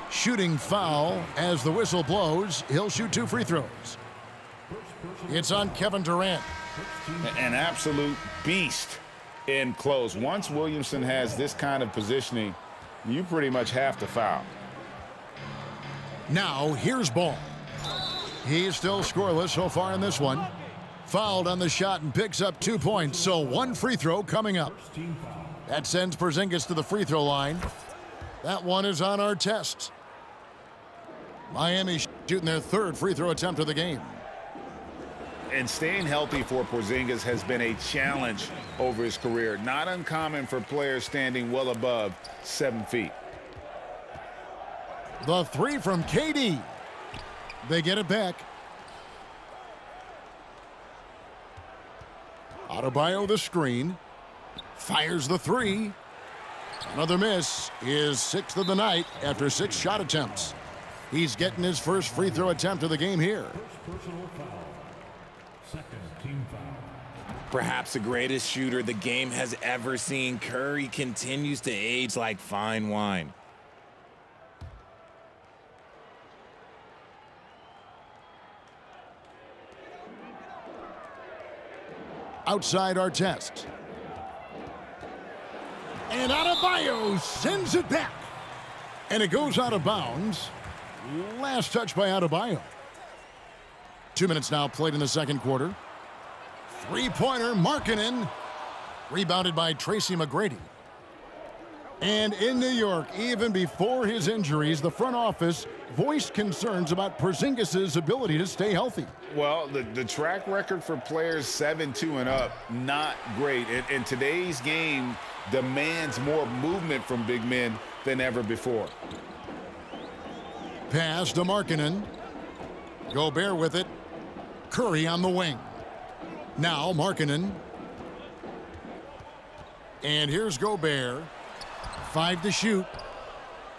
Shooting foul as the whistle blows. He'll shoot 2 free throws. It's on Kevin Durant. An absolute beast in close. Once Williamson has this kind of positioning, you pretty much have to foul. Now here's Ball. He's still scoreless so far in this one. Fouled on the shot and picks up 2 points, so 1 free throw coming up. That sends Porzingis to the free throw line. That one is on Artest. Miami shooting their 3rd free throw attempt of the game. And staying healthy for Porzingis has been a challenge over his career. Not uncommon for players standing well above 7 feet. The 3 from KD. They get it back. Adebayo the screen. Fires the 3. Another miss. Is 6th of the night after 6 shot attempts. He's getting his first free throw attempt of the game here. Second team foul. Perhaps the greatest shooter the game has ever seen, Curry continues to age like fine wine. Outside Artest. And Adebayo sends it back. And it goes out of bounds. Last touch by Adebayo. 2 minutes now played in the second quarter. Three-pointer, Markkanen. Rebounded by Tracy McGrady. And in New York, even before his injuries, the front office voiced concerns about Porzingis' ability to stay healthy. Well, the track record for players 7-2 and up, not great. And today's game demands more movement from big men than ever before. Pass to Markkanen. Gobert with it. Curry on the wing. Now Markkanen. And here's Gobert. 5 to shoot.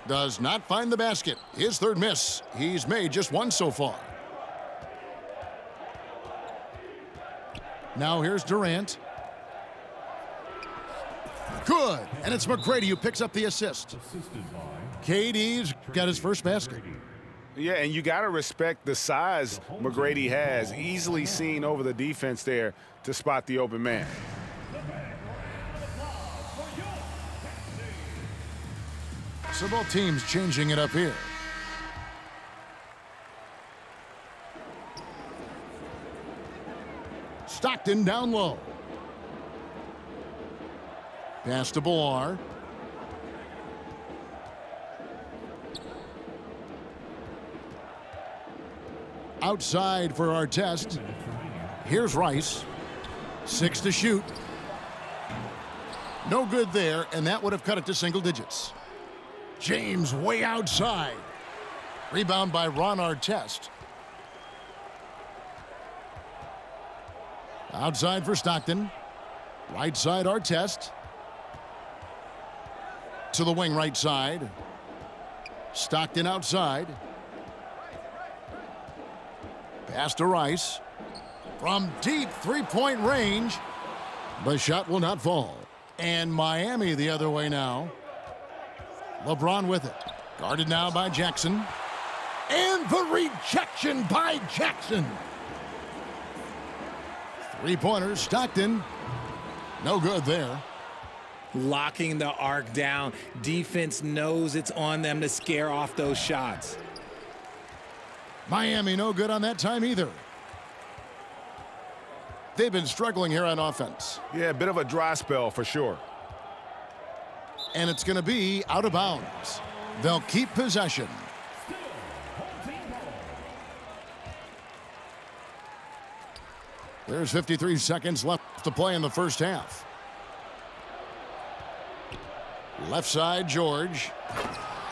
Does not find the basket. His third miss. He's made just one so far. Now here's Durant. Good. And it's McGrady who picks up the assist. KD's got his first basket. Yeah, and you got to respect the size McGrady has. Easily seen over the defense there to spot the open man. So both teams changing it up here. Stockton down low. Pass to Bullar. Outside for Artest. Here's Rice. 6 to shoot. No good there, and that would have cut it to single digits. James way outside. Rebound by Ron Artest. Outside for Stockton. Right side Artest. To the wing right side. Stockton outside. Pass to Rice. From deep three-point range. The shot will not fall. And Miami the other way now. LeBron with it. Guarded now by Jackson. And the rejection by Jackson. Three-pointers, Stockton. No good there. Locking the arc down. Defense knows it's on them to scare off those shots. Miami no good on that time either. They've been struggling here on offense. Yeah, a bit of a dry spell for sure. And it's going to be out of bounds. They'll keep possession. There's 53 seconds left to play in the first half. Left side, George.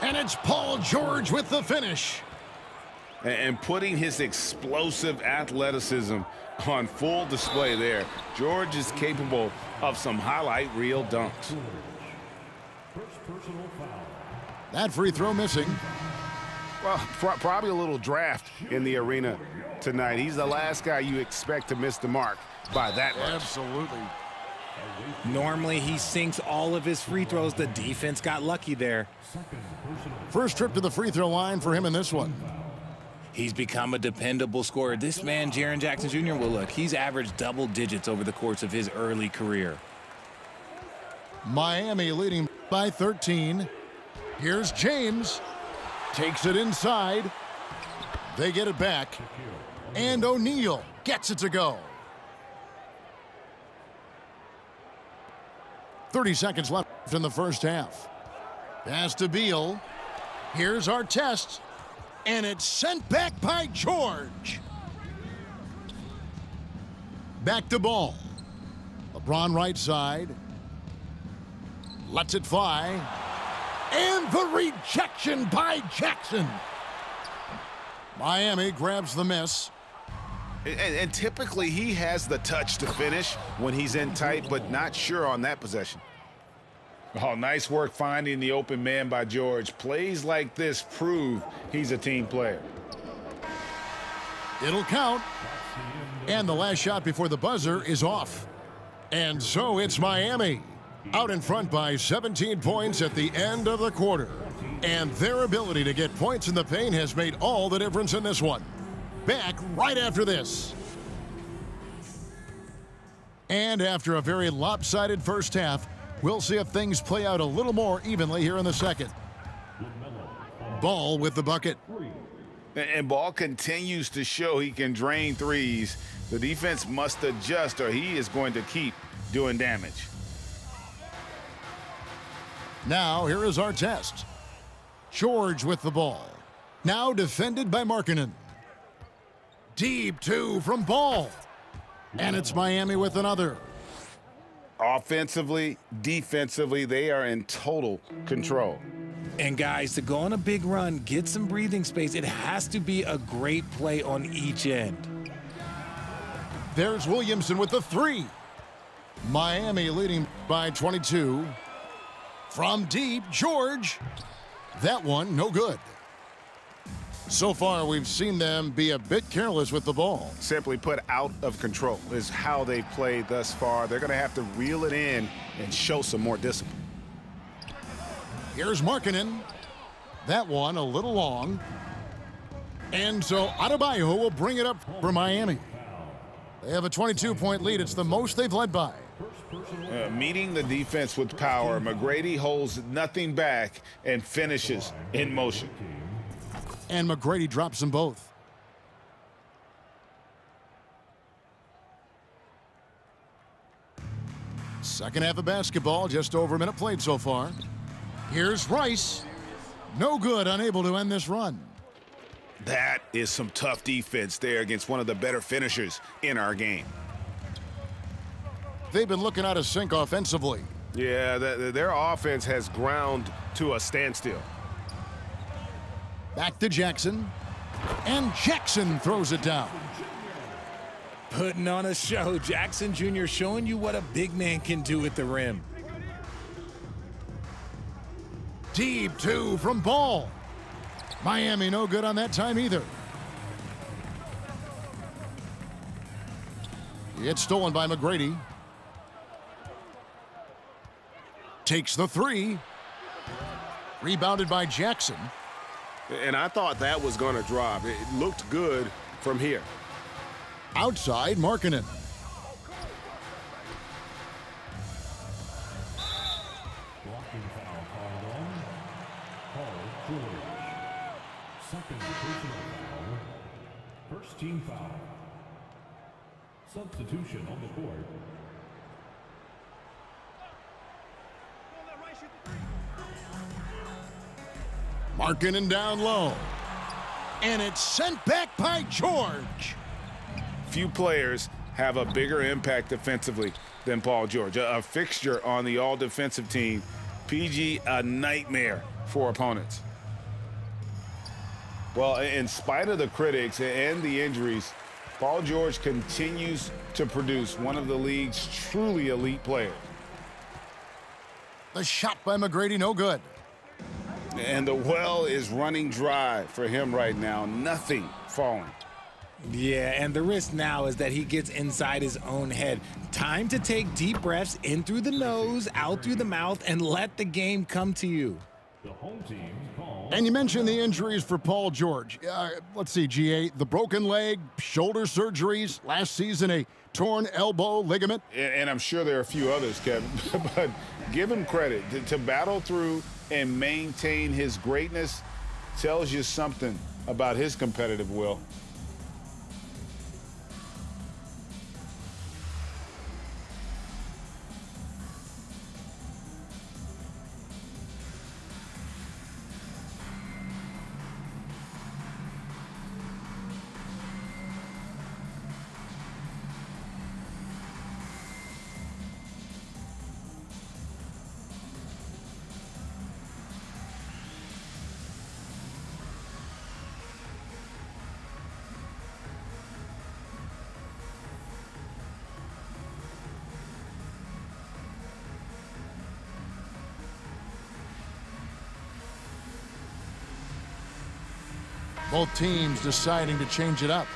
And it's Paul George with the finish. And putting his explosive athleticism on full display there. George is capable of some highlight reel dunks. That free throw missing. Well, probably a little draft in the arena tonight. He's the last guy you expect to miss the mark by that much. Absolutely. Normally he sinks all of his free throws. The defense got lucky there. First trip to the free throw line for him in this one. He's become a dependable scorer. This man, Jaren Jackson Jr., well, look, he's averaged double digits over the course of his early career. Miami leading by 13. Here's James. Takes it inside. They get it back. And O'Neal gets it to go. 30 seconds left in the first half. Pass to Beal. Here's Artest. And it's sent back by George. Back to ball. LeBron right side. Lets it fly. And the rejection by Jackson. Miami grabs the miss. And typically he has the touch to finish when he's in tight, but not sure on that possession. Oh, nice work finding the open man by George. Plays like this prove he's a team player. It'll count. And the last shot before the buzzer is off. And so it's Miami, out in front by 17 points at the end of the quarter. And their ability to get points in the paint has made all the difference in this one. Back right after this. And after a very lopsided first half, we'll see if things play out a little more evenly here in the second. Ball with the bucket. And Ball continues to show he can drain threes. The defense must adjust or he is going to keep doing damage. Now here is our test. George with the ball. Now defended by Markkanen. Deep two from Ball. And it's Miami with another. Offensively, defensively, they are in total control. And guys, to go on a big run, get some breathing space, it has to be a great play on each end. There's Williamson with the three. Miami leading by 22. From deep, George. That one, no good. So far, we've seen them be a bit careless with the ball. Simply put, out of control is how they've played thus far. They're going to have to reel it in and show some more discipline. Here's Markkanen. That one a little long. And so Adebayo will bring it up for Miami. They have a 22-point lead. It's the most they've led by. Meeting the defense with power, McGrady holds nothing back and finishes in motion. And McGrady drops them both. Second half of basketball, just over a minute played so far. Here's Rice. No good, unable to end this run. That is some tough defense there against one of the better finishers in our game. They've been looking out of sync offensively. Yeah, their offense has ground to a standstill. Back to Jackson. And Jackson throws it down. Putting on a show. Jackson Jr. showing you what a big man can do at the rim. Deep two from Ball. Miami no good on that time either. It's stolen by McGrady. Takes the three. Rebounded by Jackson. And I thought that was going to drop. It looked good from here. Outside, Markkanen. Blocking foul called on Paul George. Second personal foul. First team foul. Substitution on the court. Markkanen down low. And it's sent back by George. Few players have a bigger impact defensively than Paul George. A fixture on the all-defensive team. PG, a nightmare for opponents. Well, in spite of the critics and the injuries, Paul George continues to produce one of the league's truly elite players. The shot by McGrady, no good. And the well is running dry for him right now. Nothing falling. Yeah, and the risk now is that he gets inside his own head. Time to take deep breaths in through the nose, out through the mouth, and let the game come to you. The home team call. And you mentioned the injuries for Paul George. Let's see, GA, the broken leg, shoulder surgeries, last season a torn elbow ligament. And I'm sure there are a few others, Kevin, but give him credit. To battle through and maintain his greatness tells you something about his competitive will. Both teams deciding to change it up.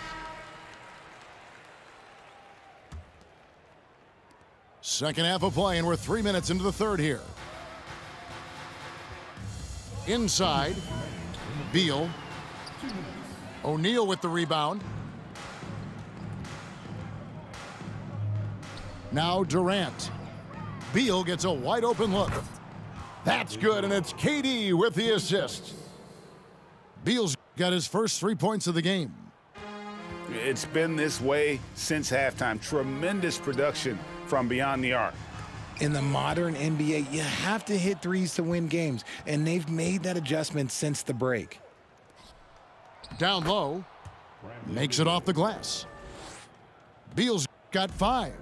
Second half of play, and we're 3 minutes into the third here. Inside, Beal. O'Neal with the rebound. Now Durant. Beal gets a wide open look. That's good, and it's KD with the assist. Beal's got his first 3 points of the game. It's been this way since halftime. Tremendous production from beyond the arc. In the modern NBA, you have to hit threes to win games, and they've made that adjustment since the break. Down low, makes it off the glass. Beal's got 5.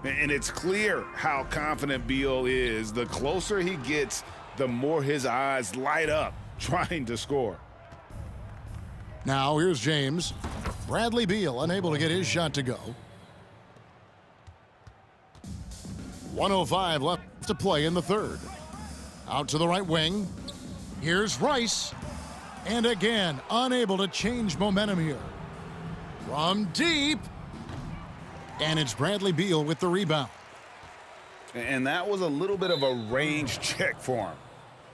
And it's clear how confident Beal is. The closer he gets, the more his eyes light up trying to score. Now here's James. Bradley Beal unable to get his shot to go. 1:05 left to play in the third. Out to the right wing. Here's Rice. And again, unable to change momentum here. From deep. And it's Bradley Beal with the rebound. And that was a little bit of a range check for him.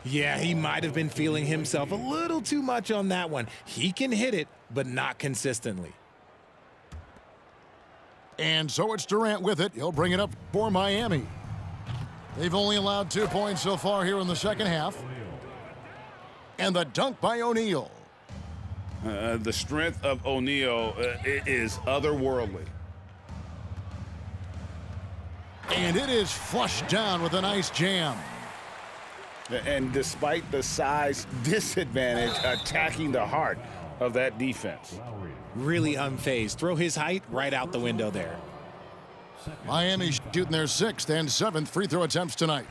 Yeah, he might have been feeling himself a little too much on that one. He can hit it, but not consistently. And so it's Durant with it. He'll bring it up for Miami. They've only allowed 2 points so far here in the second half. And the dunk by O'Neal. The strength of O'Neal is otherworldly. And it is flushed down with a nice jam. And despite the size disadvantage, attacking the heart of that defense. Really unfazed. Throw his height right out the window there. Miami shooting their 6th and 7th free throw attempts tonight.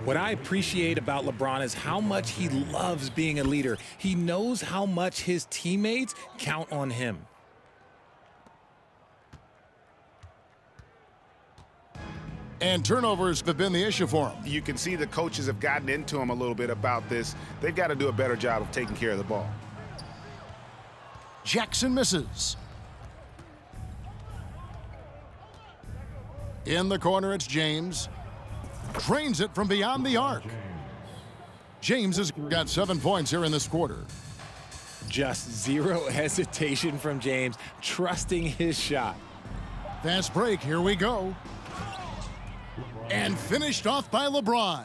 What I appreciate about LeBron is how much he loves being a leader. He knows how much his teammates count on him. And turnovers have been the issue for him. You can see the coaches have gotten into him a little bit about this. They've got to do a better job of taking care of the ball. Jackson misses. In the corner, it's James. Drains it from beyond the arc. James has got 7 points here in this quarter. Just zero hesitation from James, trusting his shot. Fast break, here we go. And finished off by LeBron.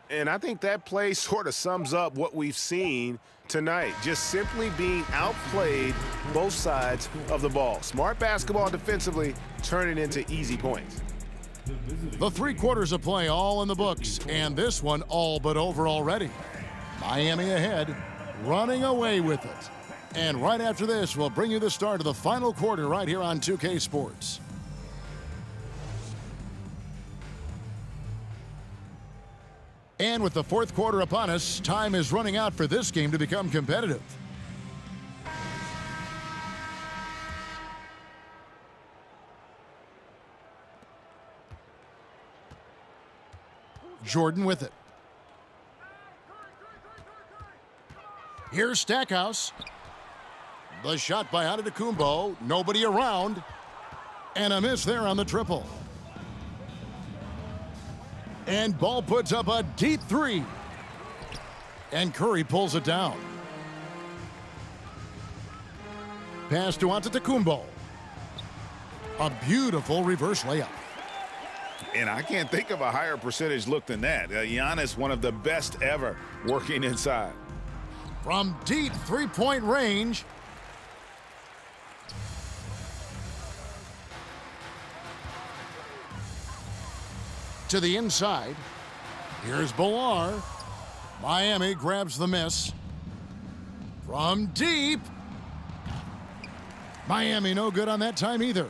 And I think that play sort of sums up what we've seen tonight. Just simply being outplayed both sides of the ball. Smart basketball defensively, turning into easy points. The 3 quarters of play all in the books, and this one all but over already. Miami ahead, running away with it. And right after this, we'll bring you the start of the final quarter right here on 2K Sports. And with the 4th quarter upon us, time is running out for this game to become competitive. Jordan with it. Here's Stackhouse. The shot by Antetokounmpo. Nobody around. And a miss there on the triple. And Ball puts up a deep 3. And Curry pulls it down. Pass to Antetokounmpo. A beautiful reverse layup. And I can't think of a higher percentage look than that. Giannis, one of the best ever working inside. From deep 3-point range. To the inside. Here's Bilal. Miami grabs the miss. From deep. Miami no good on that time either.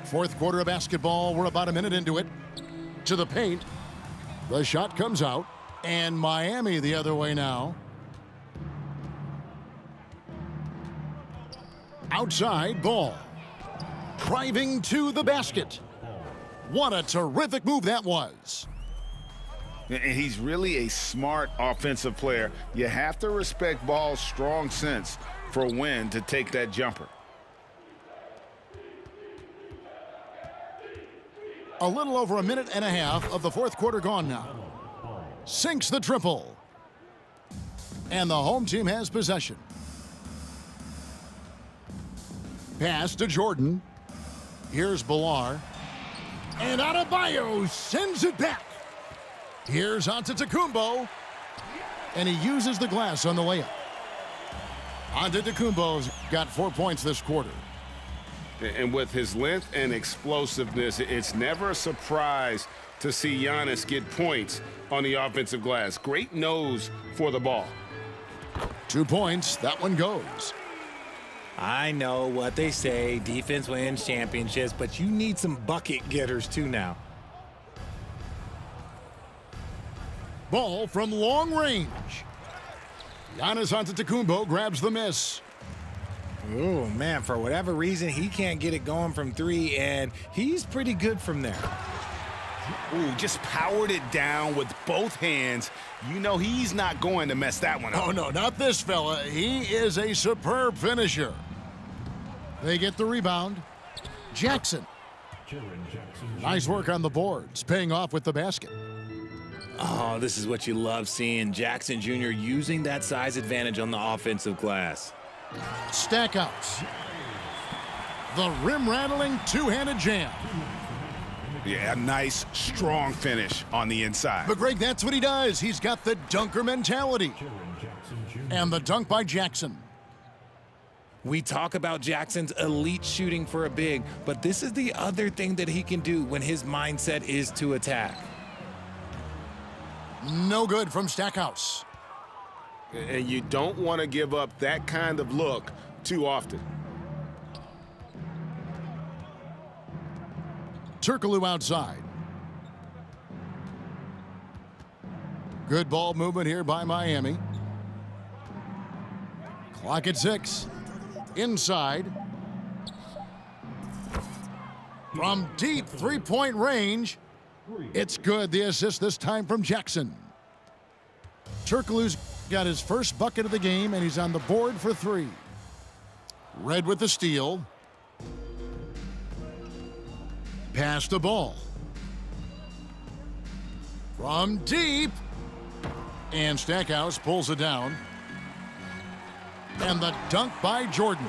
4th quarter of basketball. We're about a minute into it. To the paint. The shot comes out. And Miami the other way now. Outside Ball. Driving to the basket. What a terrific move that was. And he's really a smart offensive player. You have to respect Ball's strong sense for when to take that jumper. A little over a minute and a half of the fourth quarter gone now. Sinks the triple. And the home team has possession. Pass to Jordan. Here's Bilar. And Adebayo sends it back. Here's Antetokounmpo. And he uses the glass on the layup. Antetokounmpo's got 4 points this quarter. And with his length and explosiveness, it's never a surprise to see Giannis get points on the offensive glass. Great nose for the ball. 2 points. That one goes. I know what they say, defense wins championships, but you need some bucket getters too now. Ball from long range. Giannis Antetokounmpo grabs the miss. Oh, man, for whatever reason, he can't get it going from three, and he's pretty good from there. Ooh, just powered it down with both hands. You know he's not going to mess that one up. Oh, no, not this fella. He is a superb finisher. They get the rebound. Jackson. Nice work on the boards, paying off with the basket. Oh, this is what you love seeing. Jackson Jr. using that size advantage on the offensive glass. Stackouts. The rim-rattling two-handed jam. Yeah, nice, strong finish on the inside. But, Greg, that's what he does. He's got the dunker mentality. And the dunk by Jackson. We talk about Jackson's elite shooting for a big, but this is the other thing that he can do when his mindset is to attack. No good from Stackhouse. And you don't want to give up that kind of look too often. Turkoglu outside. Good ball movement here by Miami. Clock at 6. Inside. From deep three-point range. It's good. The assist this time from Jackson. Turkoglu's got his first bucket of the game, and he's on the board for 3. Red with the steal. Pass the ball. From deep. And Stackhouse pulls it down. And the dunk by Jordan.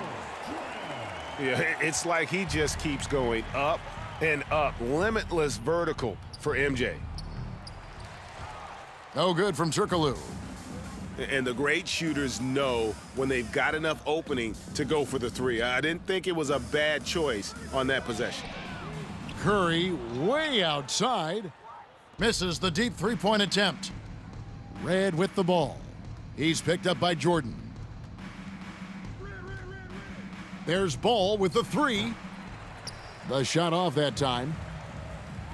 Yeah, it's like he just keeps going up and up. Limitless vertical for MJ. No good from Turkoglu. And the great shooters know when they've got enough opening to go for the 3. I didn't think it was a bad choice on that possession. Curry way outside. Misses the deep three-point attempt. Red with the ball. He's picked up by Jordan. There's Ball with the 3. The shot off that time.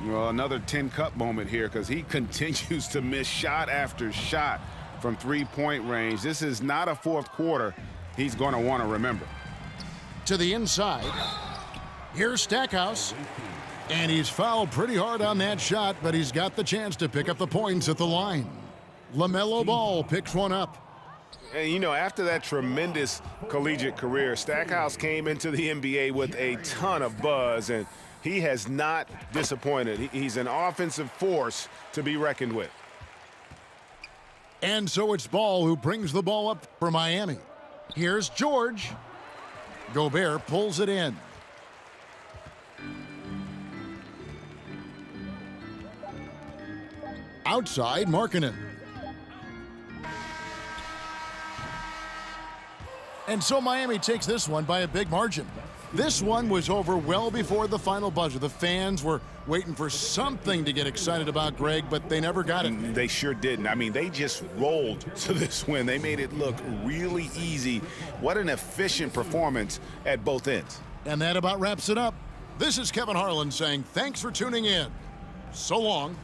Well, another 10-cup moment here because he continues to miss shot after shot from three-point range. This is not a fourth quarter he's going to want to remember. To the inside. Here's Stackhouse. And he's fouled pretty hard on that shot, but he's got the chance to pick up the points at the line. LaMelo Ball picks one up. And, you know, after that tremendous collegiate career, Stackhouse came into the NBA with a ton of buzz, and he has not disappointed. He's an offensive force to be reckoned with. And so it's Ball who brings the ball up for Miami. Here's George. Gobert pulls it in. Outside, Markkanen. And so Miami takes this one by a big margin. This one was over well before the final buzzer. The fans were waiting for something to get excited about, Greg, but they never got it. They sure didn't. I mean, they just rolled to this win. They made it look really easy. What an efficient performance at both ends. And that about wraps it up. This is Kevin Harlan saying thanks for tuning in. So long.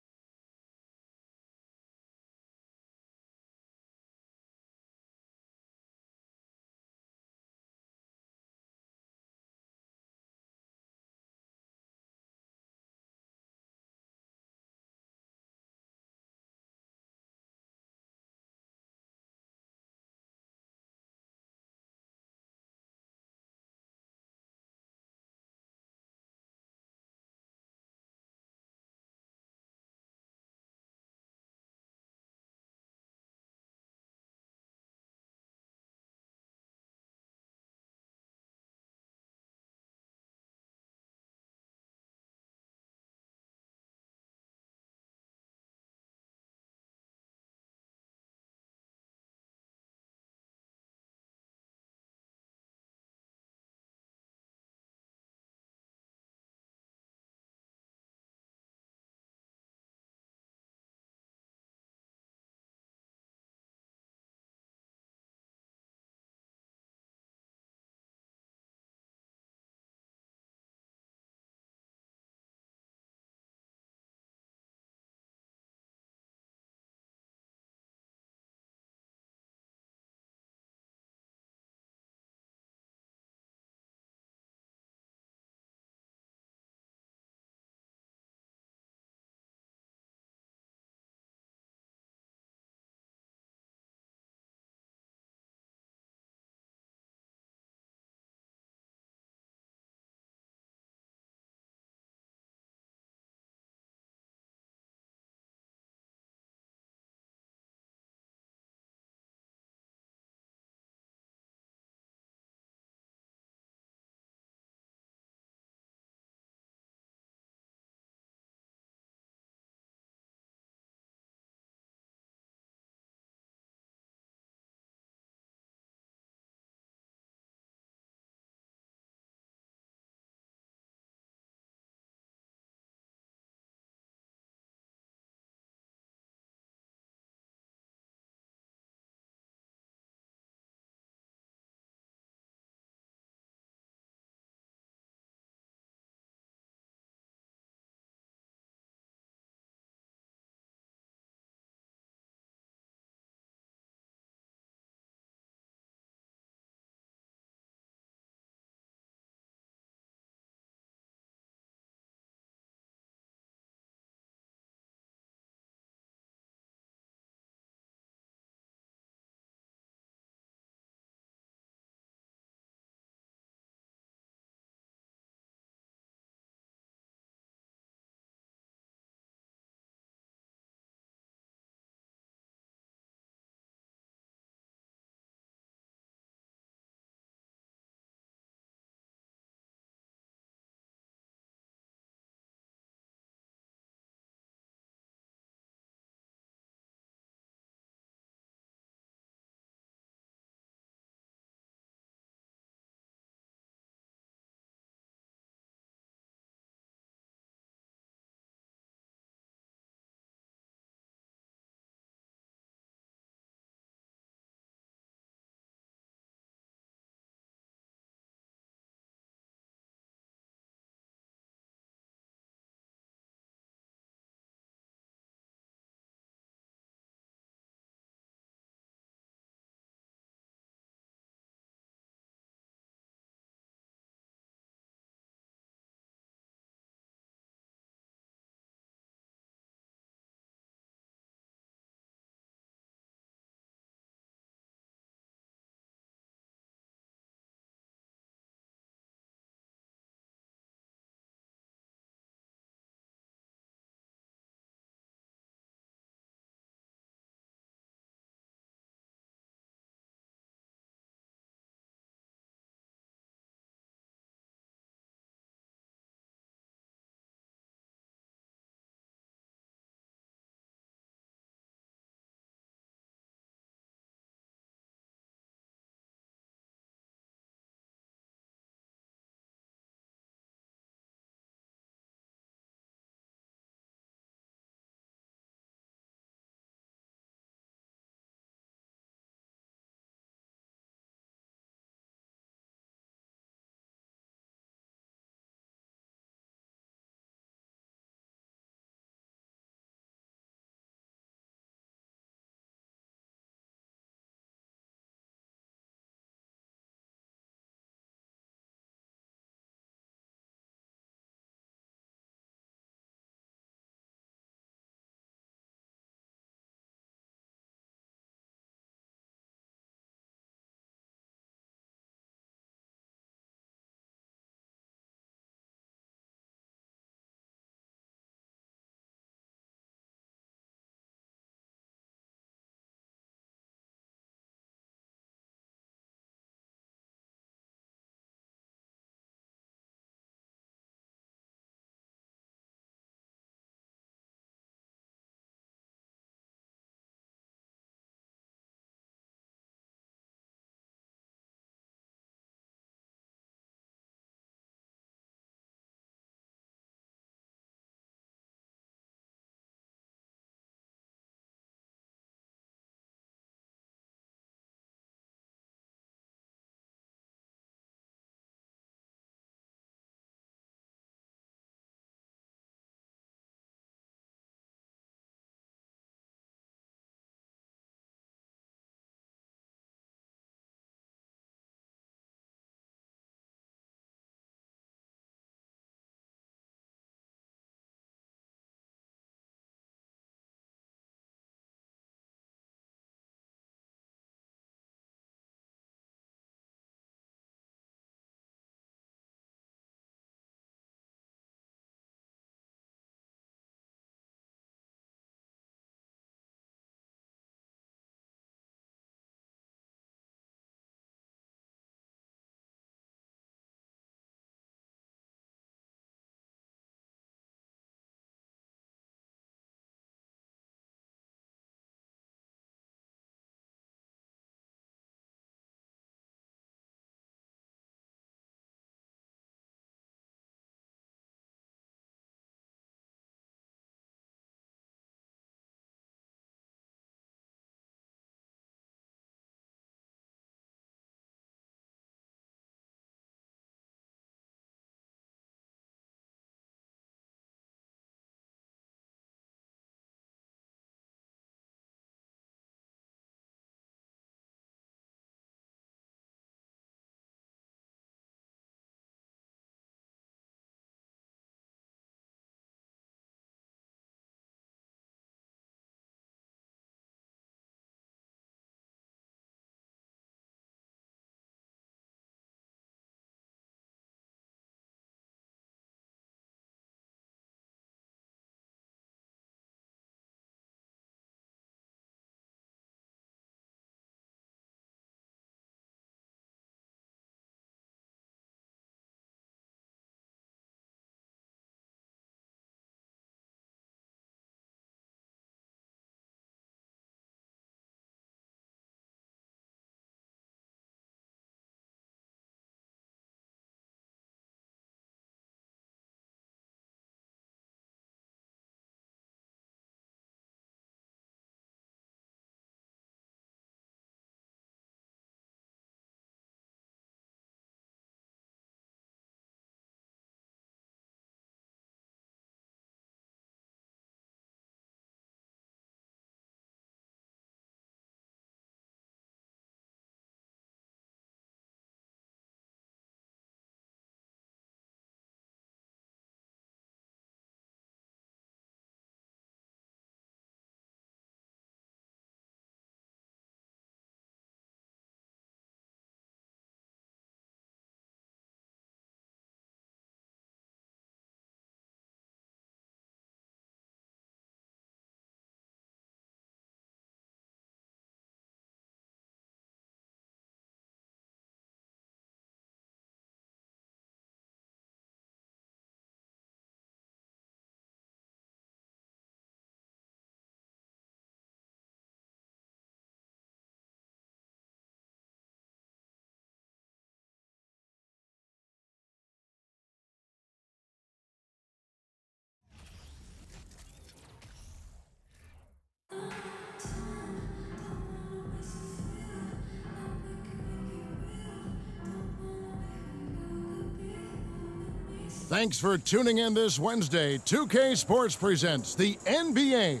Thanks for tuning in this Wednesday. 2K Sports presents the NBA.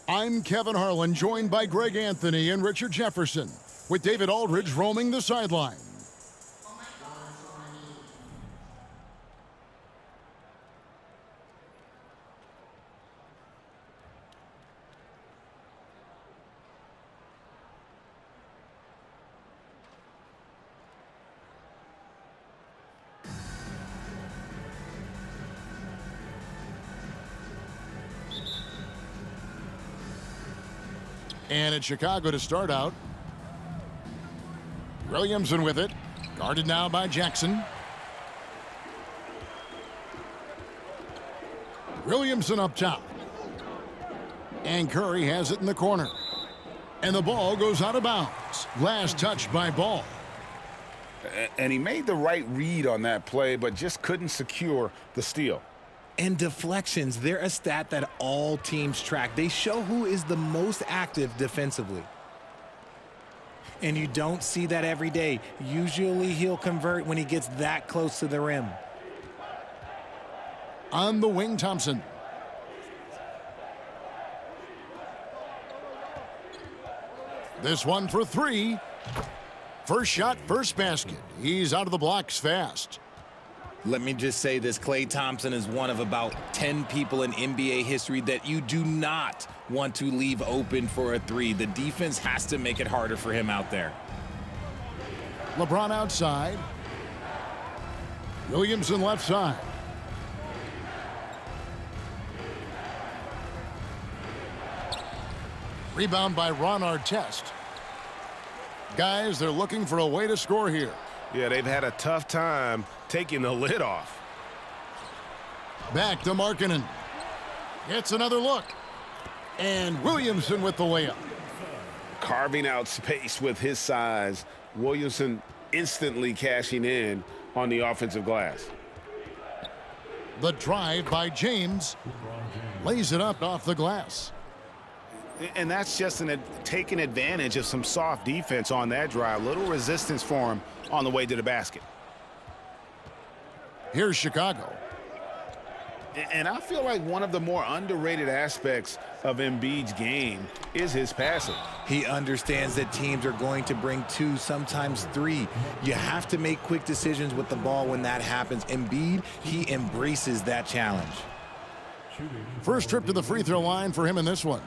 I'm Kevin Harlan, joined by Greg Anthony and Richard Jefferson, with David Aldridge roaming the sideline. And it's Chicago to start out. Williamson with it. Guarded now by Jackson. Williamson up top. And Curry has it in the corner. And the ball goes out of bounds. Last touch by Ball. And he made the right read on that play, but just couldn't secure the steal. And deflections, they're a stat that all teams track. They show who is the most active defensively. And you don't see that every day. Usually he'll convert when he gets that close to the rim. On the wing, Thompson. This one for three. First shot, first basket. He's out of the blocks fast. Let me just say this, Klay Thompson is one of about 10 people in NBA history that you do not want to leave open for a three. The defense has to make it harder for him out there. LeBron outside. Williamson left side. Rebound by Ron Artest. Guys, they're looking for a way to score here. Yeah, they've had a tough time taking the lid off. Back to Markkanen. Gets another look. And Williamson with the layup. Carving out space with his size. Williamson instantly cashing in on the offensive glass. The drive by James. Lays it up off the glass. And that's just taking advantage of some soft defense on that drive. Little resistance for him on the way to the basket. Here's Chicago. And I feel like one of the more underrated aspects of Embiid's game is his passing. He understands that teams are going to bring two, sometimes three. You have to make quick decisions with the ball when that happens. Embiid, he embraces that challenge. First trip to the free throw line for him in this one.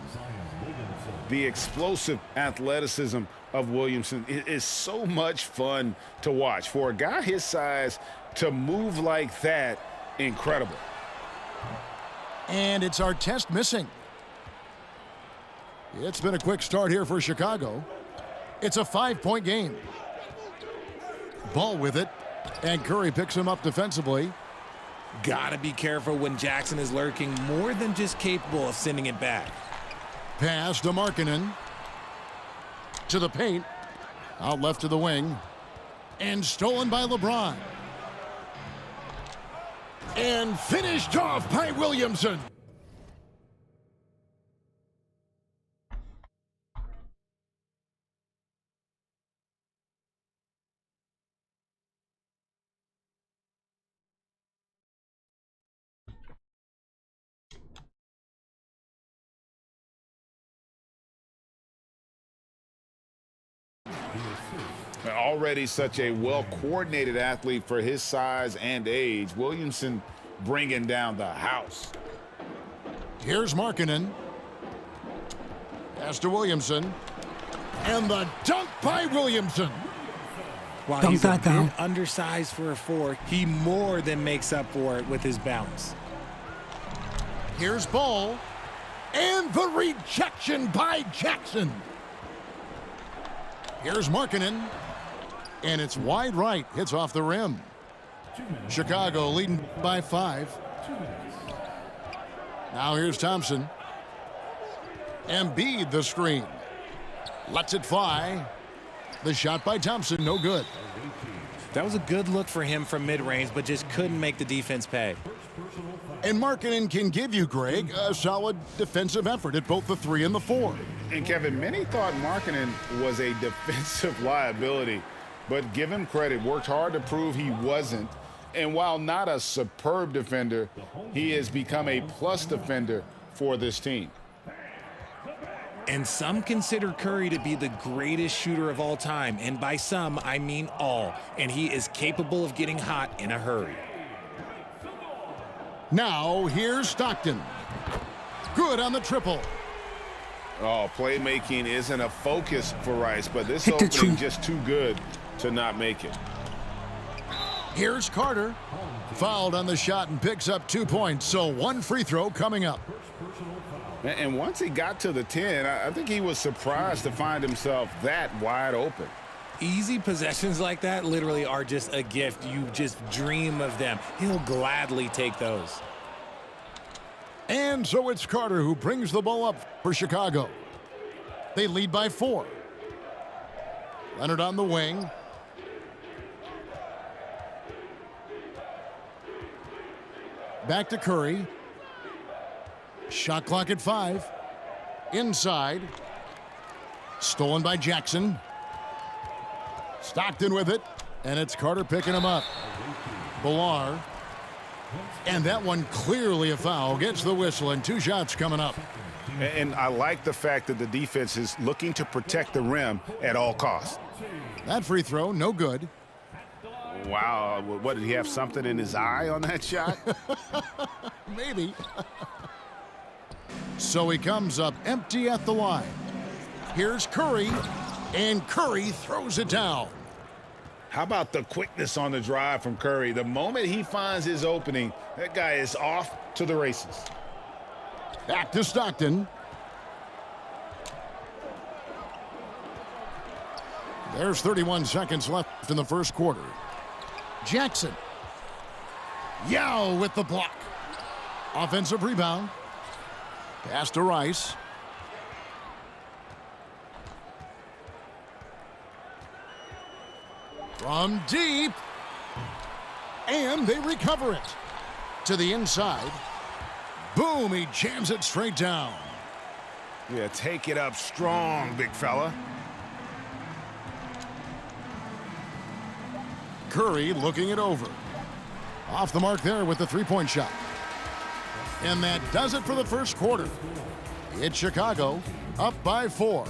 The explosive athleticism of Williamson is so much fun to watch. For a guy his size to move like that, incredible. And it's Artest missing. It's been a quick start here for Chicago. It's a 5-point game. Ball with it, and Curry picks him up defensively. Gotta be careful when Jackson is lurking, more than just capable of sending it back. Pass to Markkanen. To the paint. Out left to the wing. And stolen by LeBron. And finished off by Williamson. Already such a well-coordinated athlete for his size and age. Williamson bringing down the house. Here's Markkanen. Pass to Williamson. And the dunk by Williamson. While he's a bit undersized for a four, he more than makes up for it with his bounce. Here's Ball. And the rejection by Jackson. Here's Markkanen. And it's wide right. Hits off the rim. Chicago leading by 5. Now here's Thompson. Embiid the screen. Lets it fly. The shot by Thompson, no good. That was a good look for him from mid-range, but just couldn't make the defense pay. And Markkanen can give you, Greg, a solid defensive effort at both the 3 and the 4. And Kevin, many thought Markkanen was a defensive liability, but give him credit, worked hard to prove he wasn't. And while not a superb defender, he has become a plus defender for this team. And some consider Curry to be the greatest shooter of all time. And by some, I mean all. And he is capable of getting hot in a hurry. Now, here's Stockton. Good on the triple. Oh, playmaking isn't a focus for Rice, but this Hit the opening tree. just too good to not make it. Here's Carter. Fouled on the shot and picks up 2 points. So 1 free throw coming up. And once he got to the 10, I think he was surprised to find himself that wide open. Easy possessions like that literally are just a gift. You just dream of them. He'll gladly take those. And so it's Carter who brings the ball up for Chicago. They lead by 4. Leonard on the wing. Back to Curry. Shot clock at 5. Inside. Stolen by Jackson. Stockton with it. And it's Carter picking him up. Villar. And that one clearly a foul. Gets the whistle and 2 shots coming up. And I like the fact that the defense is looking to protect the rim at all costs. That free throw, no good. Wow, what, did he have something in his eye on that shot? Maybe. So he comes up empty at the line. Here's Curry, and Curry throws it down. How about the quickness on the drive from Curry? The moment he finds his opening, that guy is off to the races. Back to Stockton. There's 31 seconds left in the first quarter. Jackson. Yao with the block. Offensive rebound. Pass to Rice. From deep. And they recover it. To the inside. Boom, he jams it straight down. Yeah, take it up strong, big fella. Curry looking it over. Off the mark there with the three-point shot. And that does it for the first quarter. It's Chicago up by 4.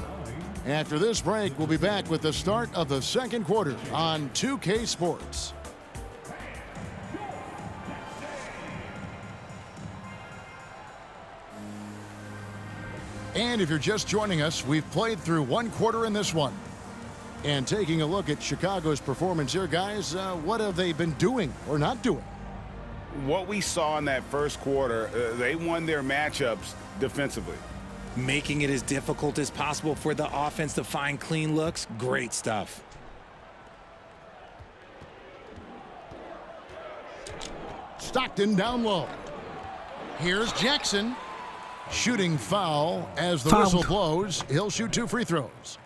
After this break, we'll be back with the start of the second quarter on 2K Sports. And if you're just joining us, we've played through 1 quarter in this one. And taking a look at Chicago's performance here, guys, what have they been doing or not doing? What we saw in that first quarter, they won their matchups defensively. Making it as difficult as possible for the offense to find clean looks. Great stuff. Stockton down low. Here's Jackson. Shooting foul as the Fouled. whistle blows. He'll shoot 2 free throws.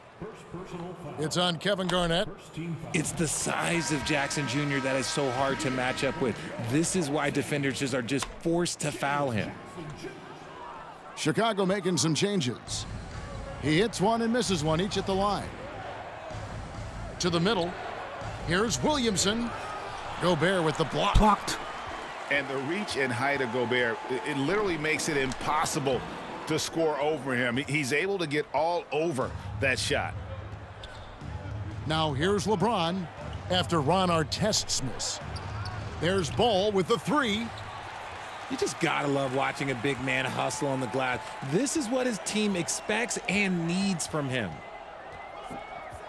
It's on Kevin Garnett. It's the size of Jackson Jr. that is so hard to match up with. This is why defenders are just forced to foul him. Chicago making some changes. He hits one and misses one, each at the line. To the middle. Here's Williamson. Gobert with the block. Blocked. And the reach and height of Gobert, it literally makes it impossible to score over him. He's able to get all over that shot. Now here's LeBron after Ron Artest's miss. There's Ball with the 3. You just gotta love watching a big man hustle on the glass. This is what his team expects and needs from him.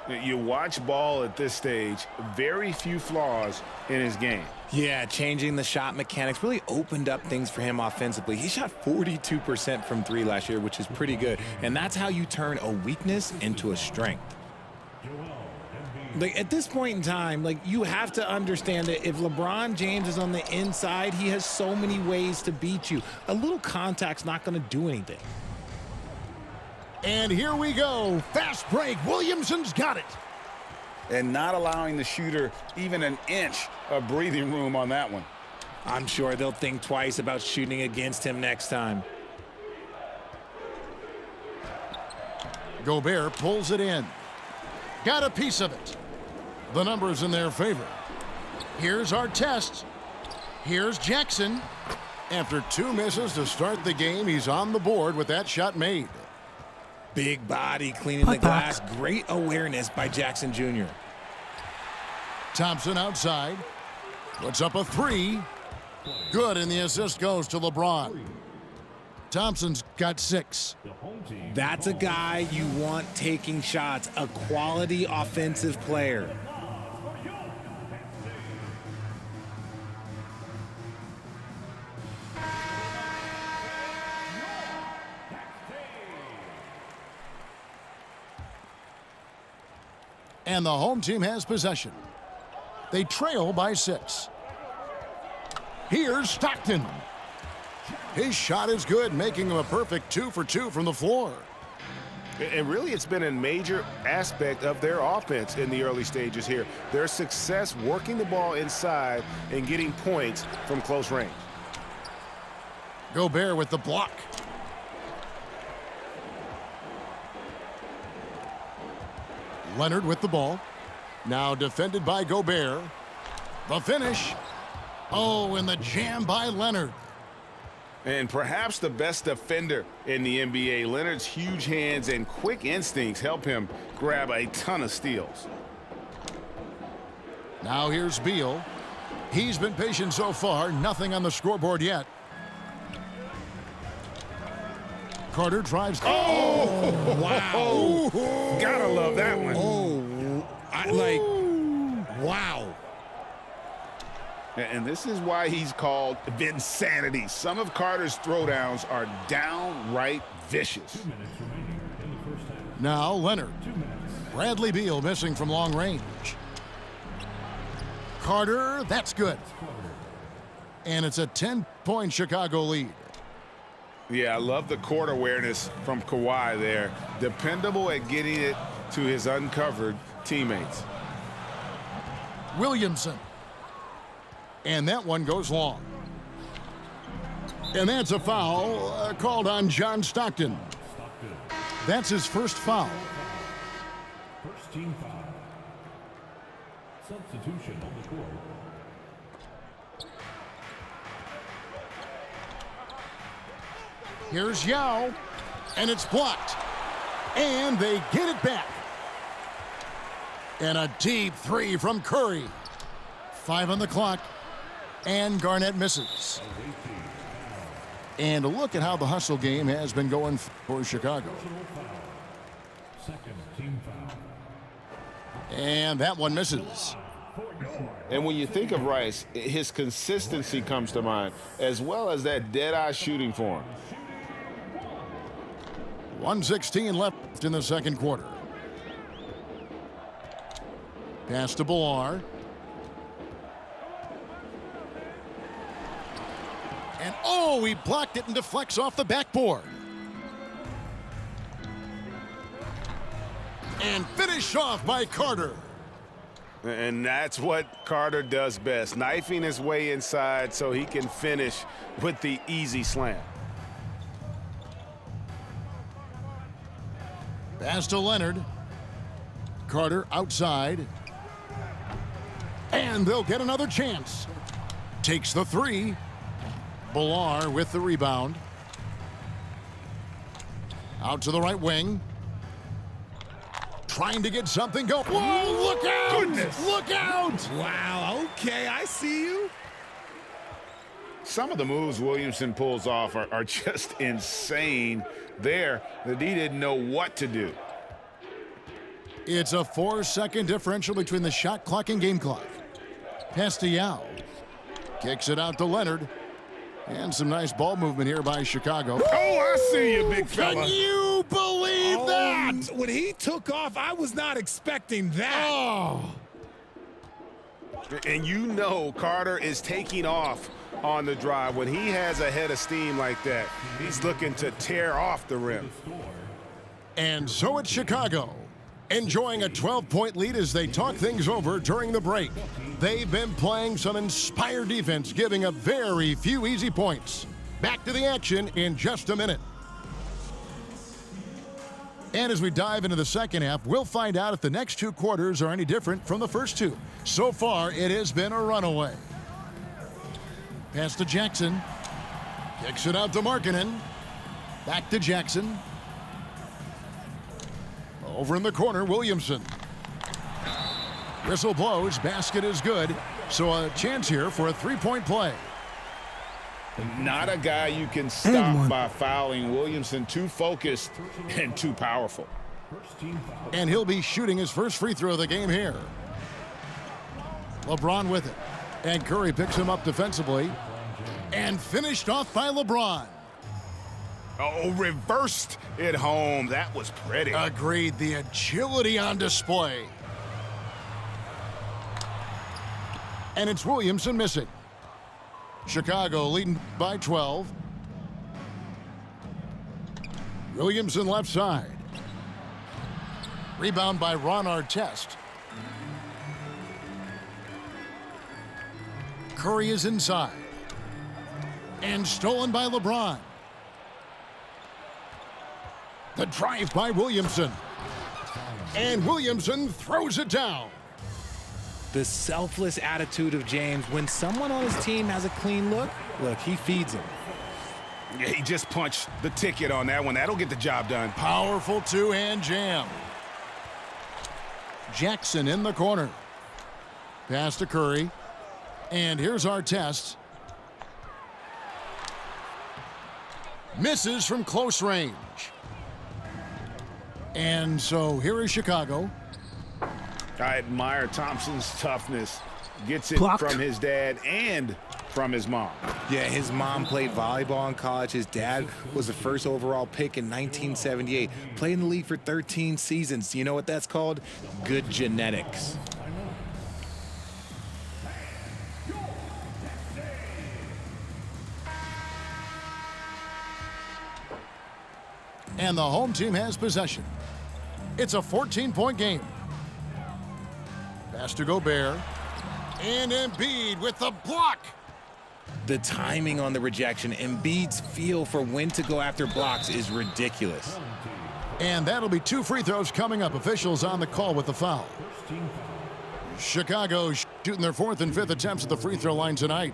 You watch Ball at this stage, very few flaws in his game. Yeah, changing the shot mechanics really opened up things for him offensively. He shot 42% from 3 last year, which is pretty good. And that's how you turn a weakness into a strength. Like, at this point in time, like, you have to understand that if LeBron James is on the inside, he has so many ways to beat you. A little contact's not going to do anything. And here we go. Fast break. Williamson's got it. And not allowing the shooter even an inch of breathing room on that one. I'm sure they'll think twice about shooting against him next time. Gobert pulls it in. Got a piece of it. The numbers in their favor. Here's Artest. Here's Jackson. After 2 misses to start the game, he's on the board with that shot made. Big body cleaning the glass. Great awareness by Jackson Jr. Thompson outside. Puts up a 3. Good, and the assist goes to LeBron. Thompson's got 6. That's a guy you want taking shots, a quality offensive player. And the home team has possession. They trail by 6. Here's Stockton. His shot is good, making him a perfect 2 for 2 from the floor. And really, it's been a major aspect of their offense in the early stages here. Their success working the ball inside and getting points from close range. Gobert with the block. Leonard with the ball. Now defended by Gobert. The finish. Oh, and the jam by Leonard. And perhaps the best defender in the NBA. Leonard's huge hands and quick instincts help him grab a ton of steals. Now here's Beal. He's been patient so far. Nothing on the scoreboard yet. Carter drives. Oh, wow. Gotta love that one. Wow. And this is why he's called Vinsanity. Some of Carter's throwdowns are downright vicious. Now Leonard. Bradley Beal missing from long range. Carter, that's good. And it's a 10-point Chicago lead. Yeah, I love the court awareness from Kawhi there. Dependable at getting it to his uncovered teammates. Williamson. And that one goes long. And that's a foul called on John Stockton. That's his first foul. First team foul. Substitution on the court. Here's Yao, and it's blocked. And they get it back. And a deep 3 from Curry. 5 on the clock, and Garnett misses. And look at how the hustle game has been going for Chicago. Second team foul. And that one misses. And when you think of Rice, his consistency comes to mind, as well as that dead-eye shooting form. 1:16 left in the second quarter. Pass to Bilal. And oh, he blocked it and deflects off the backboard. And finished off by Carter. And that's what Carter does best, knifing his way inside so he can finish with the easy slam. Pass to Leonard. Carter outside. And they'll get another chance. Takes the 3. Bilal with the rebound. Out to the right wing. Trying to get something going. Whoa, look out! Goodness. Look out! Wow, okay, I see you. Some of the moves Williamson pulls off are just insane there that he didn't know what to do. It's a 4-second differential between the shot clock and game clock. Pass to Yao. Kicks it out to Leonard. And some nice ball movement here by Chicago. Oh, I see you, big fella. Can you believe that? When he took off, I was not expecting that. Oh. And you know Carter is taking off on the drive. When he has a head of steam like that, he's looking to tear off the rim. And so it's Chicago, enjoying a 12-point lead as they talk things over during the break. They've been playing some inspired defense, giving up very few easy points. Back to the action in just a minute. And as we dive into the second half, we'll find out if the next 2 quarters are any different from the first 2. So far, it has been a runaway. Pass to Jackson. Kicks it out to Markkanen. Back to Jackson. Over in the corner, Williamson. Whistle blows. Basket is good. So a chance here for a three-point play. Not a guy you can stop by fouling. Williamson too focused and too powerful. And he'll be shooting his first free throw of the game here. LeBron with it. And Curry picks him up defensively. And finished off by LeBron. Oh, reversed it home. That was pretty. Agreed. The agility on display. And it's Williamson missing. Chicago leading by 12. Williamson left side. Rebound by Ron Artest. Curry is inside. And stolen by LeBron. The drive by Williamson. And Williamson throws it down. The selfless attitude of James. When someone on his team has a clean look, he feeds him. Yeah, he just punched the ticket on that one. That'll get the job done. Powerful two-hand jam. Jackson in the corner. Pass to Curry. And here's Artest. Misses from close range. And so here is Chicago. I admire Thompson's toughness. Gets it Blocked. from his dad and from his mom. Yeah, his mom played volleyball in college. His dad was the first overall pick in 1978. Played in the league for 13 seasons. You know what that's called? Good genetics. And the home team has possession. It's a 14-point game. Pass to Gobert. And Embiid with the block. The timing on the rejection, Embiid's feel for when to go after blocks is ridiculous. And that'll be 2 free throws coming up. Officials on the call with the foul. Chicago shooting their 4th and 5th attempts at the free throw line tonight.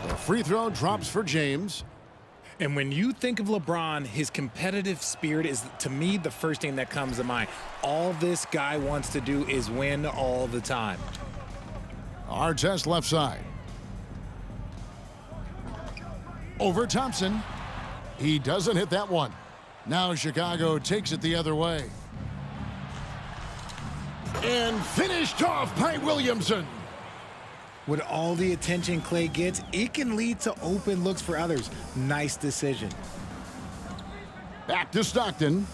The free throw drops for James. And when you think of LeBron, his competitive spirit is, to me, the first thing that comes to mind. All this guy wants to do is win all the time. Artest left side. Over Thompson. He doesn't hit that one. Now Chicago takes it the other way. And finished off by Williamson. With all the attention Clay gets, it can lead to open looks for others. Nice decision. Back to Stockton.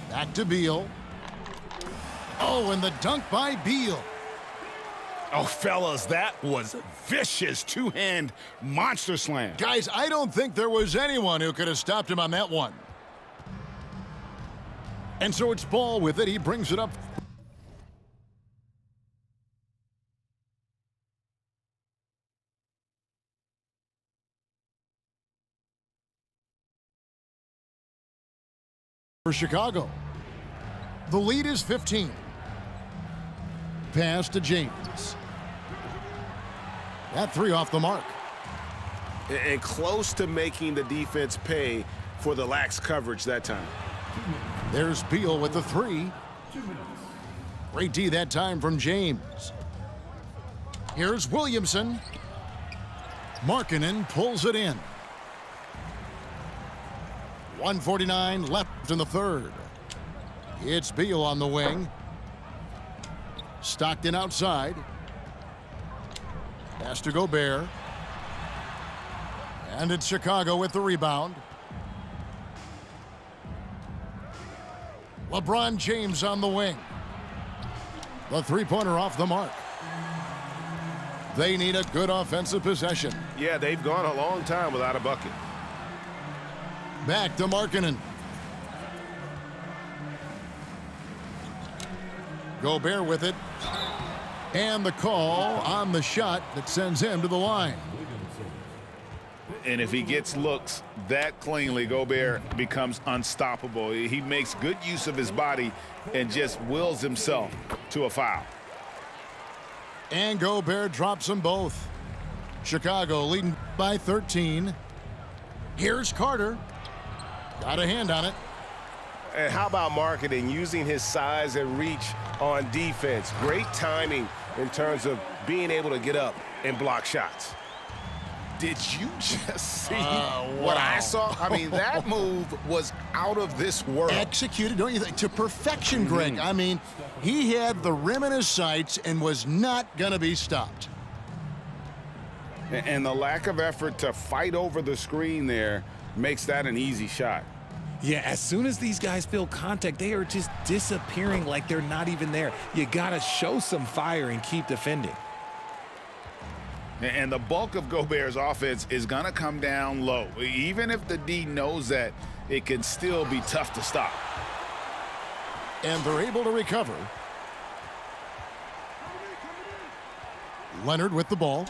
Back to Beal. Oh, and the dunk by Beal. Oh, fellas, that was vicious two-hand monster slam. Guys, I don't think there was anyone who could have stopped him on that one. And so it's Ball with it. He brings it up. For Chicago. The lead is 15. Pass to James. That 3 off the mark. And close to making the defense pay for the lax coverage that time. There's Beal with the 3. Great D that time from James. Here's Williamson. Markkanen pulls it in. 1:49 left in the third. It's Beal on the wing. Stockton outside. Pass to Gobert. And it's Chicago with the rebound. LeBron James on the wing. The three-pointer off the mark. They need a good offensive possession. Yeah, they've gone a long time without a bucket. Back to Markkanen. Gobert with it. And the call on the shot that sends him to the line. And if he gets looks that cleanly, Gobert becomes unstoppable. He makes good use of his body and just wills himself to a foul. And Gobert drops them both. Chicago leading by 13. Here's Carter. Got a hand on it. And how about marketing, using his size and reach on defense? Great timing in terms of being able to get up and block shots. Did you just see what I saw? I mean, that move was out of this world. Executed, don't you think, to perfection, Greg. I mean, he had the rim in his sights and was not going to be stopped. And the lack of effort to fight over the screen there makes that an easy shot. Yeah, as soon as these guys feel contact, they are just disappearing like they're not even there. You got to show some fire and keep defending. And the bulk of Gobert's offense is going to come down low. Even if the D knows that, it can still be tough to stop. And they're able to recover. Leonard with the ball.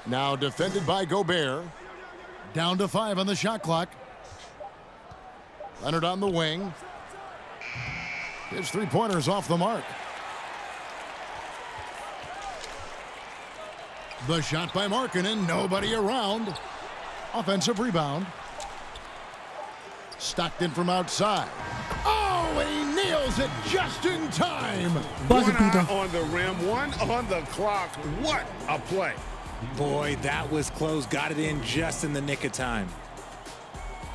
Now defended by Gobert. Down to 5 on the shot clock. Leonard on the wing. His three-pointer's off the mark. The shot by Markkanen, nobody around. Offensive rebound. Stockton from outside. Oh, and he nails it just in time. One eye on the rim, one on the clock. What a play. Boy, that was close. Got it in just in the nick of time.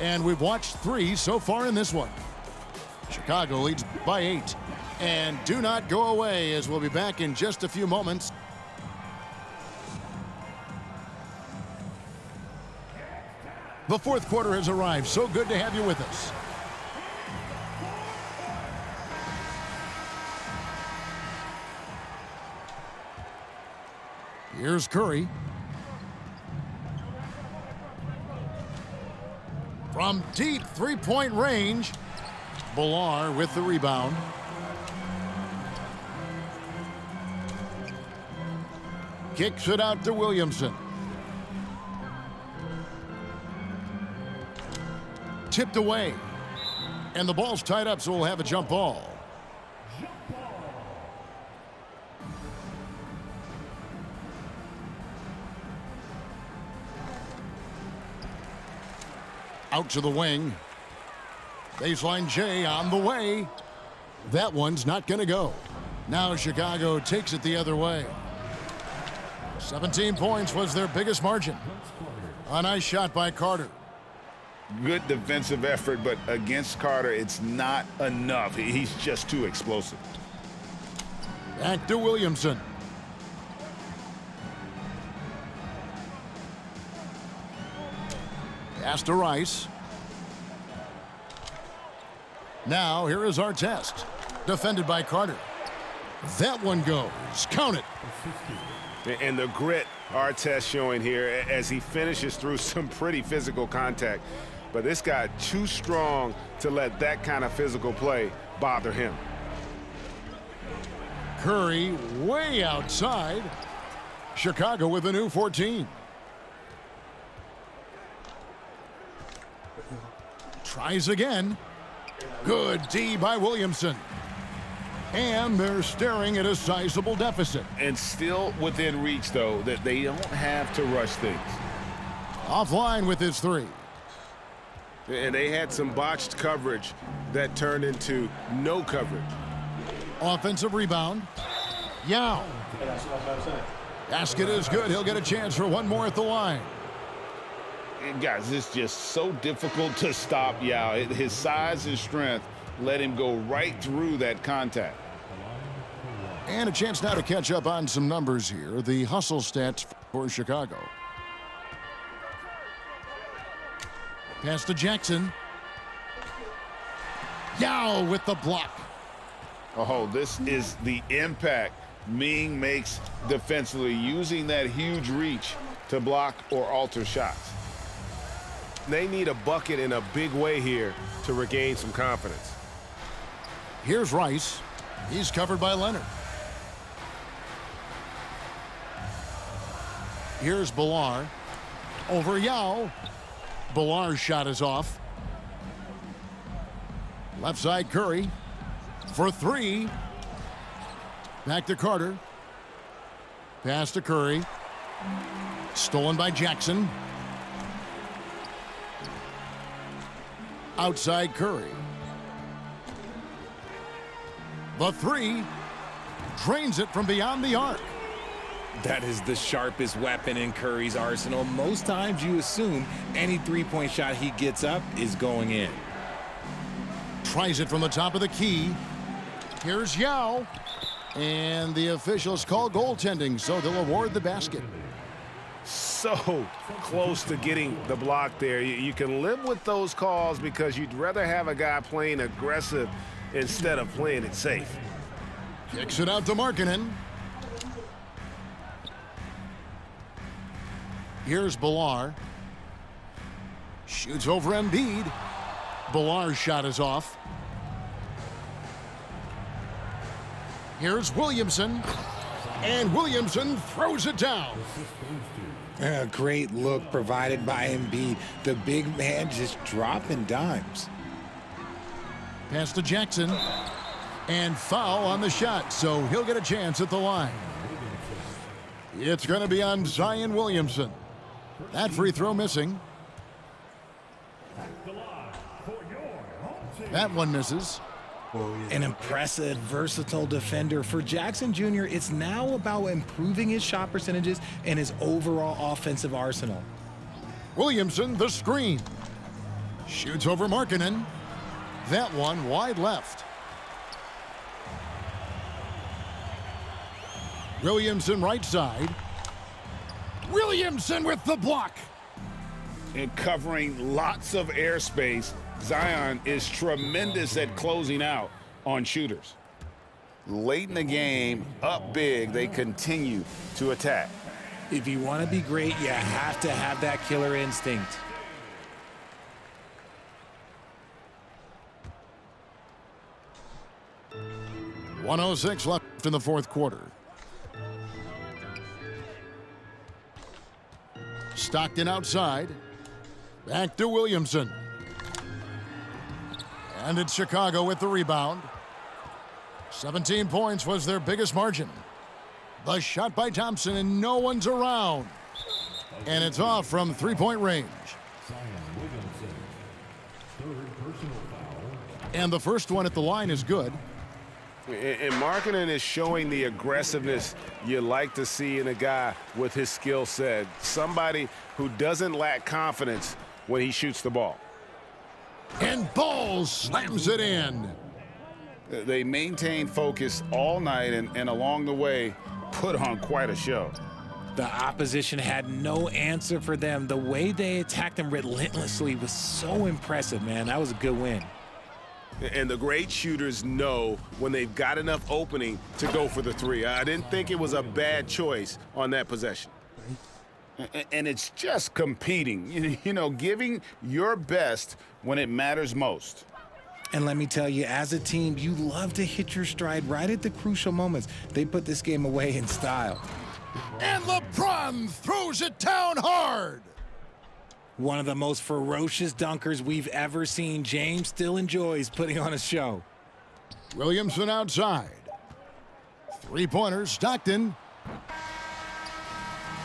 And we've watched 3 so far in this one. Chicago leads by 8. And do not go away, as we'll be back in just a few moments. The fourth quarter has arrived. So good to have you with us. Here's Curry. From deep three-point range, Villar with the rebound. Kicks it out to Williamson. Tipped away. And the ball's tied up, so we'll have a jump ball. Out to the wing. Baseline J on the way. That one's not going to go. Now Chicago takes it the other way. 17 points was their biggest margin. A nice shot by Carter. Good defensive effort, but against Carter, it's not enough. He's just too explosive. Back to Williamson. Pass to Rice. Now here is Artest. Defended by Carter. That one goes. Count it. And the grit Artest showing here as he finishes through some pretty physical contact. But this guy too strong to let that kind of physical play bother him. Curry way outside. Chicago with a new 14. Tries again. Good D by Williamson. And they're staring at a sizable deficit. And still within reach, though, that they don't have to rush things. Offline with his 3. And they had some botched coverage that turned into no coverage. Offensive rebound. Yao. Basket is good. He'll get a chance for one more at the line. And guys, it's just so difficult to stop Yao. His size and strength let him go right through that contact. And a chance now to catch up on some numbers here. The hustle stats for Chicago. Pass to Jackson. Yao with the block. Oh, this is the impact Ming makes defensively, using that huge reach to block or alter shots. They need a bucket in a big way here to regain some confidence. Here's Rice. He's covered by Leonard. Here's Villar. Over Yao. Billar's shot is off. Left side Curry. For three. Back to Carter. Pass to Curry. Stolen by Jackson. Outside Curry. The three. Drains it from beyond the arc. That is the sharpest weapon in Curry's arsenal. Most times you assume any three-point shot he gets up is going in. Tries it from the top of the key. Here's Yao. And the officials call goaltending, so they'll award the basket. So close to getting the block there. You can live with those calls because you'd rather have a guy playing aggressive instead of playing it safe. Kicks it out to Markkanen. Here's Billar. Shoots over Embiid. Billar's shot is off. Here's Williamson. And Williamson throws it down. A great look provided by Embiid. The big man just dropping dimes. Pass to Jackson. And foul on the shot, so he'll get a chance at the line. It's going to be on Zion Williamson. That free throw missing. That one misses. An impressive, versatile defender. For Jackson Jr., it's now about improving his shot percentages and his overall offensive arsenal. Williamson, the screen. Shoots over Markkanen. That one wide left. Williamson right side. Williamson with the block. And covering lots of airspace, Zion is tremendous at closing out on shooters. Late in the game, up big, they continue to attack. If you want to be great, you have to have that killer instinct. .106 left in the fourth quarter. Stockton outside. Back to Williamson. And it's Chicago with the rebound. 17 points was their biggest margin. The shot by Thompson, and no one's around. And it's off from three-point range. And the first one at the line is good. And Markkanen is showing the aggressiveness you like to see in a guy with his skill set. Somebody who doesn't lack confidence when he shoots the ball. And Ball slams it in. They maintained focus all night and along the way put on quite a show. The opposition had no answer for them. The way they attacked them relentlessly was so impressive, man. That was a good win. And the great shooters know when they've got enough opening to go for the three. I didn't think it was a bad choice on that possession. And it's just competing, you know, giving your best when it matters most. And let me tell you, as a team, you love to hit your stride right at the crucial moments. They put this game away in style. And LeBron throws it down hard. One of the most ferocious dunkers we've ever seen. James still enjoys putting on a show. Williamson outside. Three-pointers, Stockton.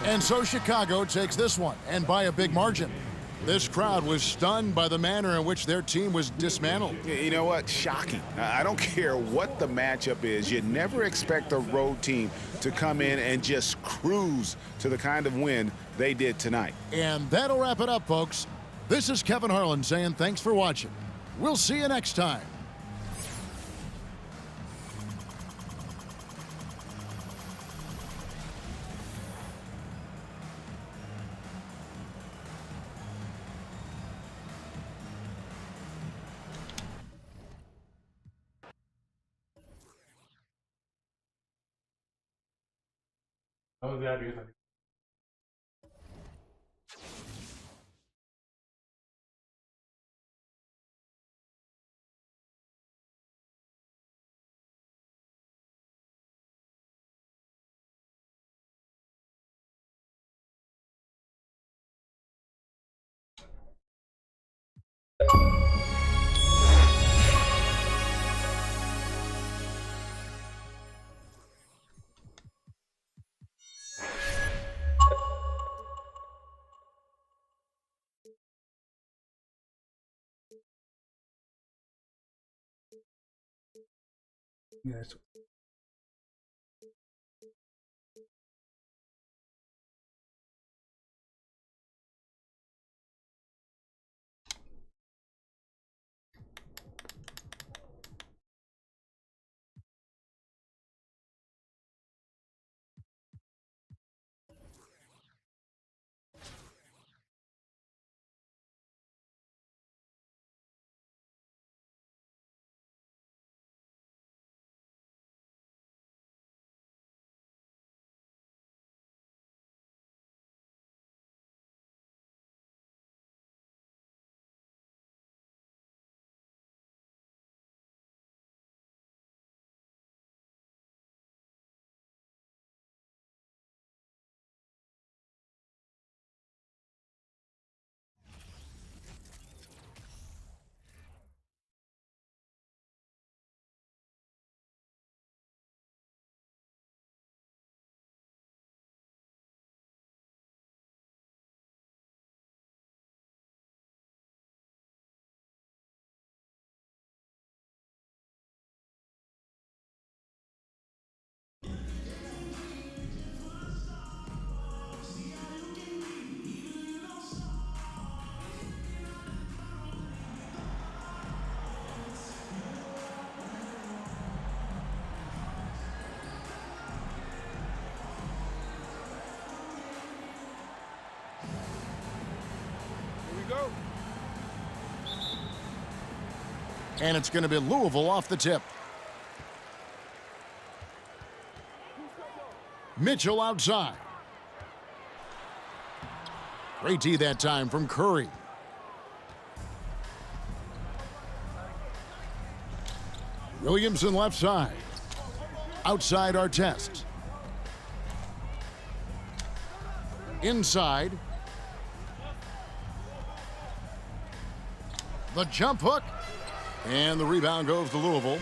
And so Chicago takes this one, and by a big margin. This crowd was stunned by the manner in which their team was dismantled. You know what? Shocking. I don't care what the matchup is. You never expect a road team to come in and just cruise to the kind of win they did tonight. And that'll wrap it up, folks. This is Kevin Harlan saying thanks for watching. We'll see you next time. Oh, yeah, because Yes. And it's going to be Louisville off the tip. Mitchell outside. Great D that time from Curry. Williamson left side. Outside Artest. Inside. The jump hook. And the rebound goes to Louisville.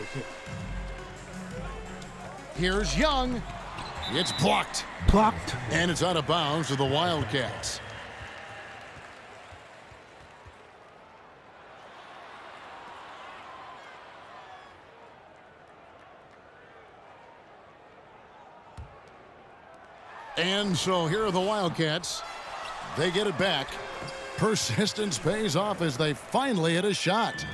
Here's Young. It's blocked. Blocked. And it's out of bounds to the Wildcats. And so here are the Wildcats. They get it back. Persistence pays off as they finally hit a shot.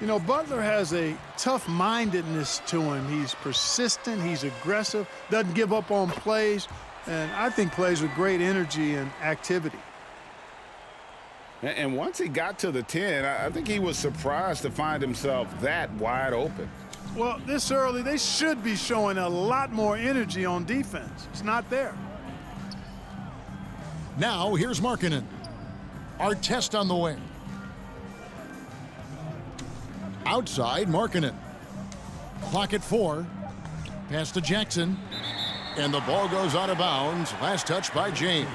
You know, Butler has a tough-mindedness to him. He's persistent, he's aggressive, doesn't give up on plays, and I think plays with great energy and activity. And once he got to the 10, I think he was surprised to find himself that wide open. Well, this early, they should be showing a lot more energy on defense. It's not there. Now, here's Markkanen. Artest on the wing. Outside, Markkanen. Clock at 4. Pass to Jackson. And the ball goes out of bounds. Last touch by James.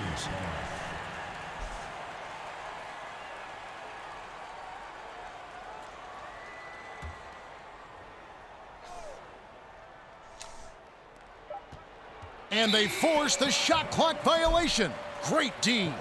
And they force the shot clock violation. Great D.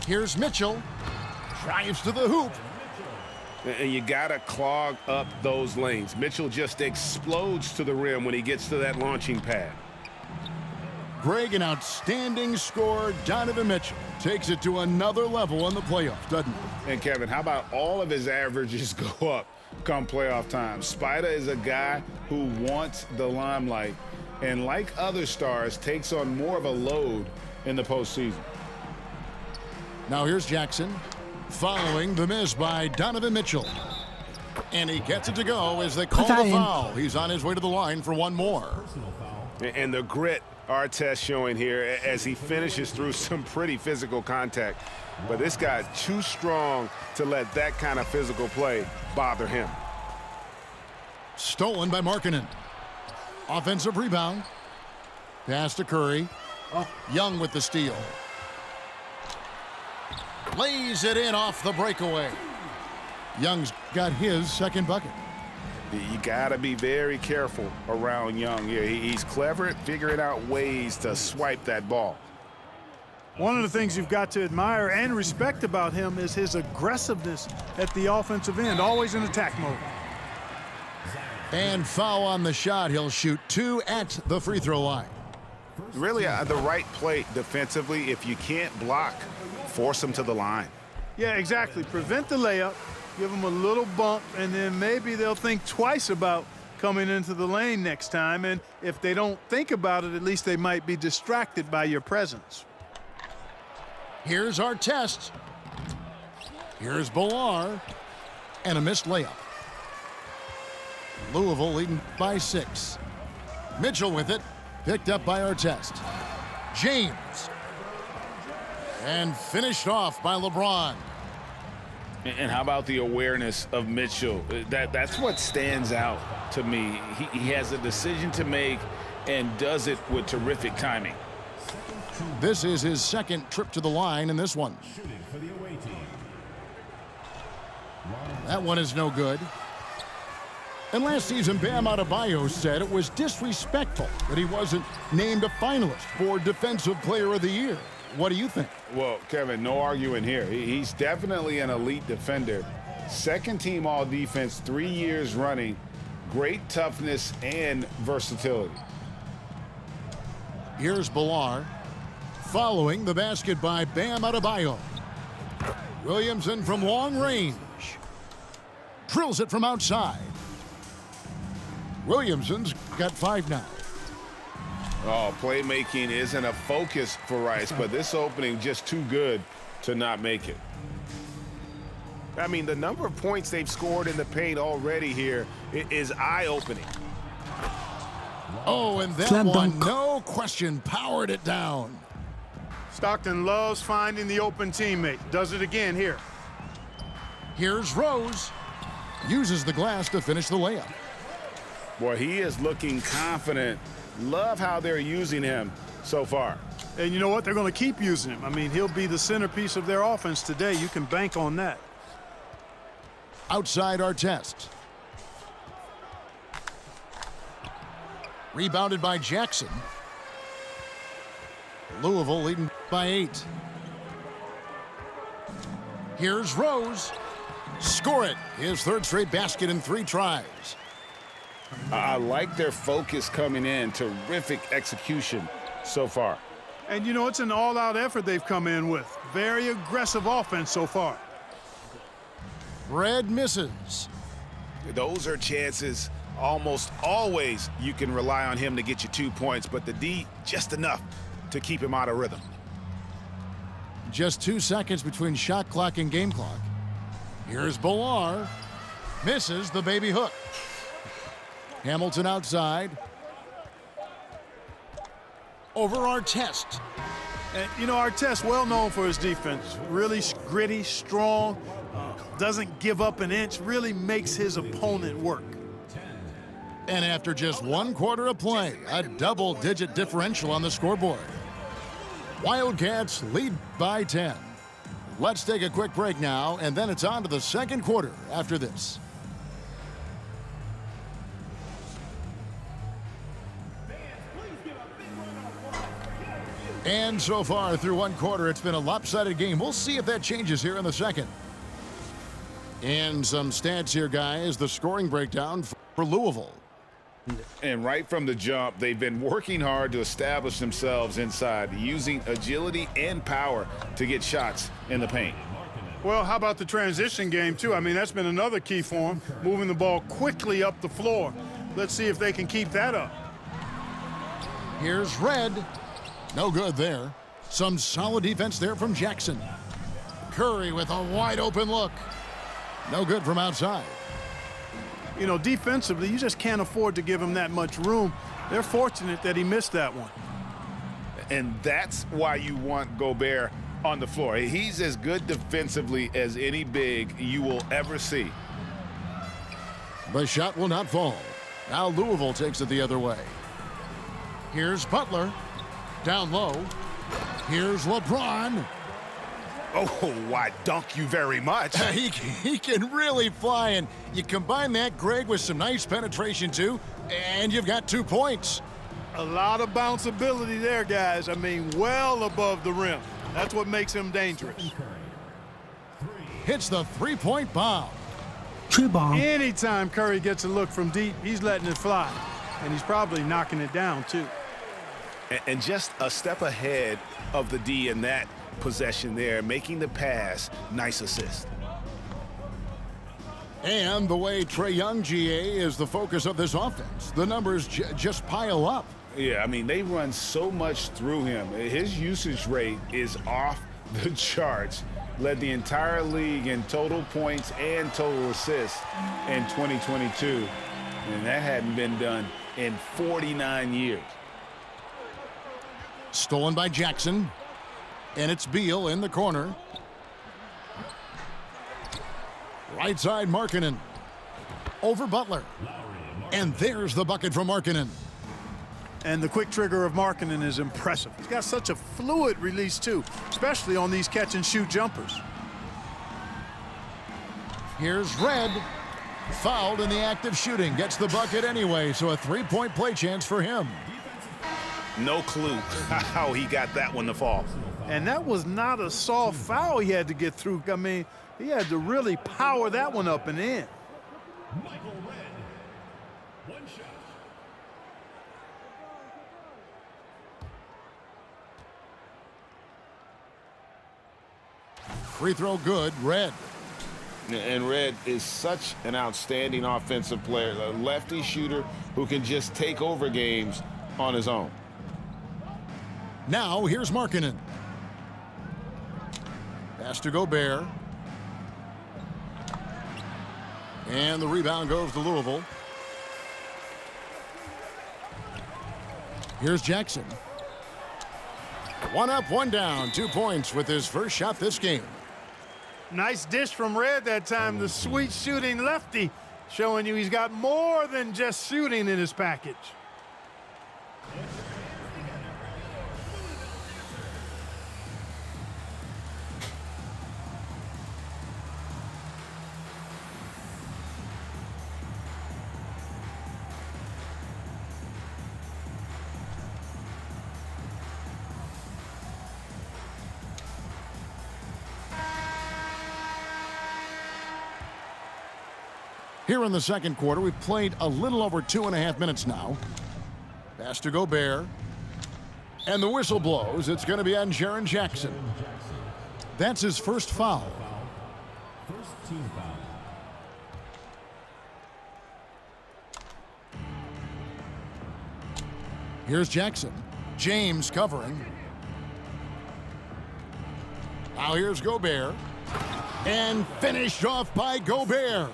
Here's Mitchell. Drives to the hoop. And you got to clog up those lanes. Mitchell just explodes to the rim when he gets to that launching pad. Greg, an outstanding scorer. Donovan Mitchell takes it to another level in the playoffs, doesn't he? And Kevin, how about all of his averages go up come playoff time? Spider is a guy who wants the limelight, and like other stars, takes on more of a load in the postseason. Now here's Jackson, following the miss by Donovan Mitchell. And he gets it to go as they call the foul. He's on his way to the line for one more. And the grit Artest showing here as he finishes through some pretty physical contact. But this guy's too strong to let that kind of physical play bother him. Stolen by Markkanen. Offensive rebound. Pass to Curry. Young with the steal. Lays it in off the breakaway. Young's got his second bucket. You got to be very careful around Young here. He's clever at figuring out ways to swipe that ball. One of the things you've got to admire and respect about him is his aggressiveness at the offensive end, always in attack mode. And foul on the shot. He'll shoot 2 at the free throw line. Really the right play defensively. If you can't block, force him to the line. Yeah, exactly. Prevent the layup, give them a little bump, and then maybe they'll think twice about coming into the lane next time. And if they don't think about it, at least they might be distracted by your presence. Here's our test. Here's Bilal. And a missed layup. Louisville leading by 6. Mitchell with it. Picked up by Artest. James. And finished off by LeBron. And how about the awareness of Mitchell? That's what stands out to me. He has a decision to make and does it with terrific timing. This is his second trip to the line in this one. That one is no good. And last season, Bam Adebayo said it was disrespectful that he wasn't named a finalist for Defensive Player of the Year. What do you think? Well, Kevin, no arguing here. He's definitely an elite defender. Second team all defense 3 years running. Great toughness and versatility. Here's Bilal. Following the basket by Bam Adebayo. Williamson from long range. Drills it from outside. Williamson's got 5 now. Oh, playmaking isn't a focus for Rice, but this opening just too good to not make it. I mean, the number of points they've scored in the paint already here is eye-opening. Oh, and that one, no question, powered it down. Stockton loves finding the open teammate. Does it again here. Here's Rose. Uses the glass to finish the layup. Boy, he is looking confident. Love how they're using him so far. And you know what? They're going to keep using him. I mean, he'll be the centerpiece of their offense today. You can bank on that. Outside Artest. Rebounded by Jackson. Louisville leading by 8. Here's Rose. Score it. His third straight basket in 3 tries. I like their focus coming in. Terrific execution so far. And, you know, it's an all-out effort they've come in with. Very aggressive offense so far. Red misses. Those are chances almost always you can rely on him to get you 2 points, but the D just enough to keep him out of rhythm. Just 2 seconds between shot clock and game clock. Here's Bilal. Misses the baby hook. Hamilton outside. Over Artest. And, you know, Artest, well known for his defense. Really gritty, strong, doesn't give up an inch, really makes his opponent work. And after just 1 quarter of play, a double-digit differential on the scoreboard. Wildcats lead by 10. Let's take a quick break now, and then it's on to the second quarter after this. And so far through 1 quarter, it's been a lopsided game. We'll see if that changes here in the second. And some stats here, guys. The scoring breakdown for Louisville. And right from the jump, they've been working hard to establish themselves inside, using agility and power to get shots in the paint. Well, how about the transition game, too? I mean, that's been another key for them, moving the ball quickly up the floor. Let's see if they can keep that up. Here's Red. No good there. Some solid defense there from Jackson. Curry with a wide open look. No good from outside. You know, defensively, you just can't afford to give him that much room. They're fortunate that he missed that one. And that's why you want Gobert on the floor. He's as good defensively as any big you will ever see. The shot will not fall. Now Louisville takes it the other way. Here's Butler. Down low. Here's LeBron. Oh, why, dunk you very much. He can really fly, and you combine that, Greg, with some nice penetration, too, and you've got 2 points. A lot of bounceability there, guys. I mean, well above the rim. That's what makes him dangerous. Hits the three-point bomb. Anytime Curry gets a look from deep, he's letting it fly, and he's probably knocking it down, too. And just a step ahead of the D in that possession there, making the pass. Nice assist. And the way Trae Young, GA, is the focus of this offense. The numbers just pile up. Yeah, I mean, they run so much through him. His usage rate is off the charts. Led the entire league in total points and total assists in 2022. And that hadn't been done in 49 years. Stolen by Jackson. And it's Beal in the corner. Right side, Markkanen. Over Butler. And there's the bucket from Markkanen. And the quick trigger of Markkanen is impressive. He's got such a fluid release, too, especially on these catch-and-shoot jumpers. Here's Red. Fouled in the act of shooting. Gets the bucket anyway, so a three-point play chance for him. No clue how he got that one to fall. And that was not a soft foul he had to get through. I mean, he had to really power that one up and in. Michael Red. One shot. Free throw good, Red. And Red is such an outstanding offensive player, a lefty shooter who can just take over games on his own. Now here's Markkanen. Pass to Gobert. And the rebound goes to Louisville. Here's Jackson. One up, one down. 2 points with his first shot this game. Nice dish from Red that time. The sweet shooting lefty, showing you he's got more than just shooting in his package. Here in the second quarter, we've played a little over 2.5 minutes now. Pass to Gobert. And the whistle blows. It's going to be on Jaren Jackson. That's his first foul. First team foul. Here's Jackson. James covering. Now here's Gobert. And finished off by Gobert.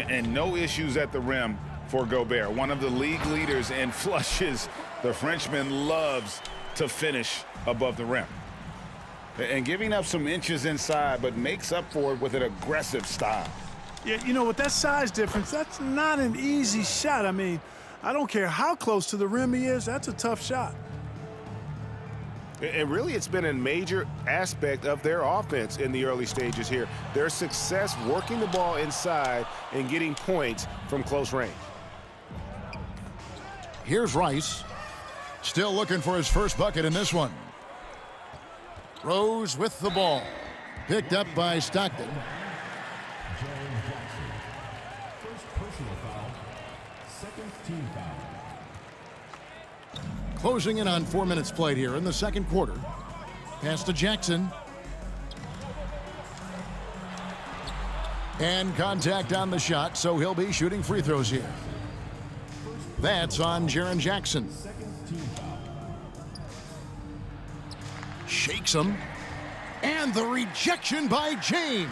And no issues at the rim for Gobert. One of the league leaders in flushes. The Frenchman loves to finish above the rim. And giving up some inches inside, but makes up for it with an aggressive style. Yeah, you know, with that size difference, that's not an easy shot. I mean, I don't care how close to the rim he is, that's a tough shot. And really, it's been a major aspect of their offense in the early stages here. Their success working the ball inside and getting points from close range. Here's Rice. Still looking for his first bucket in this one. Rose with the ball. Picked up by Stockton. Second team foul. Closing in on 4 minutes played here in the second quarter. Pass to Jackson. And contact on the shot, so he'll be shooting free throws here. That's on Jaren Jackson. Shakes him. And the rejection by James.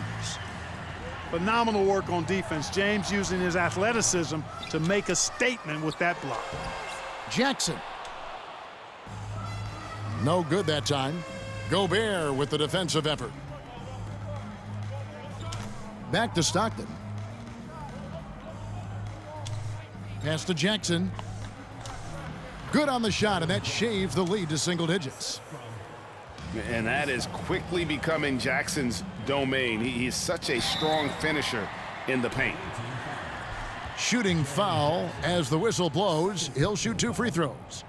Phenomenal work on defense. James using his athleticism to make a statement with that block. Jackson. No good that time. Gobert with the defensive effort. Back to Stockton. Pass to Jackson. Good on the shot, and that shaves the lead to single digits. And that is quickly becoming Jackson's domain. He's such a strong finisher in the paint. Shooting foul as the whistle blows. He'll shoot 2 free throws.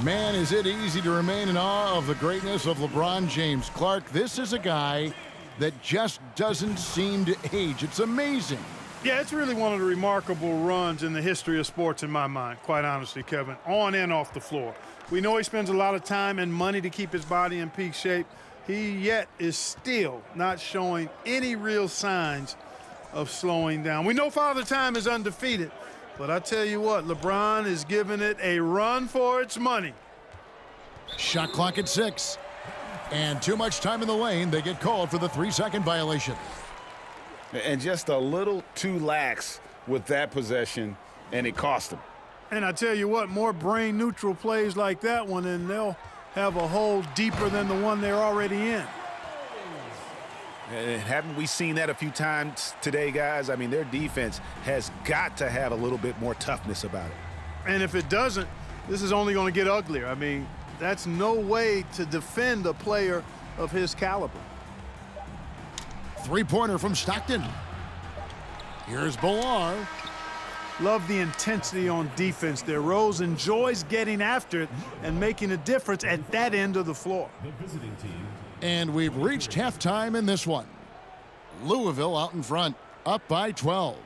Man, is it easy to remain in awe of the greatness of LeBron James. Clark, this is a guy that just doesn't seem to age. It's amazing. Yeah, it's really one of the remarkable runs in the history of sports in my mind, quite honestly, Kevin, on and off the floor. We know he spends a lot of time and money to keep his body in peak shape. He yet is still not showing any real signs of slowing down. We know Father Time is undefeated, but I tell you what, LeBron is giving it a run for its money. Shot clock at 6. And too much time in the lane. They get called for the 3-second violation. And just a little too lax with that possession, and it cost him. And I tell you what, more brain-neutral plays like that one, and they'll have a hole deeper than the one they're already in. Haven't we seen that a few times today, guys? I mean, their defense has got to have a little bit more toughness about it. And if it doesn't, this is only going to get uglier. I mean, that's no way to defend a player of his caliber. 3-pointer from Stockton. Here's Bolar. Love the intensity on defense there. Rose enjoys getting after it and making a difference at that end of the floor. The visiting team. And we've reached halftime in this one. Louisville out in front, up by 12.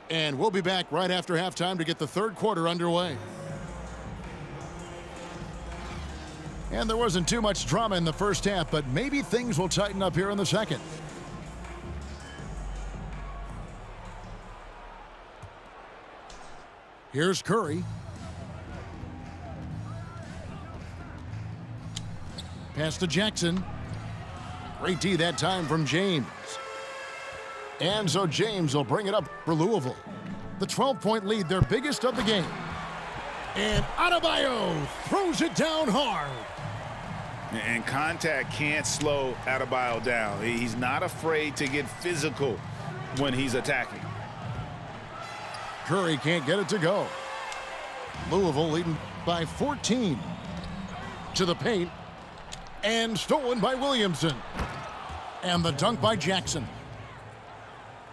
And we'll be back right after halftime to get the third quarter underway. And there wasn't too much drama in the first half, but maybe things will tighten up here in the second. Here's Curry. Pass to Jackson. Great D that time from James. And so James will bring it up for Louisville. The 12-point lead, their biggest of the game. And Adebayo throws it down hard. And contact can't slow Adebayo down. He's not afraid to get physical when he's attacking. Curry can't get it to go. Louisville leading by 14. To the paint. And stolen by Williamson. And the dunk by Jackson.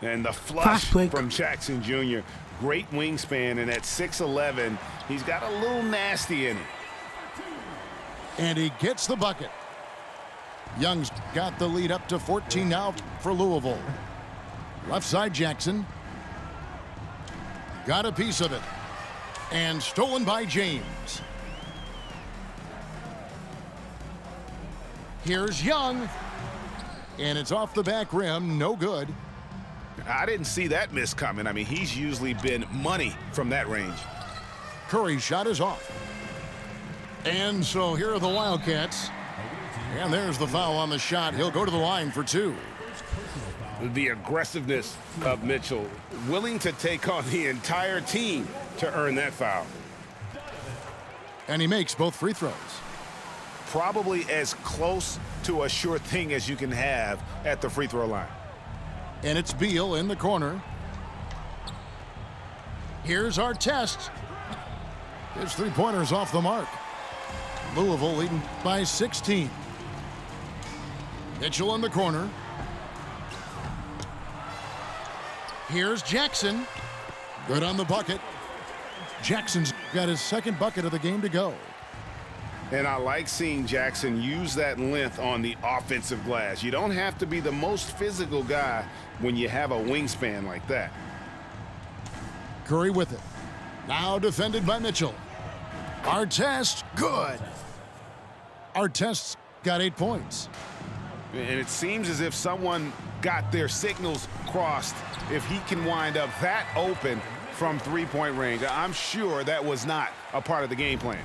And the flush from Jackson Jr. Great wingspan, and at 6'11", he's got a little nasty in it. And he gets the bucket. Young's got the lead up to 14 now for Louisville. Left side Jackson. Got a piece of it. And stolen by James. Here's Young. And it's off the back rim. No good. I didn't see that miss coming. I mean, he's usually been money from that range. Curry's shot is off. And so here are the Wildcats. And there's the foul on the shot. He'll go to the line for 2. The aggressiveness of Mitchell, willing to take on the entire team to earn that foul. And he makes both free throws. Probably as close to a sure thing as you can have at the free throw line. And it's Beal in the corner. Here's Artest. His 3-pointer's off the mark. Louisville leading by 16. Mitchell in the corner. Here's Jackson. Good on the bucket. Jackson's got his second bucket of the game to go. And I like seeing Jackson use that length on the offensive glass. You don't have to be the most physical guy when you have a wingspan like that. Curry with it. Now defended by Mitchell. Artest, good. Artest's got 8 points. And it seems as if someone got their signals crossed if he can wind up that open from three-point range. I'm sure that was not a part of the game plan.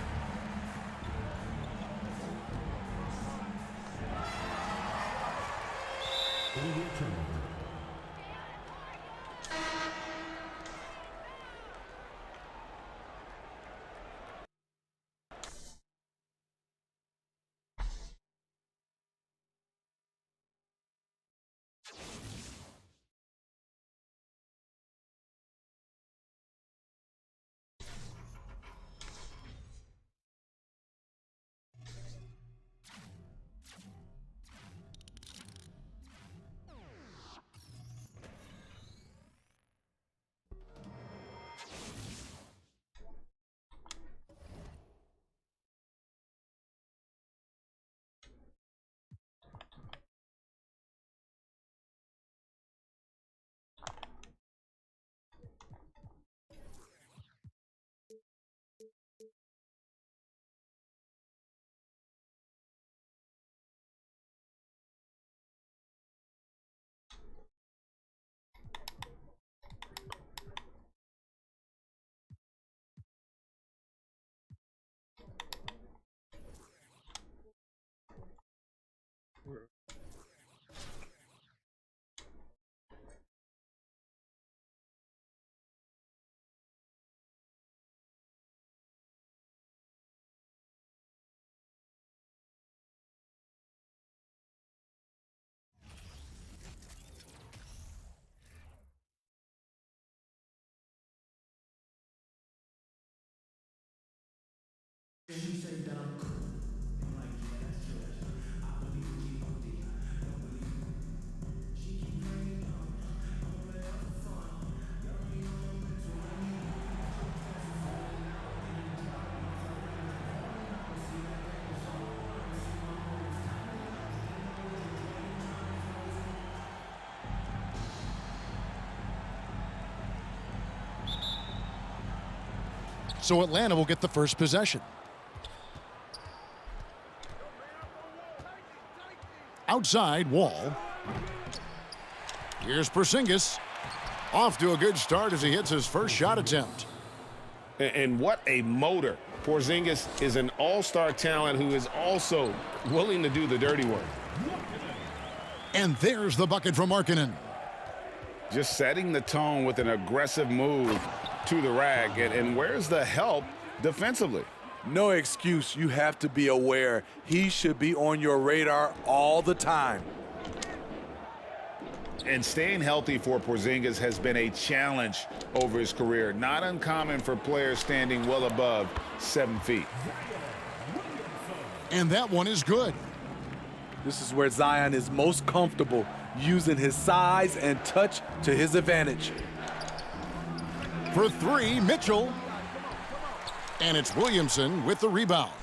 So Atlanta will get the first possession. Outside, Wall. Here's Porzingis. Off to a good start as he hits his first shot attempt. And what a motor. Porzingis is an all-star talent who is also willing to do the dirty work. And there's the bucket from Markkanen. Just setting the tone with an aggressive move to the rack. And where's the help defensively? No excuse. You have to be aware. He should be on your radar all the time. And staying healthy for Porzingis has been a challenge over his career. Not uncommon for players standing well above 7 feet. And that one is good. This is where Zion is most comfortable, using his size and touch to his advantage. For three, Mitchell. And it's Williamson with the rebound.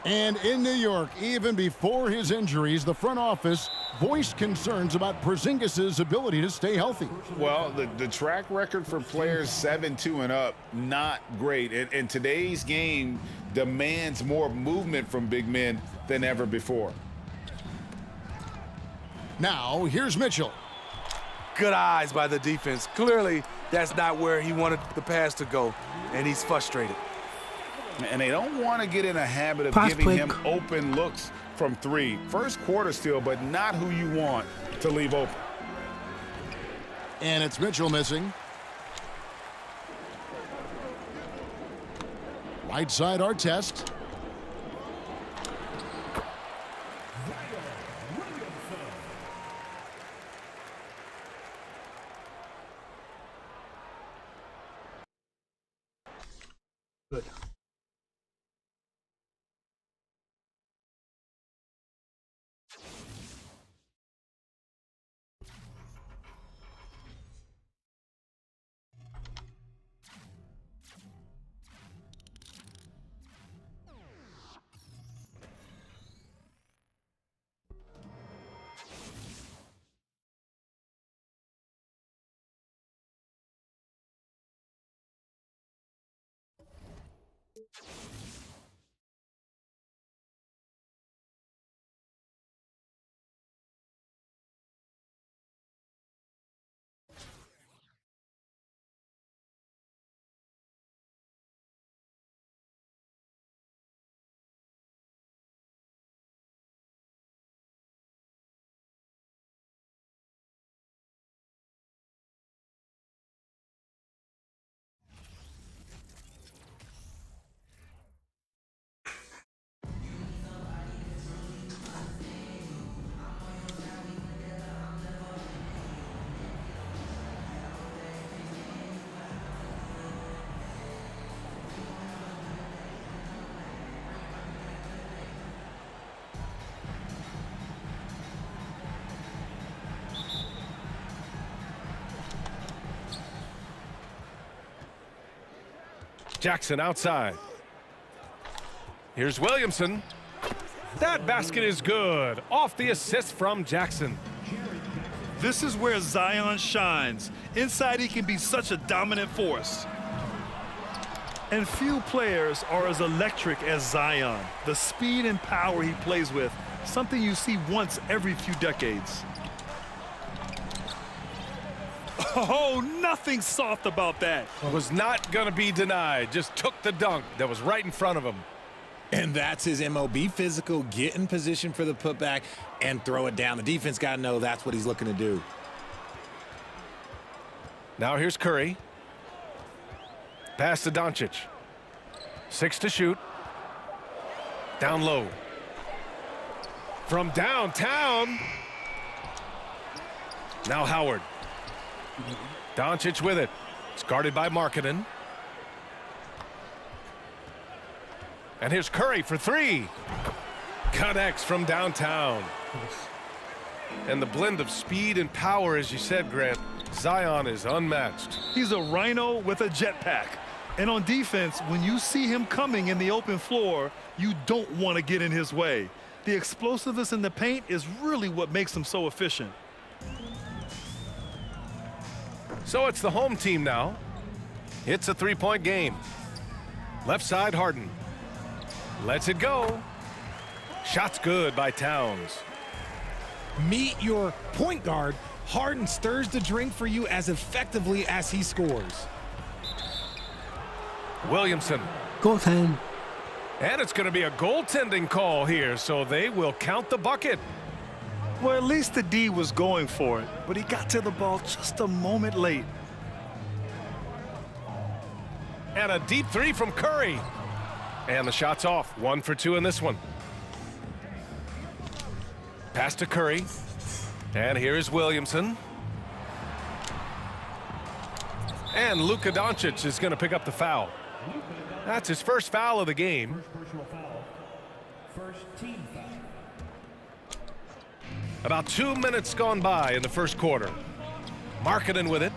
And in New York, even before his injuries, the front office voiced concerns about Porzingis' ability to stay healthy. Well, the track record for players 7-2 and up, not great. And today's game demands more movement from big men than ever before. Now, here's Mitchell. Good eyes by the defense. Clearly, that's not where he wanted the pass to go, and he's frustrated. And they don't want to get in a habit of giving him open looks from three. First quarter still, but not who you want to leave open. And it's Mitchell missing. Right side, Artest. Good. Jackson outside. Here's Williamson. That basket is good. Off the assist from Jackson. This is where Zion shines. Inside, he can be such a dominant force. And few players are as electric as Zion. The speed and power he plays with, something you see once every few decades. Oh, nothing soft about that. Was not going to be denied. Just took the dunk that was right in front of him. And that's his MO. Be physical, get in position for the putback, and throw it down. The defense got to know that's what he's looking to do. Now here's Curry. Pass to Doncic. 6 to shoot. Down low. From downtown. Now Howard. Doncic with it. It's guarded by Markkanen. And here's Curry for 3. Connects from downtown. And the blend of speed and power, as you said, Grant, Zion is unmatched. He's a rhino with a jetpack. And on defense, when you see him coming in the open floor, you don't want to get in his way. The explosiveness in the paint is really what makes him so efficient. So it's the home team now. It's a 3-point game. Left side, Harden. Lets it go. Shot's good by Towns. Meet your point guard. Harden stirs the drink for you as effectively as he scores. Williamson. Goaltend. And it's going to be a goaltending call here, so they will count the bucket. Well, at least the D was going for it, but he got to the ball just a moment late. And a deep 3 from Curry. And the shot's off. 1 for 2 in this one. Pass to Curry. And here is Williamson. And Luka Doncic is going to pick up the foul. That's his first foul of the game. First personal foul. First team foul. About 2 minutes gone by in the first quarter. Markkanen with it.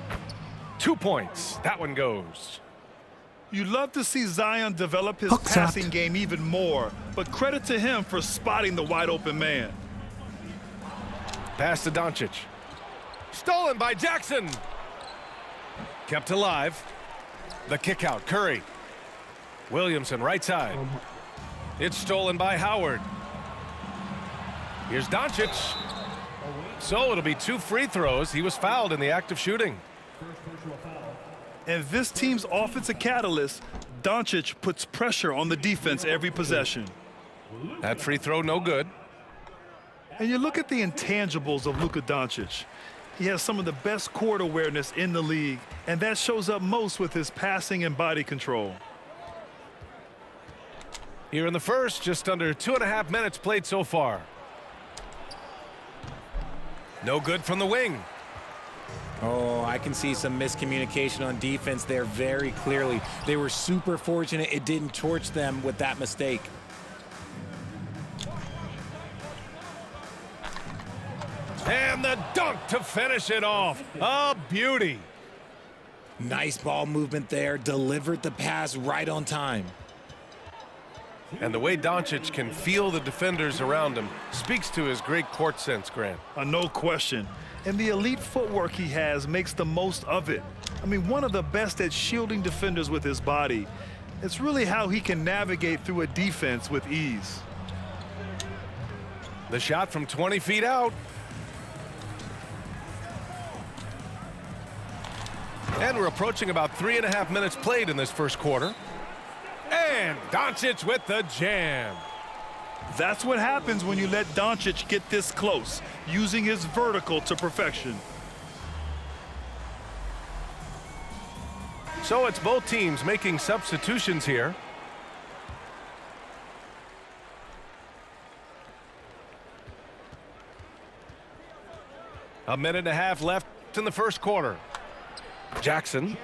2 points. That one goes. You'd love to see Zion develop his Hook shot. passing game even more, but credit to him for spotting the wide open man. Pass to Doncic. Stolen by Jackson. Kept alive. The kick out. Curry. Williamson right side. It's stolen by Howard. Here's Doncic. So it'll be 2 free throws. He was fouled in the act of shooting. And this team's offensive catalyst, Doncic puts pressure on the defense every possession. That free throw no good. And you look at the intangibles of Luka Doncic. He has some of the best court awareness in the league, and that shows up most with his passing and body control. Here in the first, just under 2.5 minutes played so far. No good from the wing. Oh, I can see some miscommunication on defense there very clearly. They were super fortunate it didn't torch them with that mistake. And the dunk to finish it off. A beauty. Nice ball movement there. Delivered the pass right on time. And the way Doncic can feel the defenders around him speaks to his great court sense, Grant. No question. And the elite footwork he has makes the most of it. I mean, one of the best at shielding defenders with his body. It's really how he can navigate through a defense with ease. The shot from 20 feet out. And we're approaching about 3.5 minutes played in this first quarter. And Doncic with the jam. That's what happens when you let Doncic get this close, using his vertical to perfection. So it's both teams making substitutions here. A minute and a half left in the first quarter. Jackson.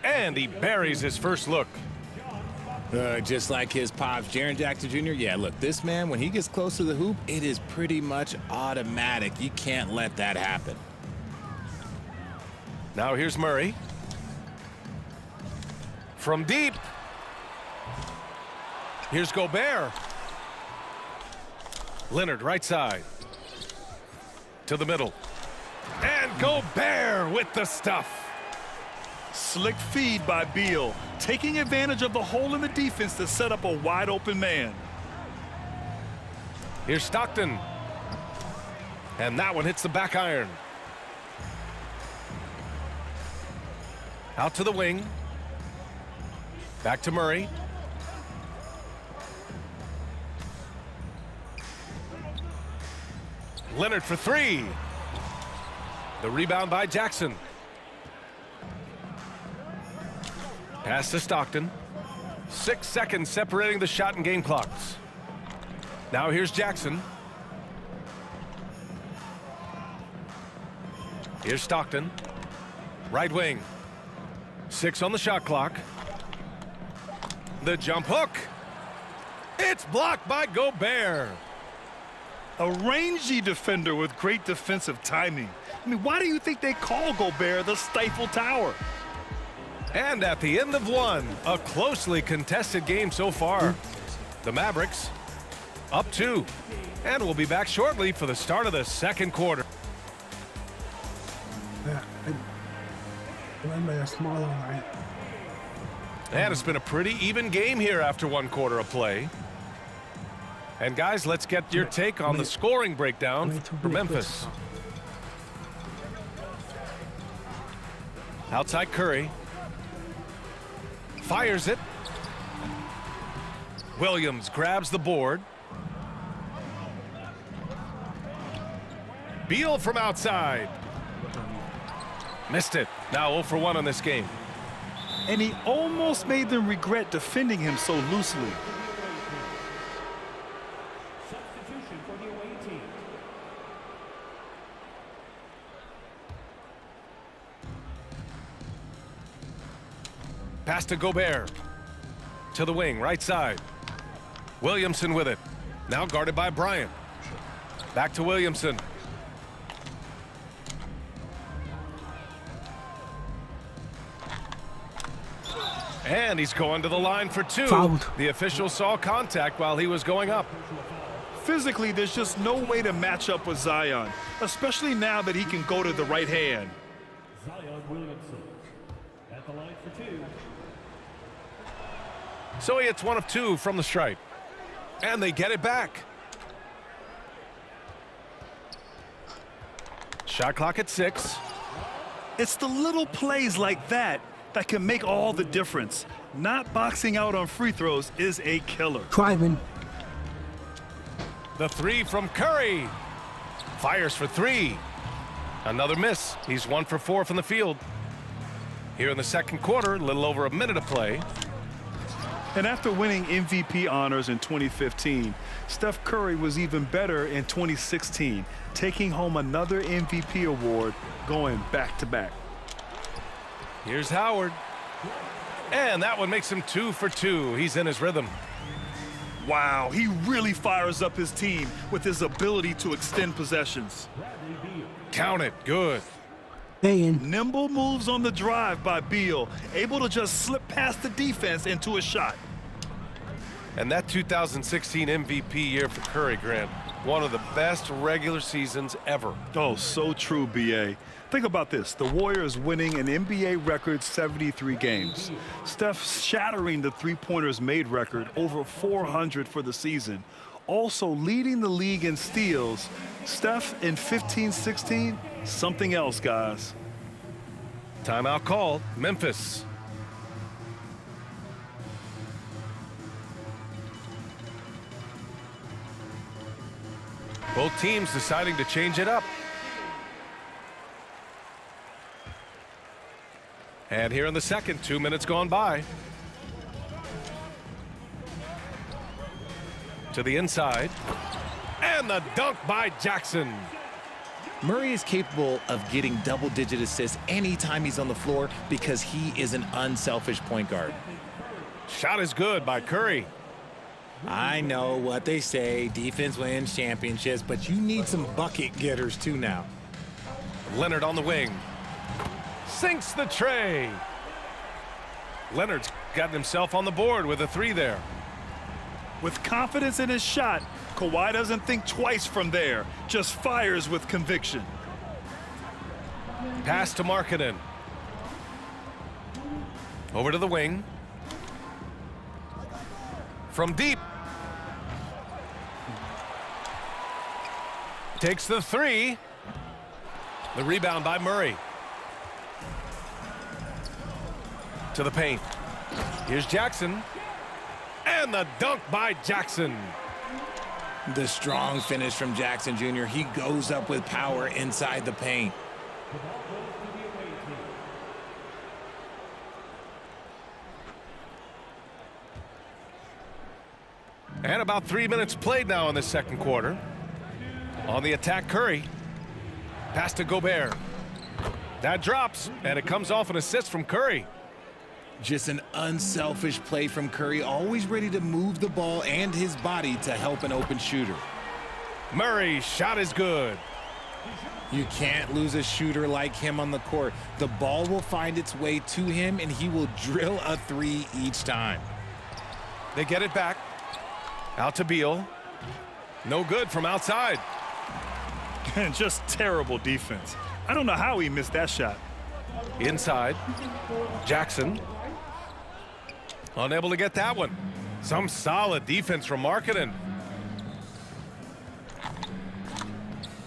And he buries his first look. Just like his pops, Jaren Jackson Jr. Yeah, look, this man, when he gets close to the hoop, it is pretty much automatic. You can't let that happen. Now here's Murray. From deep. Here's Gobert. Leonard right side. To the middle. And Gobert with the stuff. Slick feed by Beal, taking advantage of the hole in the defense to set up a wide open man. Here's Stockton. And that one hits the back iron. Out to the wing. Back to Murray. Leonard for three. The rebound by Jackson. Pass to Stockton. 6 seconds separating the shot and game clocks. Now here's Jackson. Here's Stockton. Right wing. 6 on the shot clock. The jump hook. It's blocked by Gobert. A rangy defender with great defensive timing. I mean, why do you think they call Gobert the Stifle Tower? And at the end of one, a closely contested game so far. The Mavericks up 2. And we'll be back shortly for the start of the second quarter. And it's been a pretty even game here after 1 quarter of play. And guys, let's get your take on the scoring breakdown for Memphis. Outside Curry. Fires it. Williams grabs the board. Beal from outside. Missed it. Now 0 for 1 on this game. And he almost made them regret defending him so loosely. Pass to Gobert. To the wing, right side. Williamson with it. Now guarded by Bryant. Back to Williamson. And he's going to the line for 2. Fouled. The official saw contact while he was going up. Physically, there's just no way to match up with Zion, especially now that he can go to the right hand. Zion Williamson at the line for 2. So he hits 1 of 2 from the stripe. And they get it back. Shot clock at 6. It's the little plays like that that can make all the difference. Not boxing out on free throws is a killer. Driving. The 3 from Curry. Fires for 3. Another miss. He's 1 for 4 from the field. Here in the second quarter, a little over a minute of play. And after winning MVP honors in 2015, Steph Curry was even better in 2016, taking home another MVP award, going back-to-back. Here's Howard. And that one makes him 2 for 2. He's in his rhythm. Wow, he really fires up his team with his ability to extend possessions. Count it. Good. Nimble moves on the drive by Beal, able to just slip past the defense into a shot. And that 2016 MVP year for Curry, Grant, One of the best regular seasons ever. Oh, so true, B.A. Think about this. The Warriors winning an NBA record 73 games. Steph shattering the three-pointers made record, over 400 for the season. Also leading the league in steals. Steph in 15-16, something else, guys. Timeout called, Memphis. Both teams deciding to change it up. And here in the second, 2 minutes gone by. To the inside. And the dunk by Jackson. Murray is capable of getting double-digit assists anytime he's on the floor because he is an unselfish point guard. Shot is good by Curry. I know what they say, defense wins championships, but you need some bucket getters too now. Leonard on the wing. Sinks the tray. Leonard's gotten himself on the board with a 3 there. With confidence in his shot, Kawhi doesn't think twice from there, just fires with conviction. Pass to Markkanen. Over to the wing. From deep. Takes the 3. The rebound by Murray. To the paint. Here's Jackson. And the dunk by Jackson. The strong finish from Jackson Jr. He goes up with power inside the paint. And about 3 minutes played now in the second quarter. On the attack, Curry. Pass to Gobert. That drops, and it comes off an assist from Curry. Just an unselfish play from Curry, always ready to move the ball and his body to help an open shooter. Murray's shot is good. You can't lose a shooter like him on the court. The ball will find its way to him, and he will drill a 3 each time. They get it back. Out to Beal. No good from outside. And just terrible defense. I don't know how he missed that shot. Inside. Jackson. Unable to get that one. Some solid defense from Markkanen.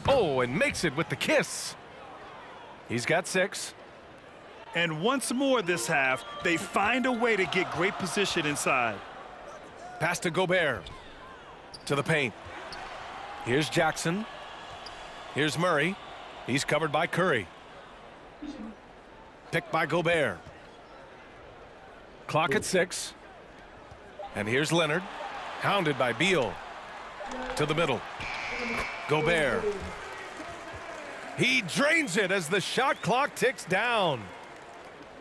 Oh, and makes it with the kiss. He's got 6. And once more this half, they find a way to get great position inside. Pass to Gobert. To the paint. Here's Jackson. Here's Murray. He's covered by Curry. Picked by Gobert. Clock at 6. And here's Leonard. Hounded by Beal. To the middle. Gobert. He drains it as the shot clock ticks down.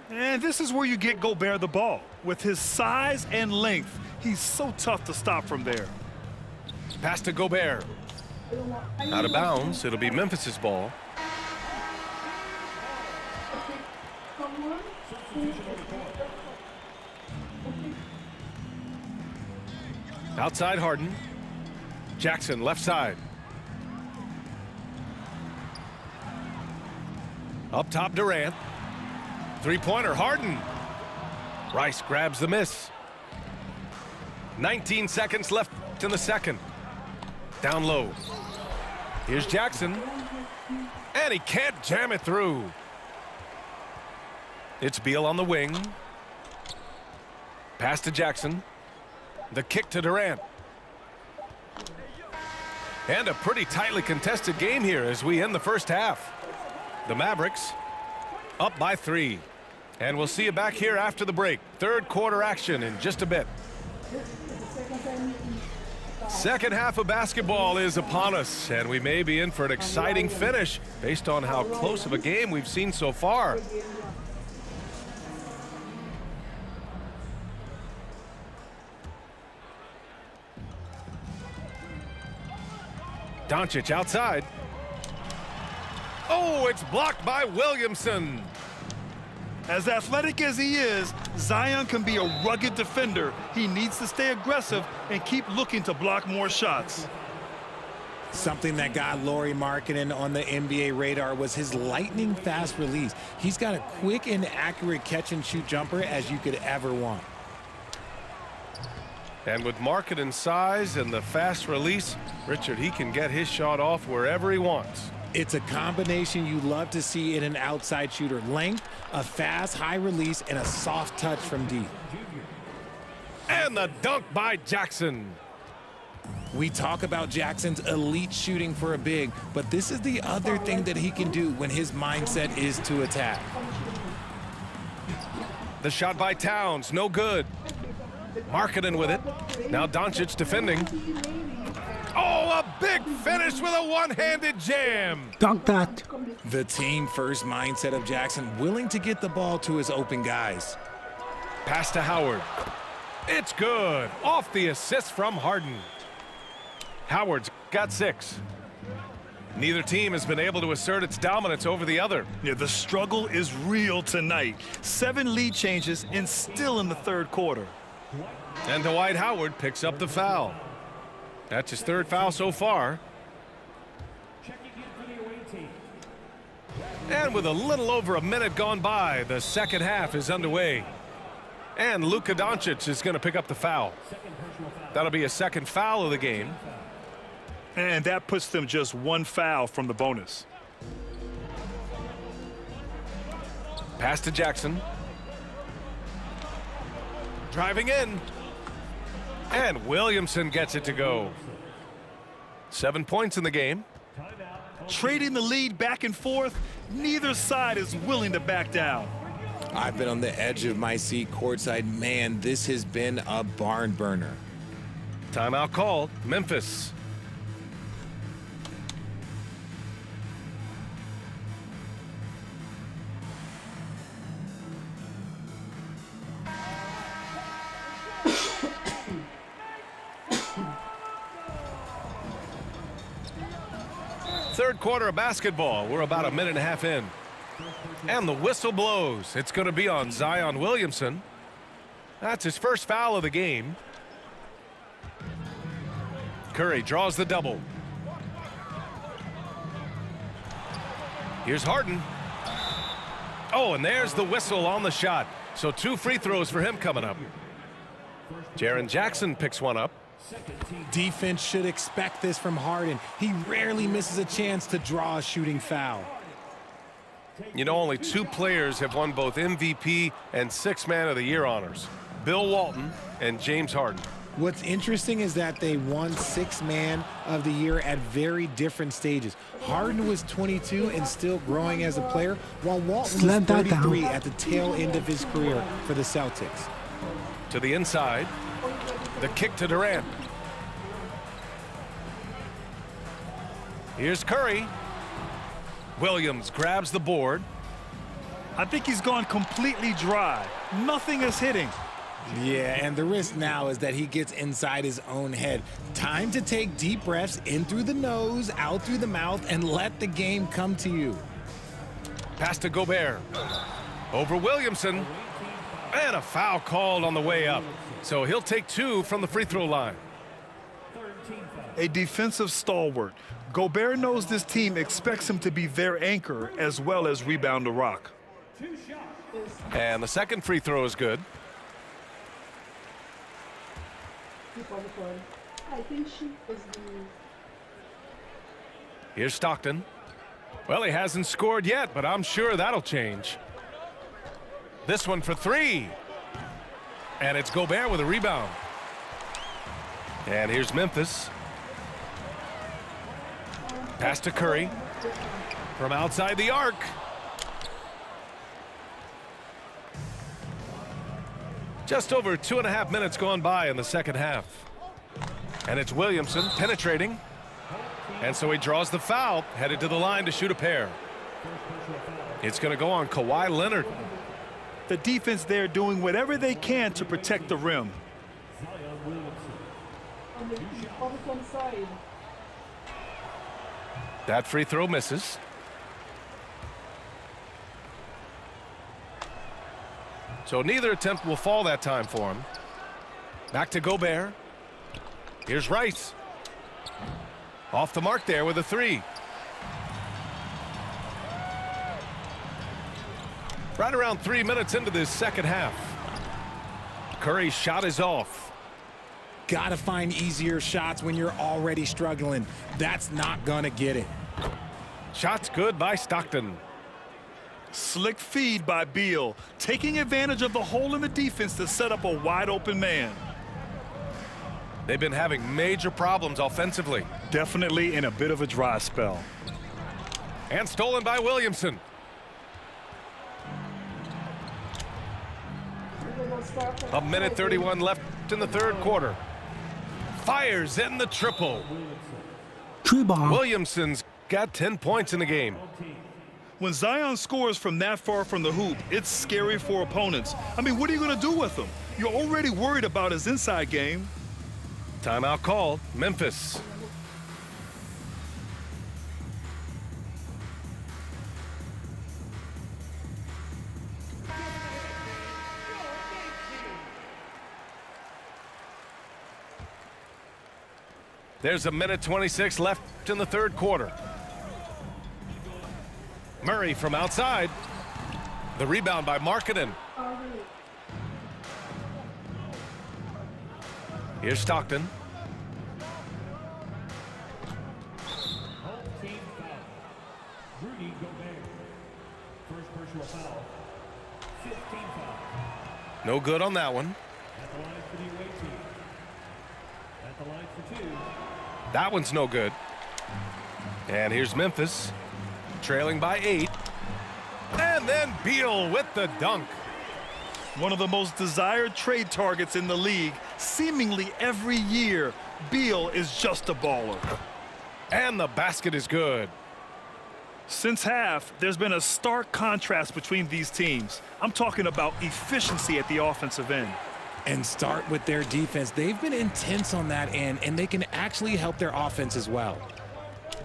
And this is where you get Gobert the ball. With his size and length, he's so tough to stop from there. Pass to Gobert. Out of bounds. It'll be Memphis's ball. Outside Harden. Jackson left side. Up top Durant. Three-pointer Harden. Rice grabs the miss. 19 seconds left in the second. Down low. Here's Jackson. And he can't jam it through. It's Beal on the wing. Pass to Jackson. The kick to Durant. And a pretty tightly contested game here as we end the first half. The Mavericks up by 3. And we'll see you back here after the break. Third quarter action in just a bit. Second half of basketball is upon us, and we may be in for an exciting finish based on how close of a game we've seen so far. Doncic outside. Oh, it's blocked by Williamson. As athletic as he is, Zion can be a rugged defender. He needs to stay aggressive and keep looking to block more shots. Something that got Lauri Markkanen on the NBA radar was his lightning fast release. He's got a quick and accurate catch and shoot jumper as you could ever want. And with Markkanen's size and the fast release, Richard, he can get his shot off wherever he wants. It's a combination you love to see in an outside shooter. Length, a fast, high release, and a soft touch from deep. And the dunk by Jackson. We talk about Jackson's elite shooting for a big, but this is the other thing that he can do when his mindset is to attack. The shot by Towns, no good. Markkanen with it. Now Doncic defending. Oh, a big finish with a one-handed jam. Dunk that. The team-first mindset of Jackson, willing to get the ball to his open guys. Pass to Howard. It's good. Off the assist from Harden. Howard's got 6. Neither team has been able to assert its dominance over the other. Yeah, the struggle is real tonight. 7 lead changes and still in the third quarter. And Dwight Howard picks up the foul. That's his 3rd foul so far. And with a little over a minute gone by, the second half is underway. And Luka Doncic is going to pick up the foul. That'll be a 2nd foul of the game. And that puts them just 1 foul from the bonus. Pass to Jackson. Driving in. And Williamson gets it to go. 7 points in the game. Trading the lead back and forth, neither side is willing to back down. I've been on the edge of my seat courtside. Man, this has been a barn burner. Timeout called. Memphis. Third quarter of basketball. We're about a minute and a half in. And the whistle blows. It's going to be on Zion Williamson. That's his 1st foul of the game. Curry draws the double. Here's Harden. Oh, and there's the whistle on the shot. So 2 free throws for him coming up. Jaren Jackson picks one up. Defense should expect this from Harden. He rarely misses a chance to draw a shooting foul. You know, only 2 players have won both MVP and 6th Man of the Year honors. Bill Walton and James Harden. What's interesting is that they won 6th Man of the Year at very different stages. Harden was 22 and still growing as a player, while Walton was 33 at the tail end of his career for the Celtics. To the inside. The kick to Durant. Here's Curry. Williams grabs the board. I think he's gone completely dry. Nothing is hitting. Yeah, and the risk now is that he gets inside his own head. Time to take deep breaths in through the nose, out through the mouth, and let the game come to you. Pass to Gobert. Over Williamson. And a foul called on the way up. So he'll take 2 from the free throw line. A defensive stalwart. Gobert knows this team expects him to be their anchor as well as rebound the rock. And the 2nd free throw is good. Here's Stockton. Well, he hasn't scored yet, but I'm sure that'll change. This one for 3. And it's Gobert with a rebound. And here's Memphis. Pass to Curry. From outside the arc. Just over 2.5 minutes gone by in the second half. And it's Williamson penetrating. And so he draws the foul, headed to the line to shoot a pair. It's going to go on Kawhi Leonard. The defense there doing whatever they can to protect the rim. That free throw misses. So neither attempt will fall that time for him. Back to Gobert. Here's Rice. Off the mark there with a 3. Right around 3 minutes into this second half. Curry's shot is off. Got to find easier shots when you're already struggling. That's not going to get it. Shot's good by Stockton. Slick feed by Beal, taking advantage of the hole in the defense to set up a wide open man. They've been having major problems offensively. Definitely in a bit of a dry spell. And stolen by Williamson. A minute 31 left in the third quarter. Fires in the triple. True ball. Williamson's got 10 points in the game. When Zion scores from that far from the hoop, it's scary for opponents. I mean, what are you going to do with him? You're already worried about his inside game. Timeout called. Memphis. There's a minute 26 left in the third quarter. Murray from outside. The rebound by Markkanen. Here's Stockton. No good on that one. That one's no good. And here's Memphis, trailing by 8. And then Beal with the dunk. One of the most desired trade targets in the league. Seemingly every year, Beal is just a baller. And the basket is good. Since half, there's been a stark contrast between these teams. I'm talking about efficiency at the offensive end. And start with their defense. They've been intense on that end, and they can actually help their offense as well.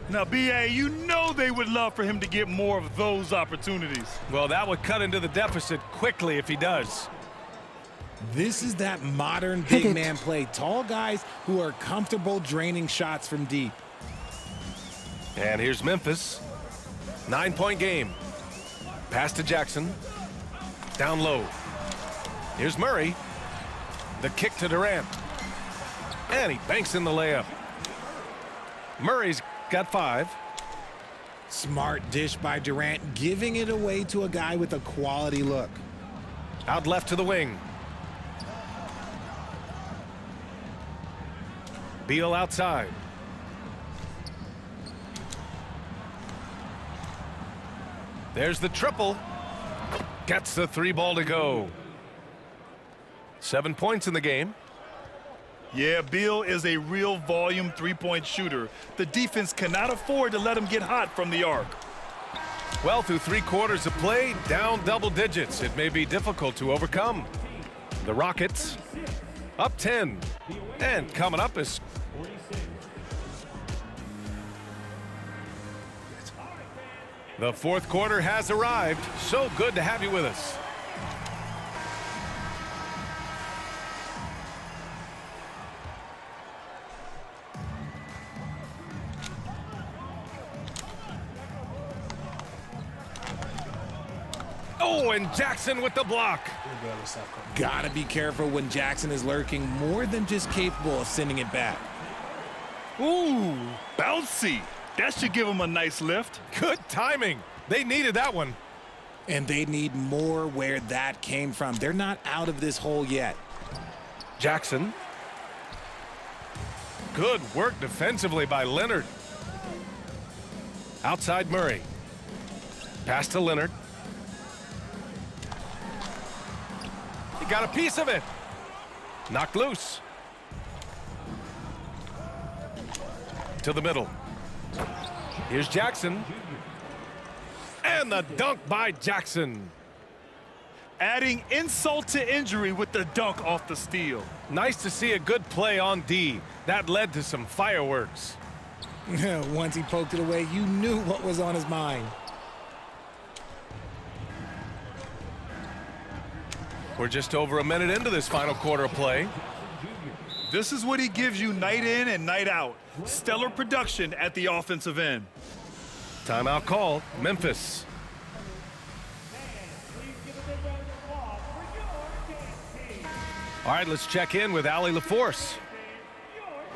Now, B.A., you know they would love for him to get more of those opportunities. Well, that would cut into the deficit quickly if he does. This is that modern big man play. Tall guys who are comfortable draining shots from deep. And here's Memphis. 9-point game. Pass to Jackson. Down low. Here's Murray. The kick to Durant. And he banks in the layup. Murray's got 5. Smart dish by Durant, giving it away to a guy with a quality look. Out left to the wing. Beal outside. There's the triple. Gets the 3 ball to go. 7 points in the game. Yeah, Beal is a real volume three-point shooter. The defense cannot afford to let him get hot from the arc. Well, through 3 quarters of play, down double digits. It may be difficult to overcome. The Rockets up 10. And coming up is the fourth quarter has arrived. So good to have you with us. Oh, and Jackson with the block. Gotta be careful when Jackson is lurking, more than just capable of sending it back. Ooh, bouncy. That should give him a nice lift. Good timing. They needed that one. And they need more where that came from. They're not out of this hole yet. Jackson. Good work defensively by Leonard. Outside Murray. Pass to Leonard. He got a piece of it. Knocked loose. To the middle. Here's Jackson. And the dunk by Jackson. Adding insult to injury with the dunk off the steal. Nice to see a good play on D. That led to some fireworks. Once he poked it away, you knew what was on his mind. We're just over a minute into this final quarter of play. This is what he gives you night in and night out. Stellar production at the offensive end. Timeout called. Memphis. All right, let's check in with Allie LaForce.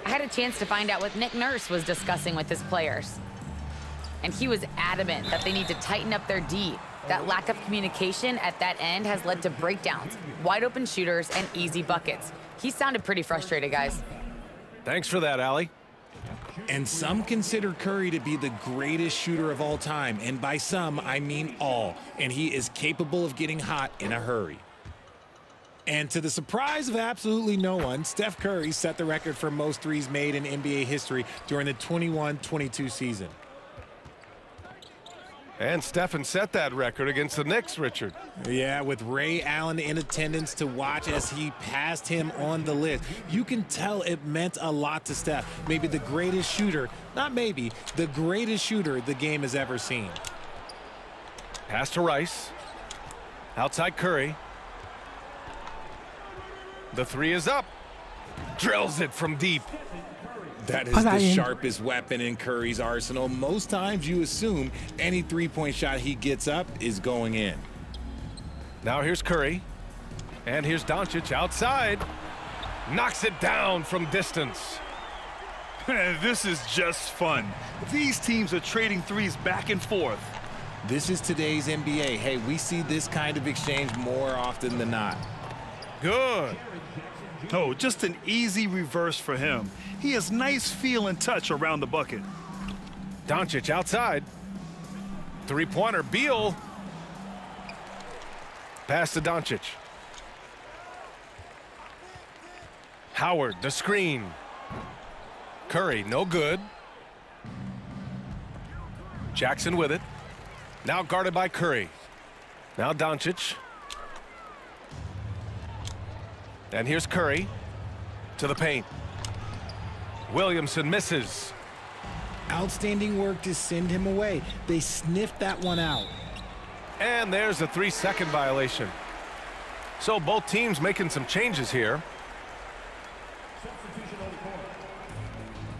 I had a chance to find out what Nick Nurse was discussing with his players. And he was adamant that they need to tighten up their D. That lack of communication at that end has led to breakdowns, wide open shooters, and easy buckets. He sounded pretty frustrated, guys. Thanks for that, Allie. And some consider Curry to be the greatest shooter of all time. And by some, I mean all. And he is capable of getting hot in a hurry. And to the surprise of absolutely no one, Steph Curry set the record for most threes made in NBA history during the 21-22 season. And Stephen set that record against the Knicks, Richard. Yeah, with Ray Allen in attendance to watch as he passed him on the list. You can tell it meant a lot to Steph. Maybe the greatest shooter, not maybe, the greatest shooter the game has ever seen. Pass to Rice. Outside Curry. The three is up. Drills it from deep. That is the sharpest weapon in Curry's arsenal. Most times you assume any three-point shot he gets up is going in. Now here's Curry. And here's Doncic outside. Knocks it down from distance. This is just fun. These teams are trading threes back and forth. This is today's NBA. Hey, we see this kind of exchange more often than not. Good. Oh, just an easy reverse for him. He has nice feel and touch around the bucket. Doncic outside. Three-pointer, Beal. Pass to Doncic. Howard, the screen. Curry, no good. Jackson with it. Now guarded by Curry. Now Doncic. And here's Curry to the paint. Williamson misses. Outstanding work to send him away. They sniffed that one out. And there's a 3-second violation. So both teams making some changes here.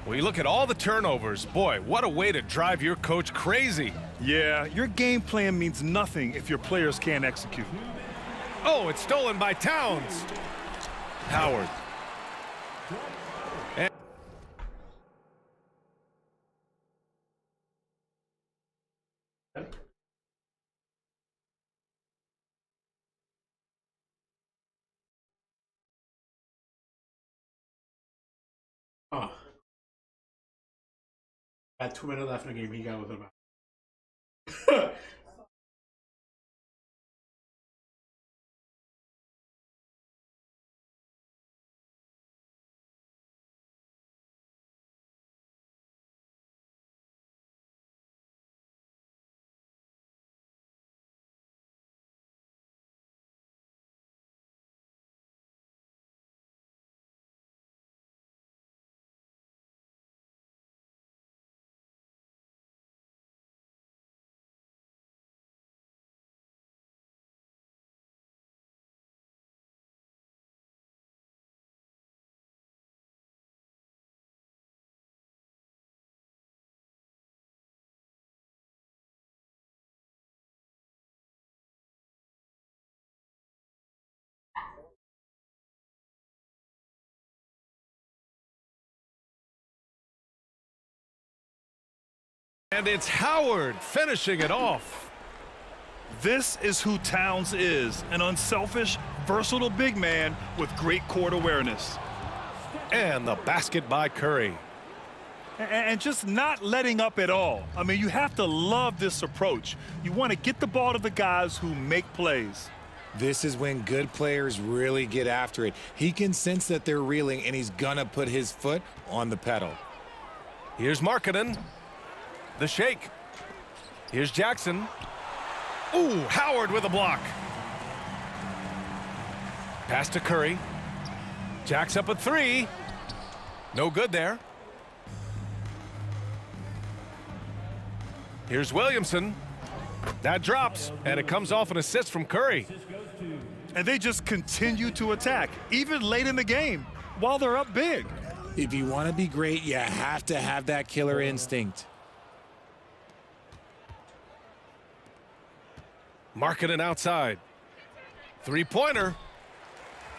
We look at all the turnovers. Boy, what a way to drive your coach crazy. Yeah, your game plan means nothing if your players can't execute. Oh, it's stolen by Towns. Howard. And at 2 minutes left in the game, he got with him out. And it's Howard finishing it off. This is who Towns is, an unselfish, versatile big man with great court awareness. And the basket by Curry. And just not letting up at all. I mean, you have to love this approach. You want to get the ball to the guys who make plays. This is when good players really get after it. He can sense that they're reeling, and he's gonna put his foot on the pedal. Here's Markkanen. The shake. Here's Jackson. Ooh, Howard with a block. Pass to Curry. Jack's up a three. No good there. Here's Williamson. That drops, and it comes off an assist from Curry. And they just continue to attack, even late in the game. while they're up big. If you want to be great, you have to have that killer instinct. Marking it outside. Three-pointer.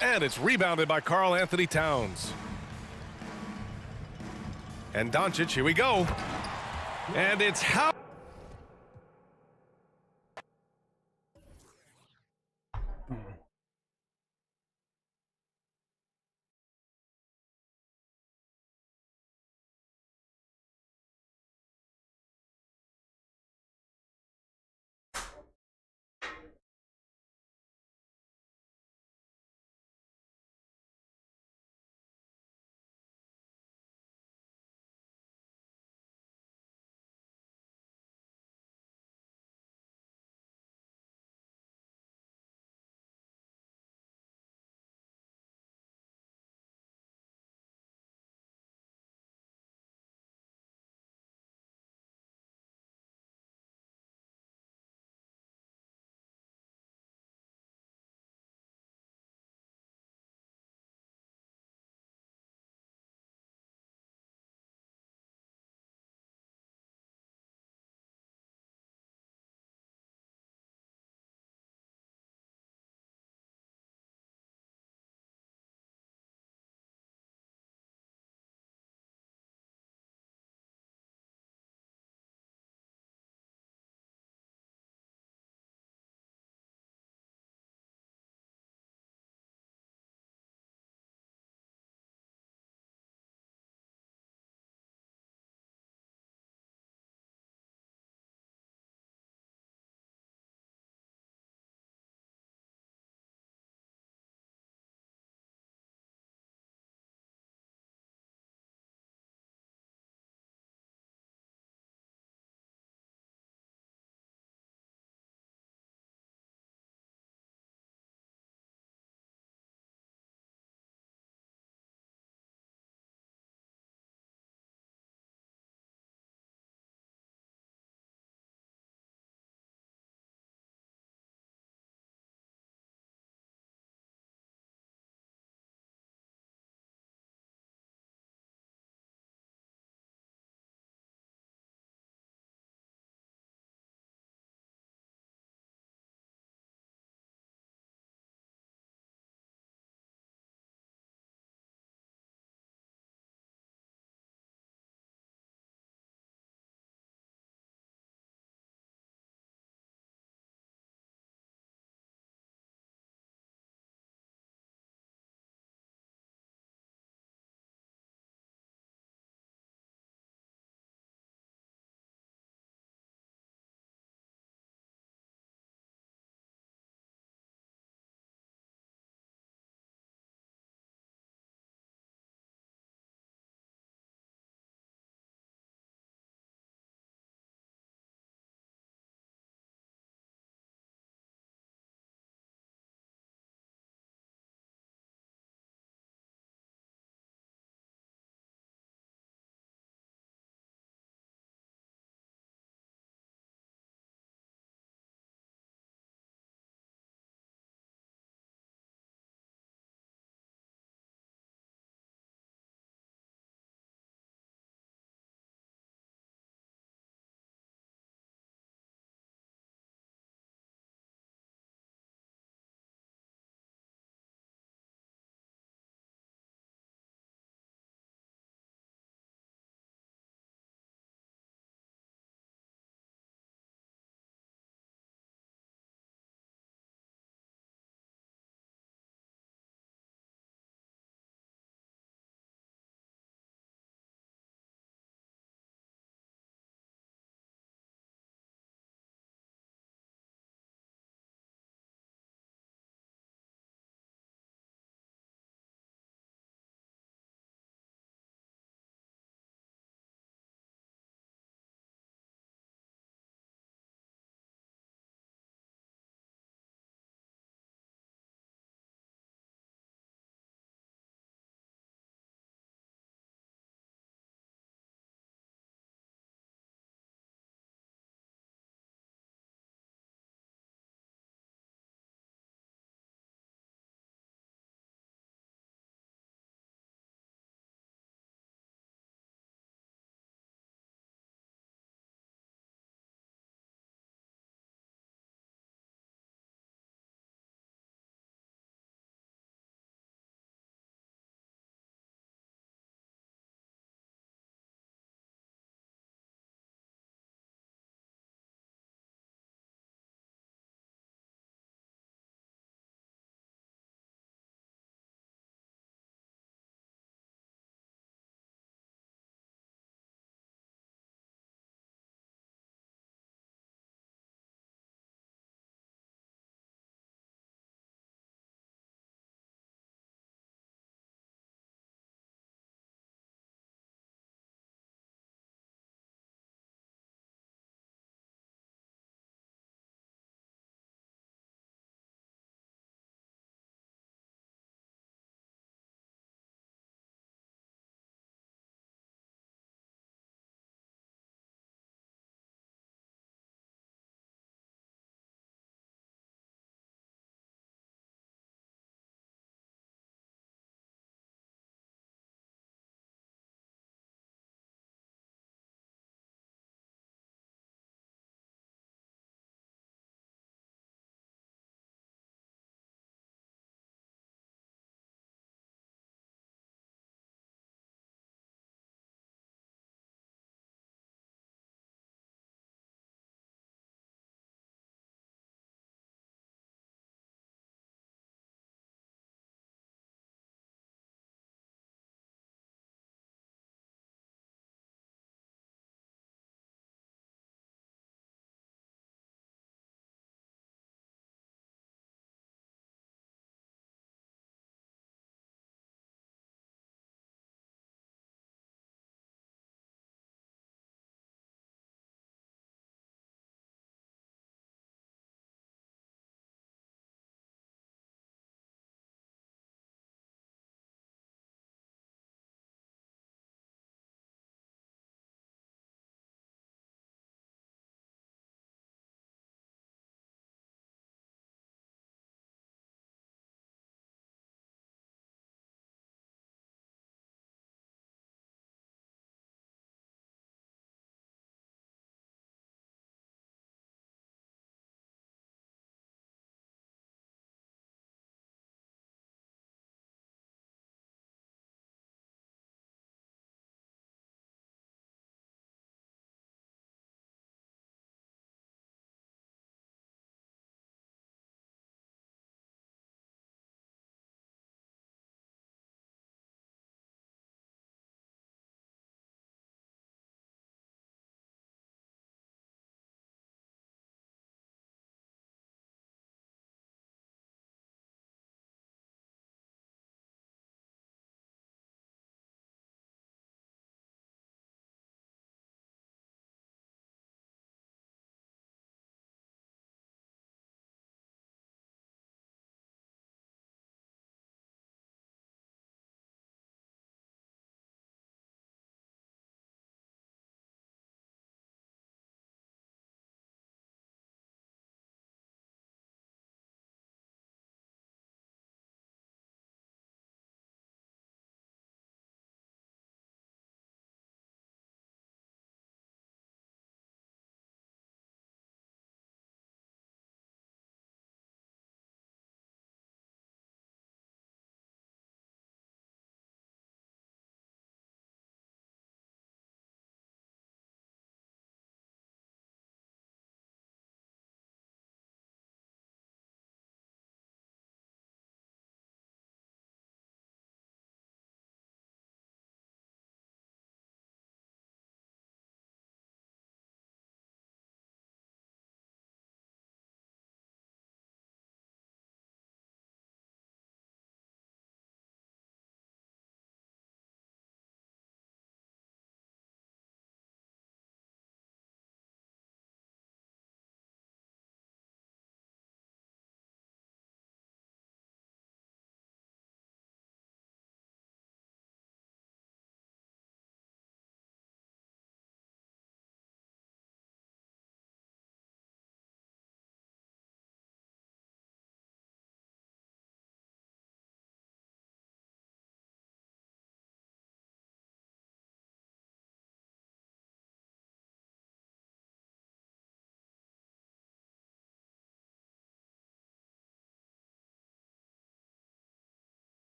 And it's rebounded by Karl Anthony Towns. And Doncic, here we go. And it's how.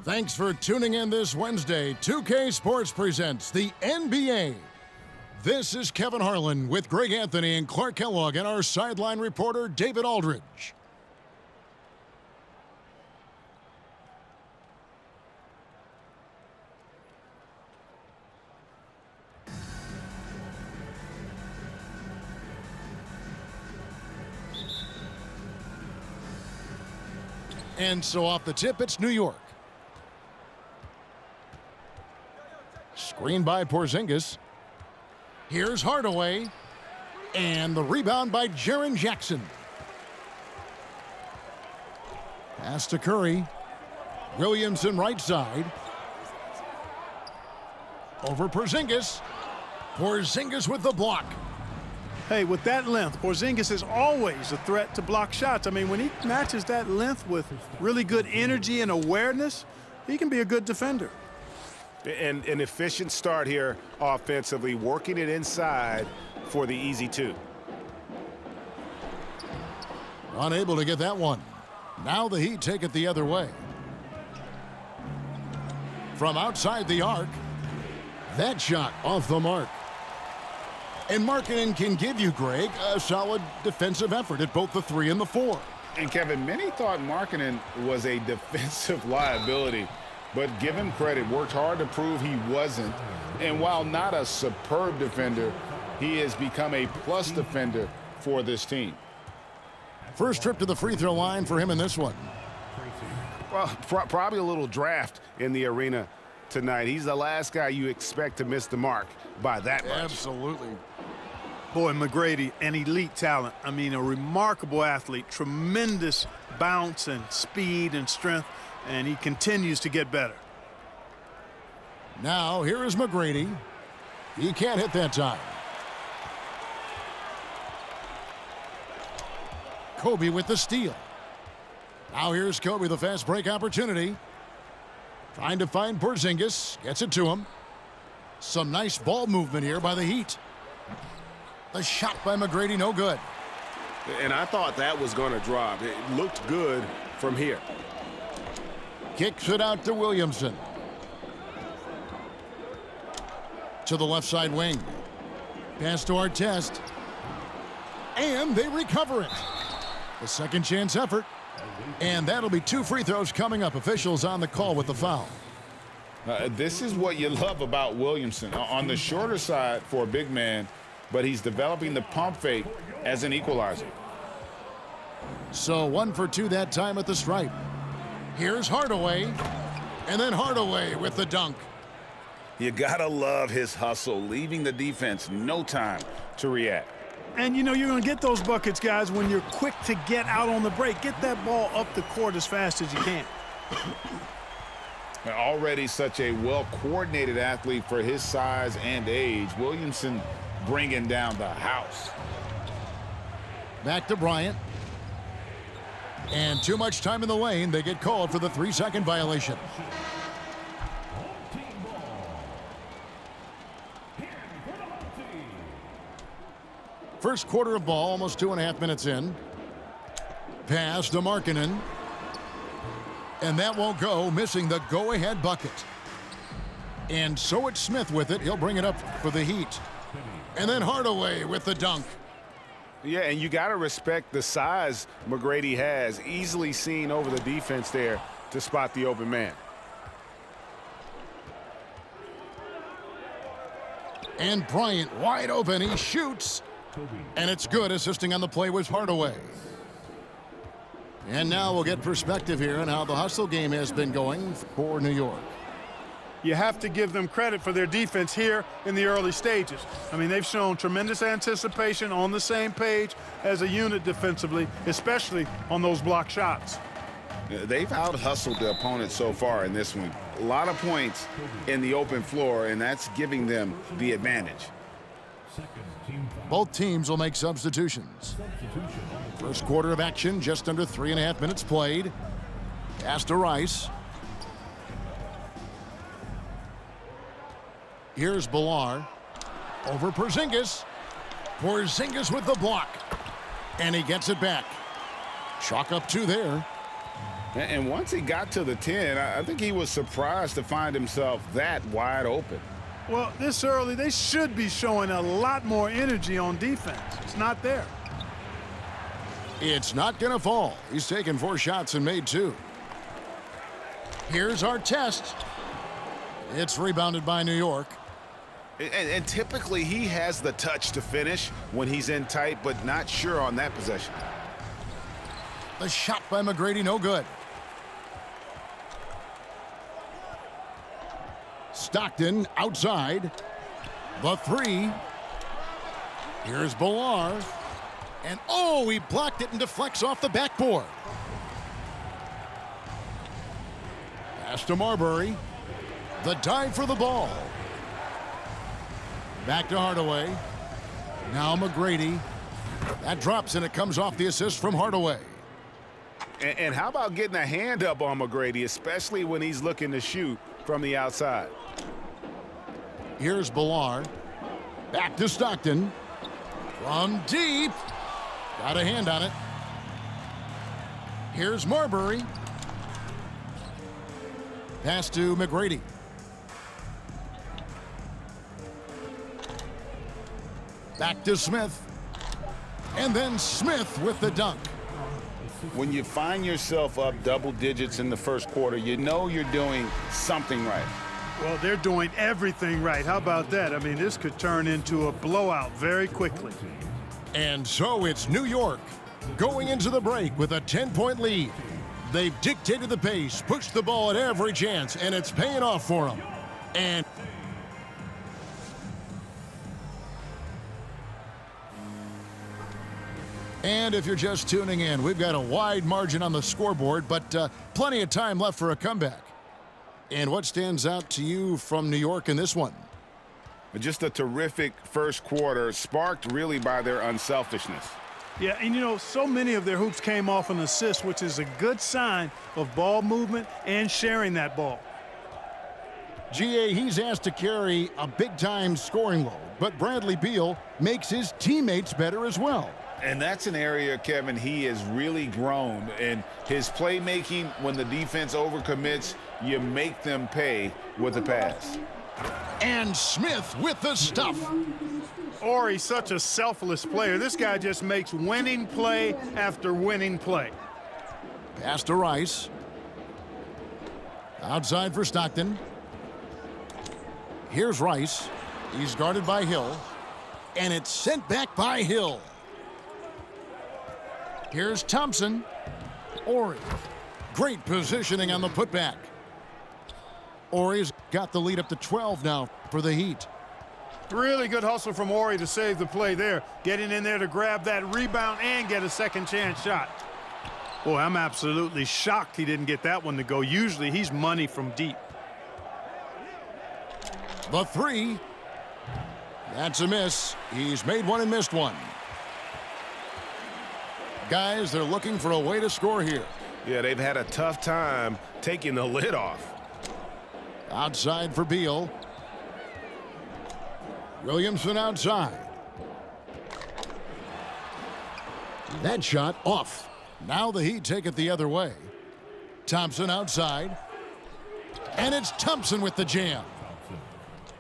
Thanks for tuning in this Wednesday. 2K Sports presents the NBA. This is Kevin Harlan with Greg Anthony and Clark Kellogg and our sideline reporter, David Aldridge. And so off the tip, it's New York. Screen by Porzingis. Here's Hardaway. And the rebound by Jaren Jackson. Pass to Curry. Williamson right side. Over Porzingis. Porzingis with the block. Hey, with that length, Porzingis is always a threat to block shots. I mean, when he matches that length with really good energy and awareness, he can be a good defender. And an efficient start here offensively, working it inside for the easy two. Unable to get that one. Now the Heat take it the other way. From outside the arc, that shot off the mark. And Markkanen can give you, Greg, a solid defensive effort at both the 3 and the 4. And Kevin, many thought Markkanen was a defensive liability, but give him credit, worked hard to prove he wasn't. And while not a superb defender, he has become a plus defender for this team. First trip to the free throw line for him in this one. Well, probably a little draft in the arena tonight. He's the last guy you expect to miss the mark by that much. Absolutely. Boy, McGrady, an elite talent. I mean, a remarkable athlete, tremendous bounce and speed and strength, and he continues to get better. Now, here is McGrady. He can't hit that time. Kobe with the steal. Now here's Kobe, the fast break opportunity. Trying to find Porzingis. Gets it to him. Some nice ball movement here by the Heat. The shot by McGrady, no good. And I thought that was going to drop. It looked good from here. Kicks it out to Williamson. To the left side wing. Pass to Artest. And they recover it. The second chance effort. And that'll be 2 free throws coming up. Officials on the call with the foul. This is what you love about Williamson. On the shorter side for a big man, but he's developing the pump fake as an equalizer. So 1 for 2 that time at the stripe. Here's Hardaway. And then Hardaway with the dunk. You gotta love his hustle, leaving the defense no time to react. And, you know, you're going to get those buckets, guys, when you're quick to get out on the break. Get that ball up the court as fast as you can. Already such a well-coordinated athlete for his size and age, Williamson bringing down the house. Back to Bryant. And too much time in the lane. They get called for the 3-second violation. First quarter of ball, almost 2.5 minutes in. Pass to Markkanen. And that won't go, missing the go-ahead bucket. And so it's Smith with it. He'll bring it up for the Heat. And then Hardaway with the dunk. Yeah, and you got to respect the size McGrady has. Easily seen over the defense there to spot the open man. And Bryant wide open. He shoots. And it's good. Assisting on the play was Hardaway. And now we'll get perspective here on how the hustle game has been going for New York. You have to give them credit for their defense here in the early stages. I mean, they've shown tremendous anticipation, on the same page as a unit defensively, especially on those block shots. They've out-hustled the opponent so far in this one. A lot of points in the open floor, and that's giving them the advantage. Both teams will make substitutions. First quarter of action, just under 3.5 minutes played. Pass to Rice. Here's Bilal. Over Porzingis. Porzingis with the block. And he gets it back. Chalk up 2 there. And once he got to the 10, I think he was surprised to find himself that wide open. Well, this early, they should be showing a lot more energy on defense. It's not there. It's not going to fall. He's taken 4 shots and made 2. Here's Artest. It's rebounded by New York. And typically he has the touch to finish when he's in tight, but not sure on that possession. The shot by McGrady, no good. Stockton outside. The 3. Here's Villar. And oh, he blocked it and deflects off the backboard. Pass to Marbury. The dive for the ball. Back to Hardaway. Now McGrady. That drops and it comes off the assist from Hardaway. And how about getting a hand up on McGrady, especially when he's looking to shoot from the outside? Here's Villar. Back to Stockton. From deep. Got a hand on it. Here's Marbury. Pass to McGrady. Back to Smith. And then Smith with the dunk. When you find yourself up double digits in the first quarter, you know you're doing something right. Well, they're doing everything right. How about that? I mean, this could turn into a blowout very quickly. And so it's New York going into the break with a 10-point lead. They've dictated the pace, pushed the ball at every chance, and it's paying off for them. And if you're just tuning in, we've got a wide margin on the scoreboard, but plenty of time left for a comeback. And what stands out to you from New York in this one? Just a terrific first quarter, sparked really by their unselfishness. Yeah, and you know, so many of their hoops came off an assist, which is a good sign of ball movement and sharing that ball. GA, he's asked to carry a big-time scoring load, but Bradley Beal makes his teammates better as well. And that's an area, Kevin, he has really grown. And his playmaking, when the defense overcommits, you make them pay with a pass. And Smith with the stuff. He's such a selfless player. This guy just makes winning play after winning play. Pass to Rice. Outside for Stockton. Here's Rice. He's guarded by Hill. And it's sent back by Hill. Here's Thompson. Horry. Great positioning on the putback. Horry's got the lead up to 12 now for the Heat. Really good hustle from Horry to save the play there. Getting in there to grab that rebound and get a second chance shot. Boy, I'm absolutely shocked he didn't get that one to go. Usually he's money from deep. The 3. That's a miss. He's made one and missed one. Guys, they're looking for a way to score here. Yeah, they've had a tough time taking the lid off. Outside for Beal. Williamson outside. That shot off. Now the Heat take it the other way. Thompson outside. And it's Thompson with the jam.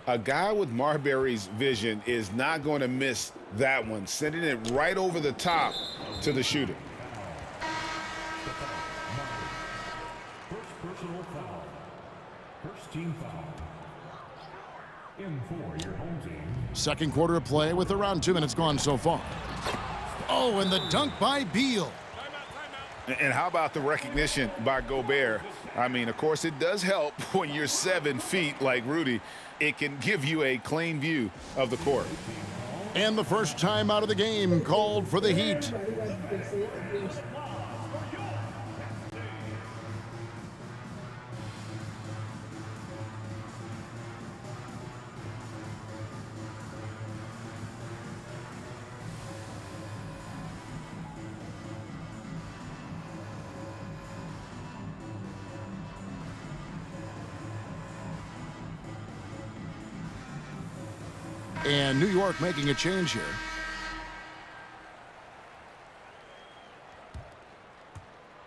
A guy with Marbury's vision is not going to miss that one, sending it right over the top to the shooter. First personal foul. First team foul. In for your home team. Second quarter of play with around 2 minutes gone so far. Oh, and the dunk by Beal. And how about the recognition by Gobert? I mean, of course, it does help when you're 7 feet like Rudy. It can give you a clean view of the court. And the first time out of the game called for the Heat. And New York making a change here.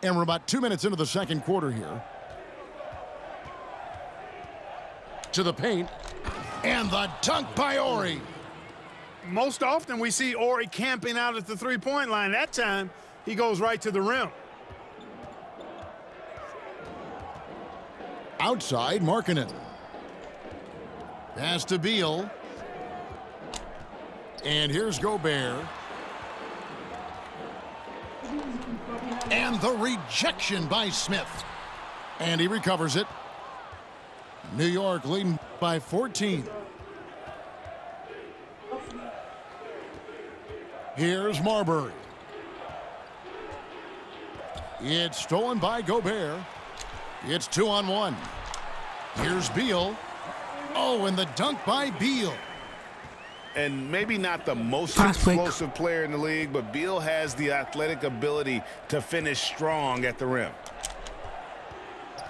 And we're about 2 minutes into the second quarter here. To the paint. And the dunk by Horry. Most often we see Horry camping out at the three-point line. That time, he goes right to the rim. Outside, Markkanen. Pass to Beal. And here's Gobert. And the rejection by Smith. And he recovers it. New York leading by 14. Here's Marbury. It's stolen by Gobert. It's 2-on-1. Here's Beal. Oh, and the dunk by Beal. And maybe not the most explosive player in the league, but Beal has the athletic ability to finish strong at the rim.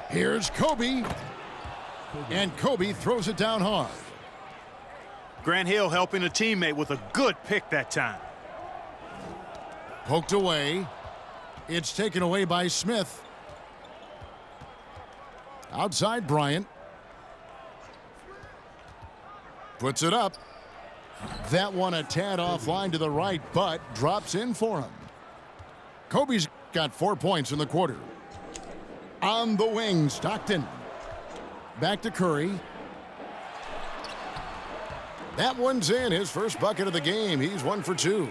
Here's Kobe. And Kobe throws it down hard. Grant Hill helping a teammate with a good pick that time. Poked away. It's taken away by Smith. Outside Bryant. Puts it up. That one a tad offline to the right, but drops in for him. Kobe's got 4 points in the quarter. On the wing, Stockton. Back to Curry. That one's in, his first bucket of the game. He's 1 for 2.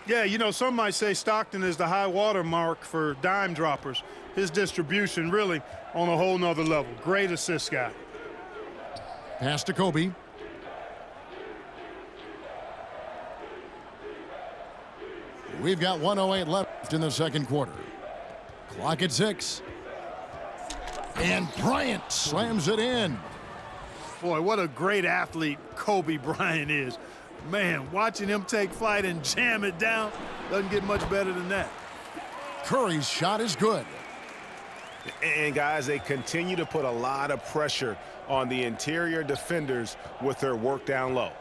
Yeah, you know, some might say Stockton is the high water mark for dime droppers. His distribution really on a whole nother level. Great assist guy. Pass to Kobe. We've got 1:08 left in the second quarter. Clock at 6. And Bryant slams it in. Boy, what a great athlete Kobe Bryant is. Man, watching him take flight and jam it down doesn't get much better than that. Curry's shot is good. And guys, they continue to put a lot of pressure on the interior defenders with their work down low.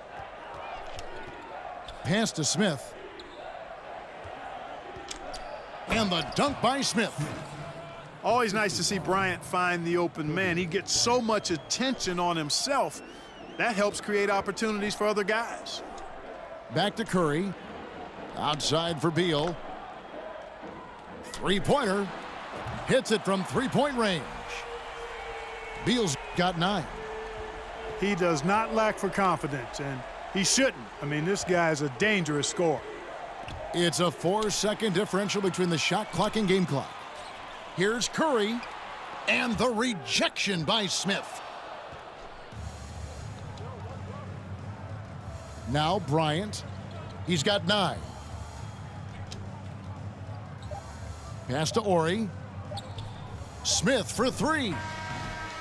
Pass to Smith. And the dunk by Smith. Always nice to see Bryant find the open man. He gets so much attention on himself. That helps create opportunities for other guys. Back to Curry. Outside for Beal. Three-pointer. Hits it from three-point range. Beal's got 9. He does not lack for confidence, and he shouldn't. I mean, this guy's a dangerous scorer. It's a 4-second differential between the shot clock and game clock. Here's Curry. And the rejection by Smith. Now Bryant. He's got 9. Pass to Horry. Smith for 3.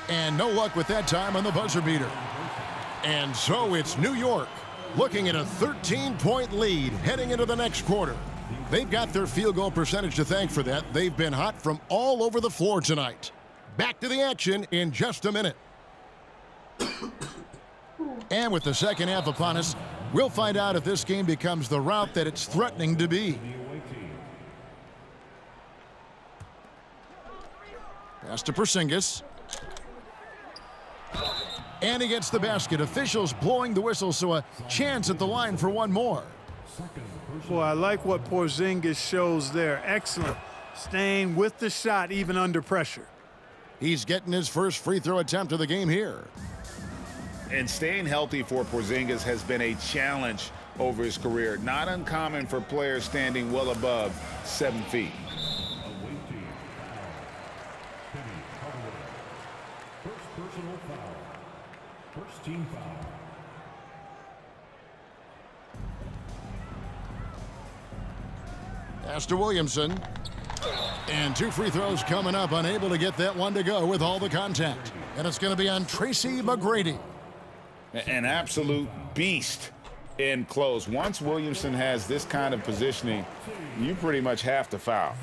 And no luck with that time on the buzzer beater. And so it's New York looking at a 13-point lead heading into the next quarter. They've got their field goal percentage to thank for that. They've been hot from all over the floor tonight. Back to the action in just a minute. And with the second half upon us, we'll find out if this game becomes the route that it's threatening to be. Pass to Porzingis. And he gets the basket. Officials blowing the whistle, so a chance at the line for one more. Boy, I like what Porzingis shows there. Excellent. Staying with the shot even under pressure. He's getting his first free throw attempt of the game here. And staying healthy for Porzingis has been a challenge over his career. Not uncommon for players standing well above 7 feet. First personal foul. First team foul. Pass to Williamson. And 2 free throws coming up. Unable to get that one to go with all the contact. And it's going to be on Tracy McGrady. An absolute beast in close. Once Williamson has this kind of positioning, you pretty much have to foul.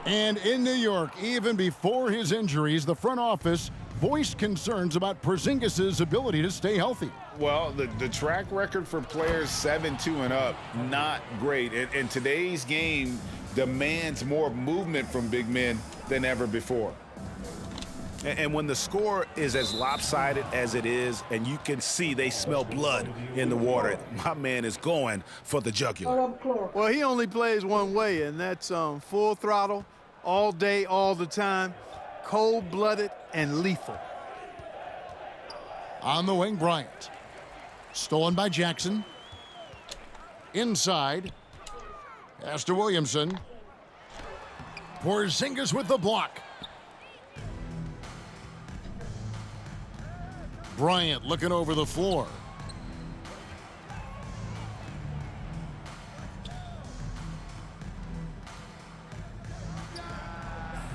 And in New York, even before his injuries, the front office voiced concerns about Porzingis' ability to stay healthy. Well, the track record for players 7-2 and up, not great. In today's game, demands more movement from big men than ever before. And when the score is as lopsided as it is, and you can see they smell blood in the water, my man is going for the jugular. Well, he only plays one way, and that's full throttle, all day, all the time, cold-blooded and lethal. On the wing, Bryant. Stolen by Jackson. Inside. Pass to Williamson. Porzingis with the block. Bryant looking over the floor.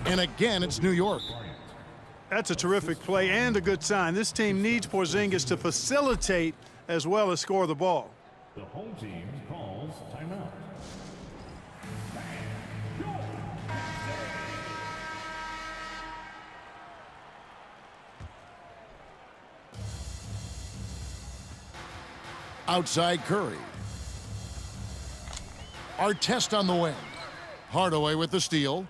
And again, it's New York. That's a terrific play and a good sign. This team needs Porzingis to facilitate as well as score the ball. The home team calls timeout. Outside Curry. Artest on the wing. Hardaway with the steal.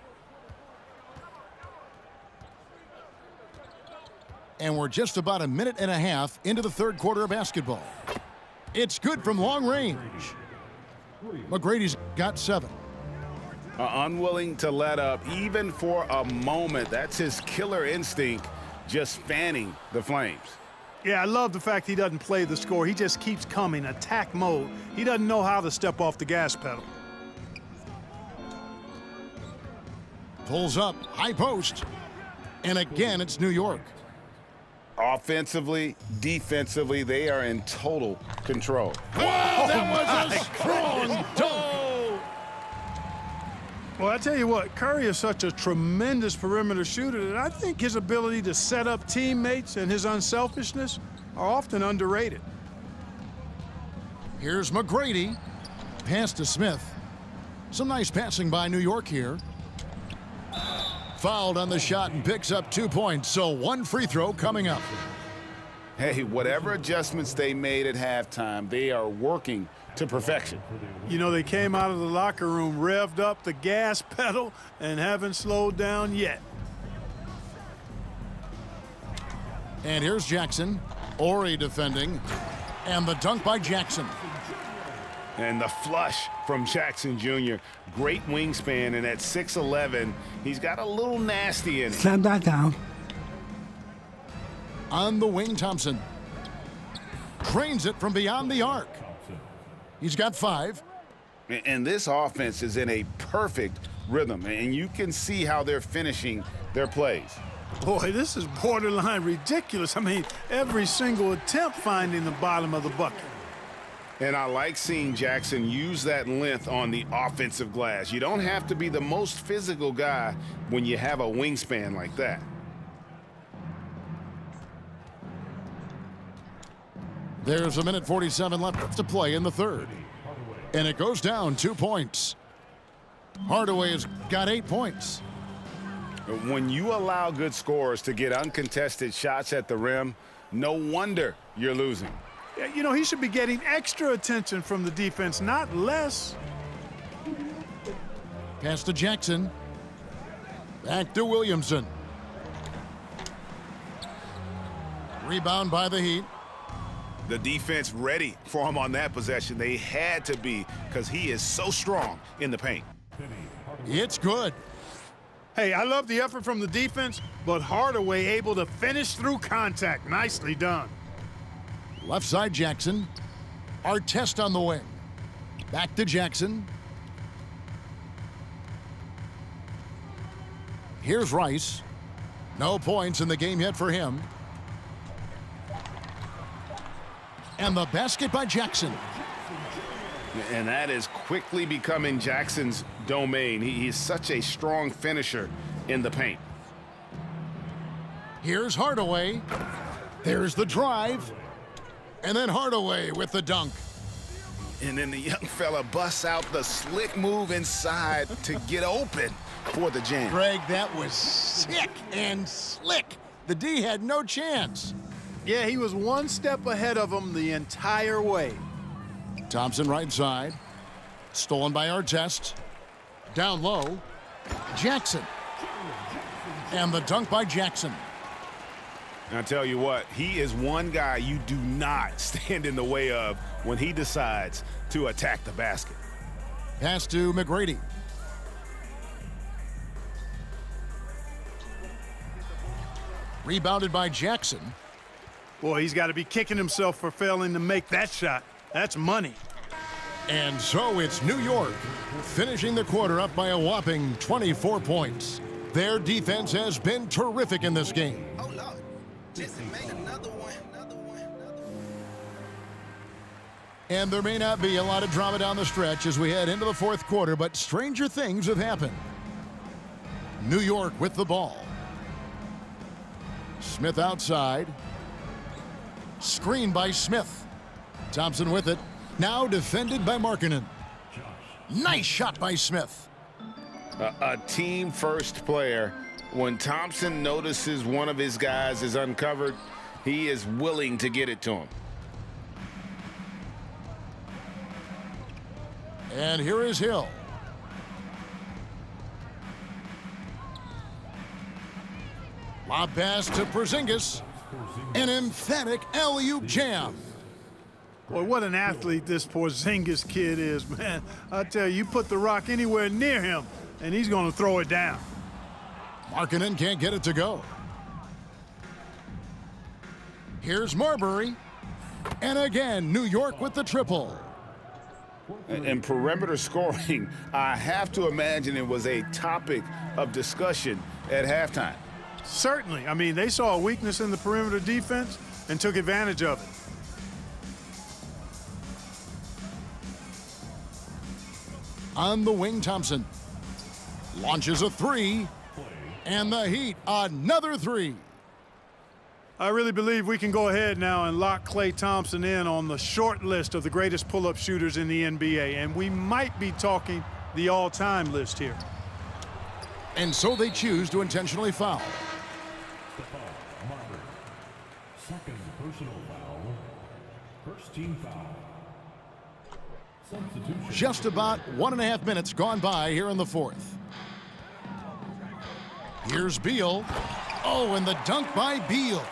And we're just about a minute and a half into the third quarter of basketball. It's good from long range. McGrady's got 7. Unwilling to let up even for a moment. That's his killer instinct, just fanning the flames. Yeah, I love the fact he doesn't play the score. He just keeps coming, attack mode. He doesn't know how to step off the gas pedal. Pulls up, high post. And again, it's New York. Offensively, defensively, they are in total control. Wow, that was a strong dunk. Well, I tell you what, Curry is such a tremendous perimeter shooter that I think his ability to set up teammates and his unselfishness are often underrated. Here's McGrady. Pass to Smith. Some nice passing by New York here. Fouled on the shot and picks up 2 points, so 1 free throw coming up. Hey, whatever adjustments they made at halftime, they are working to perfection. You know, they came out of the locker room, revved up the gas pedal, and haven't slowed down yet. And here's Jackson. Ori defending. And the dunk by Jackson. And the flush from Jackson Jr. Great wingspan, and at 6'11", he's got a little nasty in it. Slam that down. On the wing, Thompson. Drains it from beyond the arc. He's got 5. And this offense is in a perfect rhythm, and you can see how they're finishing their plays. Boy, this is borderline ridiculous. I mean, every single attempt finding the bottom of the bucket. And I like seeing Jackson use that length on the offensive glass. You don't have to be the most physical guy when you have a wingspan like that. There's 1:47 left to play in the third. And it goes down 2 points. Hardaway has got 8 points. When you allow good scorers to get uncontested shots at the rim, no wonder you're losing. You know, he should be getting extra attention from the defense, not less. Pass to Jackson. Back to Williamson. Rebound by the Heat. The defense ready for him on that possession. They had to be, because he is so strong in the paint. It's good. Hey, I love the effort from the defense, but Hardaway able to finish through contact. Nicely done. Left side Jackson. Artest on the wing. Back to Jackson. Here's Rice. No points in the game yet for him. And the basket by Jackson. And that is quickly becoming Jackson's domain. He's such a strong finisher in the paint. Here's Hardaway. There's the drive. And then Hardaway with the dunk. And then the young fella busts out the slick move inside to get open for the jam. Greg, that was sick and slick. The D had no chance. Yeah, he was one step ahead of him the entire way. Thompson right side. Stolen by Artest. Down low, Jackson. And the dunk by Jackson. And I tell you what, he is one guy you do not stand in the way of when he decides to attack the basket. Pass to McGrady. Rebounded by Jackson. Boy, he's got to be kicking himself for failing to make that shot. That's money. And so it's New York finishing the quarter up by a whopping 24 points. Their defense has been terrific in this game. Oh, Lord. Listen, make another one. And there may not be a lot of drama down the stretch as we head into the fourth quarter, but stranger things have happened. New York with the ball. Smith outside. Screen by Smith. Thompson with it. Now defended by Markkanen. Nice shot by Smith. A team-first player. When Thompson notices one of his guys is uncovered, he is willing to get it to him. And here is Hill. Lob pass to Porzingis. An emphatic alley-oop jam. Boy, what an athlete this Porzingis kid is, man. I tell you, you put the rock anywhere near him, and he's going to throw it down. Markkanen can't get it to go. Here's Marbury. And again, New York with the triple. And perimeter scoring, I have to imagine it was a topic of discussion at halftime. Certainly. I mean, they saw a weakness in the perimeter defense and took advantage of it. On the wing, Thompson launches a three, and the Heat another three. I really believe we can go ahead now and lock Klay Thompson in on the short list of the greatest pull-up shooters in the NBA, and we might be talking the all-time list here. And so they choose to intentionally foul. Second personal foul. First team foul. Substitution. Just about 1.5 minutes gone by here in the fourth. Here's Beal. Oh, and the dunk by Beal.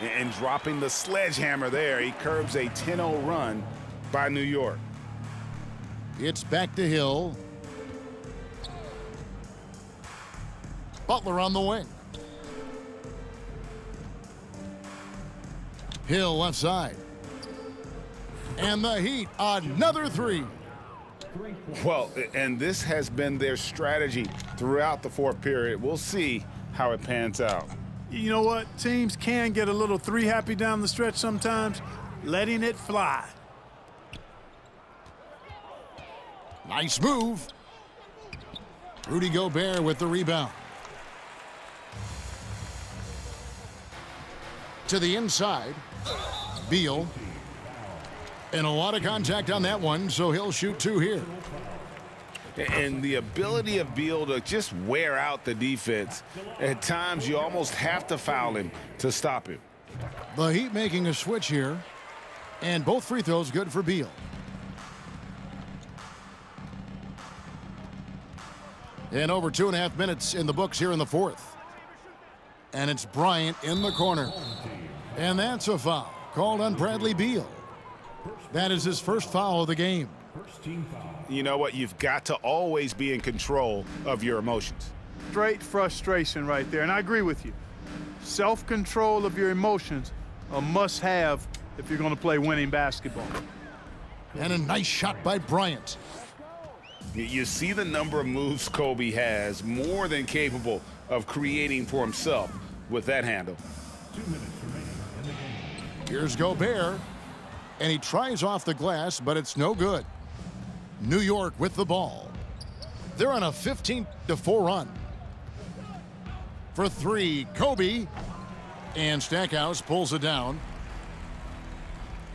And dropping the sledgehammer there, he curbs a 10-0 run by New York. It's back to Hill. Butler on the wing. Hill left side. And the Heat, another three. Well, and this has been their strategy throughout the fourth period. We'll see how it pans out. You know what? Teams can get a little three-happy down the stretch sometimes, letting it fly. Nice move. Rudy Gobert with the rebound. To the inside. Beal. And a lot of contact on that one, so he'll shoot two here. And the ability of Beal to just wear out the defense. At times, you almost have to foul him to stop him. The Heat making a switch here. And both free throws good for Beal. And over 2.5 minutes in the books here in the fourth. And it's Bryant in the corner. And that's a foul called on Bradley Beal. That is his first foul of the game. You know what? You've got to always be in control of your emotions. Straight frustration right there, and I agree with you. Self-control of your emotions, a must-have if you're going to play winning basketball. And a nice shot by Bryant. You see the number of moves Kobe has, more than capable of creating for himself with that handle. 2 minutes remaining in the game. Here's Gobert. And he tries off the glass, but it's no good. New York with the ball. They're on a 15-4 run. For three, Kobe. And Stackhouse pulls it down.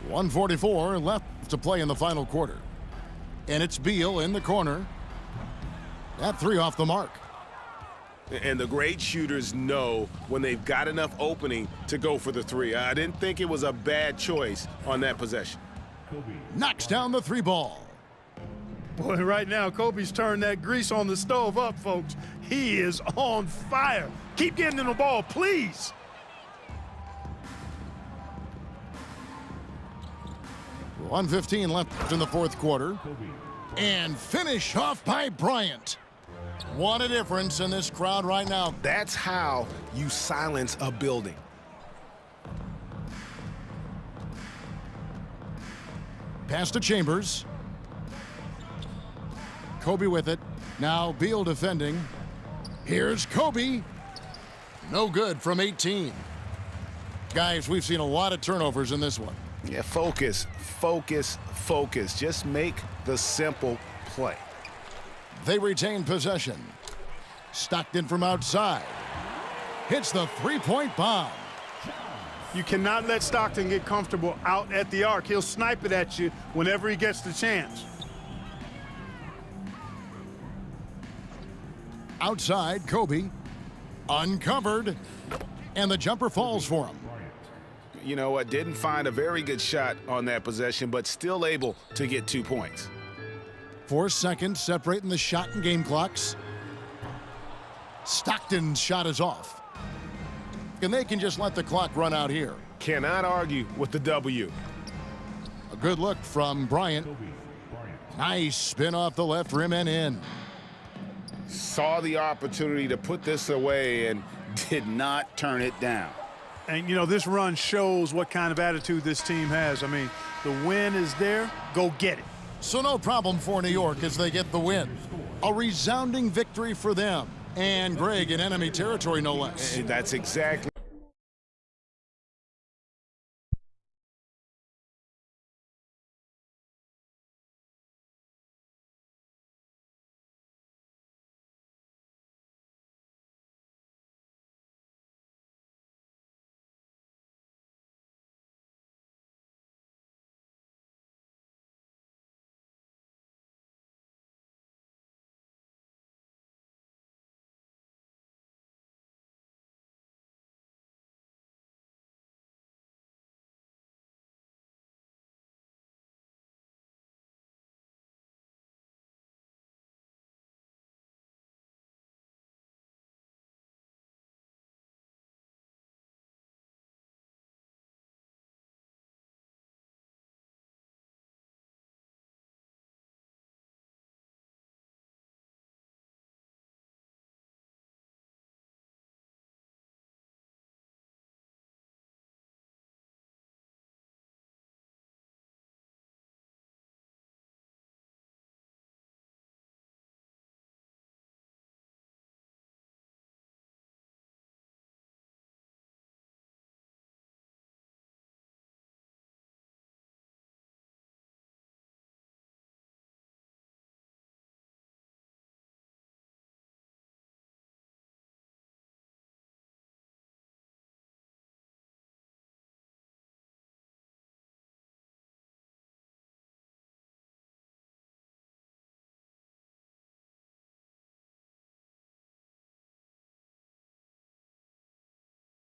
1:44 left to play in the final quarter. And it's Beal in the corner. That three off the mark. And the great shooters know when they've got enough opening to go for the three. I didn't think it was a bad choice on that possession. Knocks down the three ball. Boy, right now, Kobe's turned that grease on the stove up, folks. He is on fire. Keep getting him the ball, please. .115 left in the fourth quarter. And finish off by Bryant. What a difference in this crowd right now. That's how you silence a building. Pass to Chambers. Kobe with it. Now Beal defending. Here's Kobe. No good from 18. Guys, we've seen a lot of turnovers in this one. Yeah, focus, focus, focus. Just make the simple play. They retain possession. Stockton from outside. Hits the three-point bomb. You cannot let Stockton get comfortable out at the arc. He'll snipe it at you whenever he gets the chance. Outside, Kobe. Uncovered. And the jumper falls for him. You know what? Didn't find a very good shot on that possession, but still able to get 2 points. 4 seconds separating the shot and game clocks. Stockton's shot is off. And they can just let the clock run out here. Cannot argue with the W. A good look from Bryant. Nice spin off the left rim and in. Saw the opportunity to put this away and did not turn it down. And, you know, this run shows what kind of attitude this team has. I mean, the win is there. Go get it. So no problem for New York as they get the win. A resounding victory for them. And Greg in enemy territory, no less. That's exactly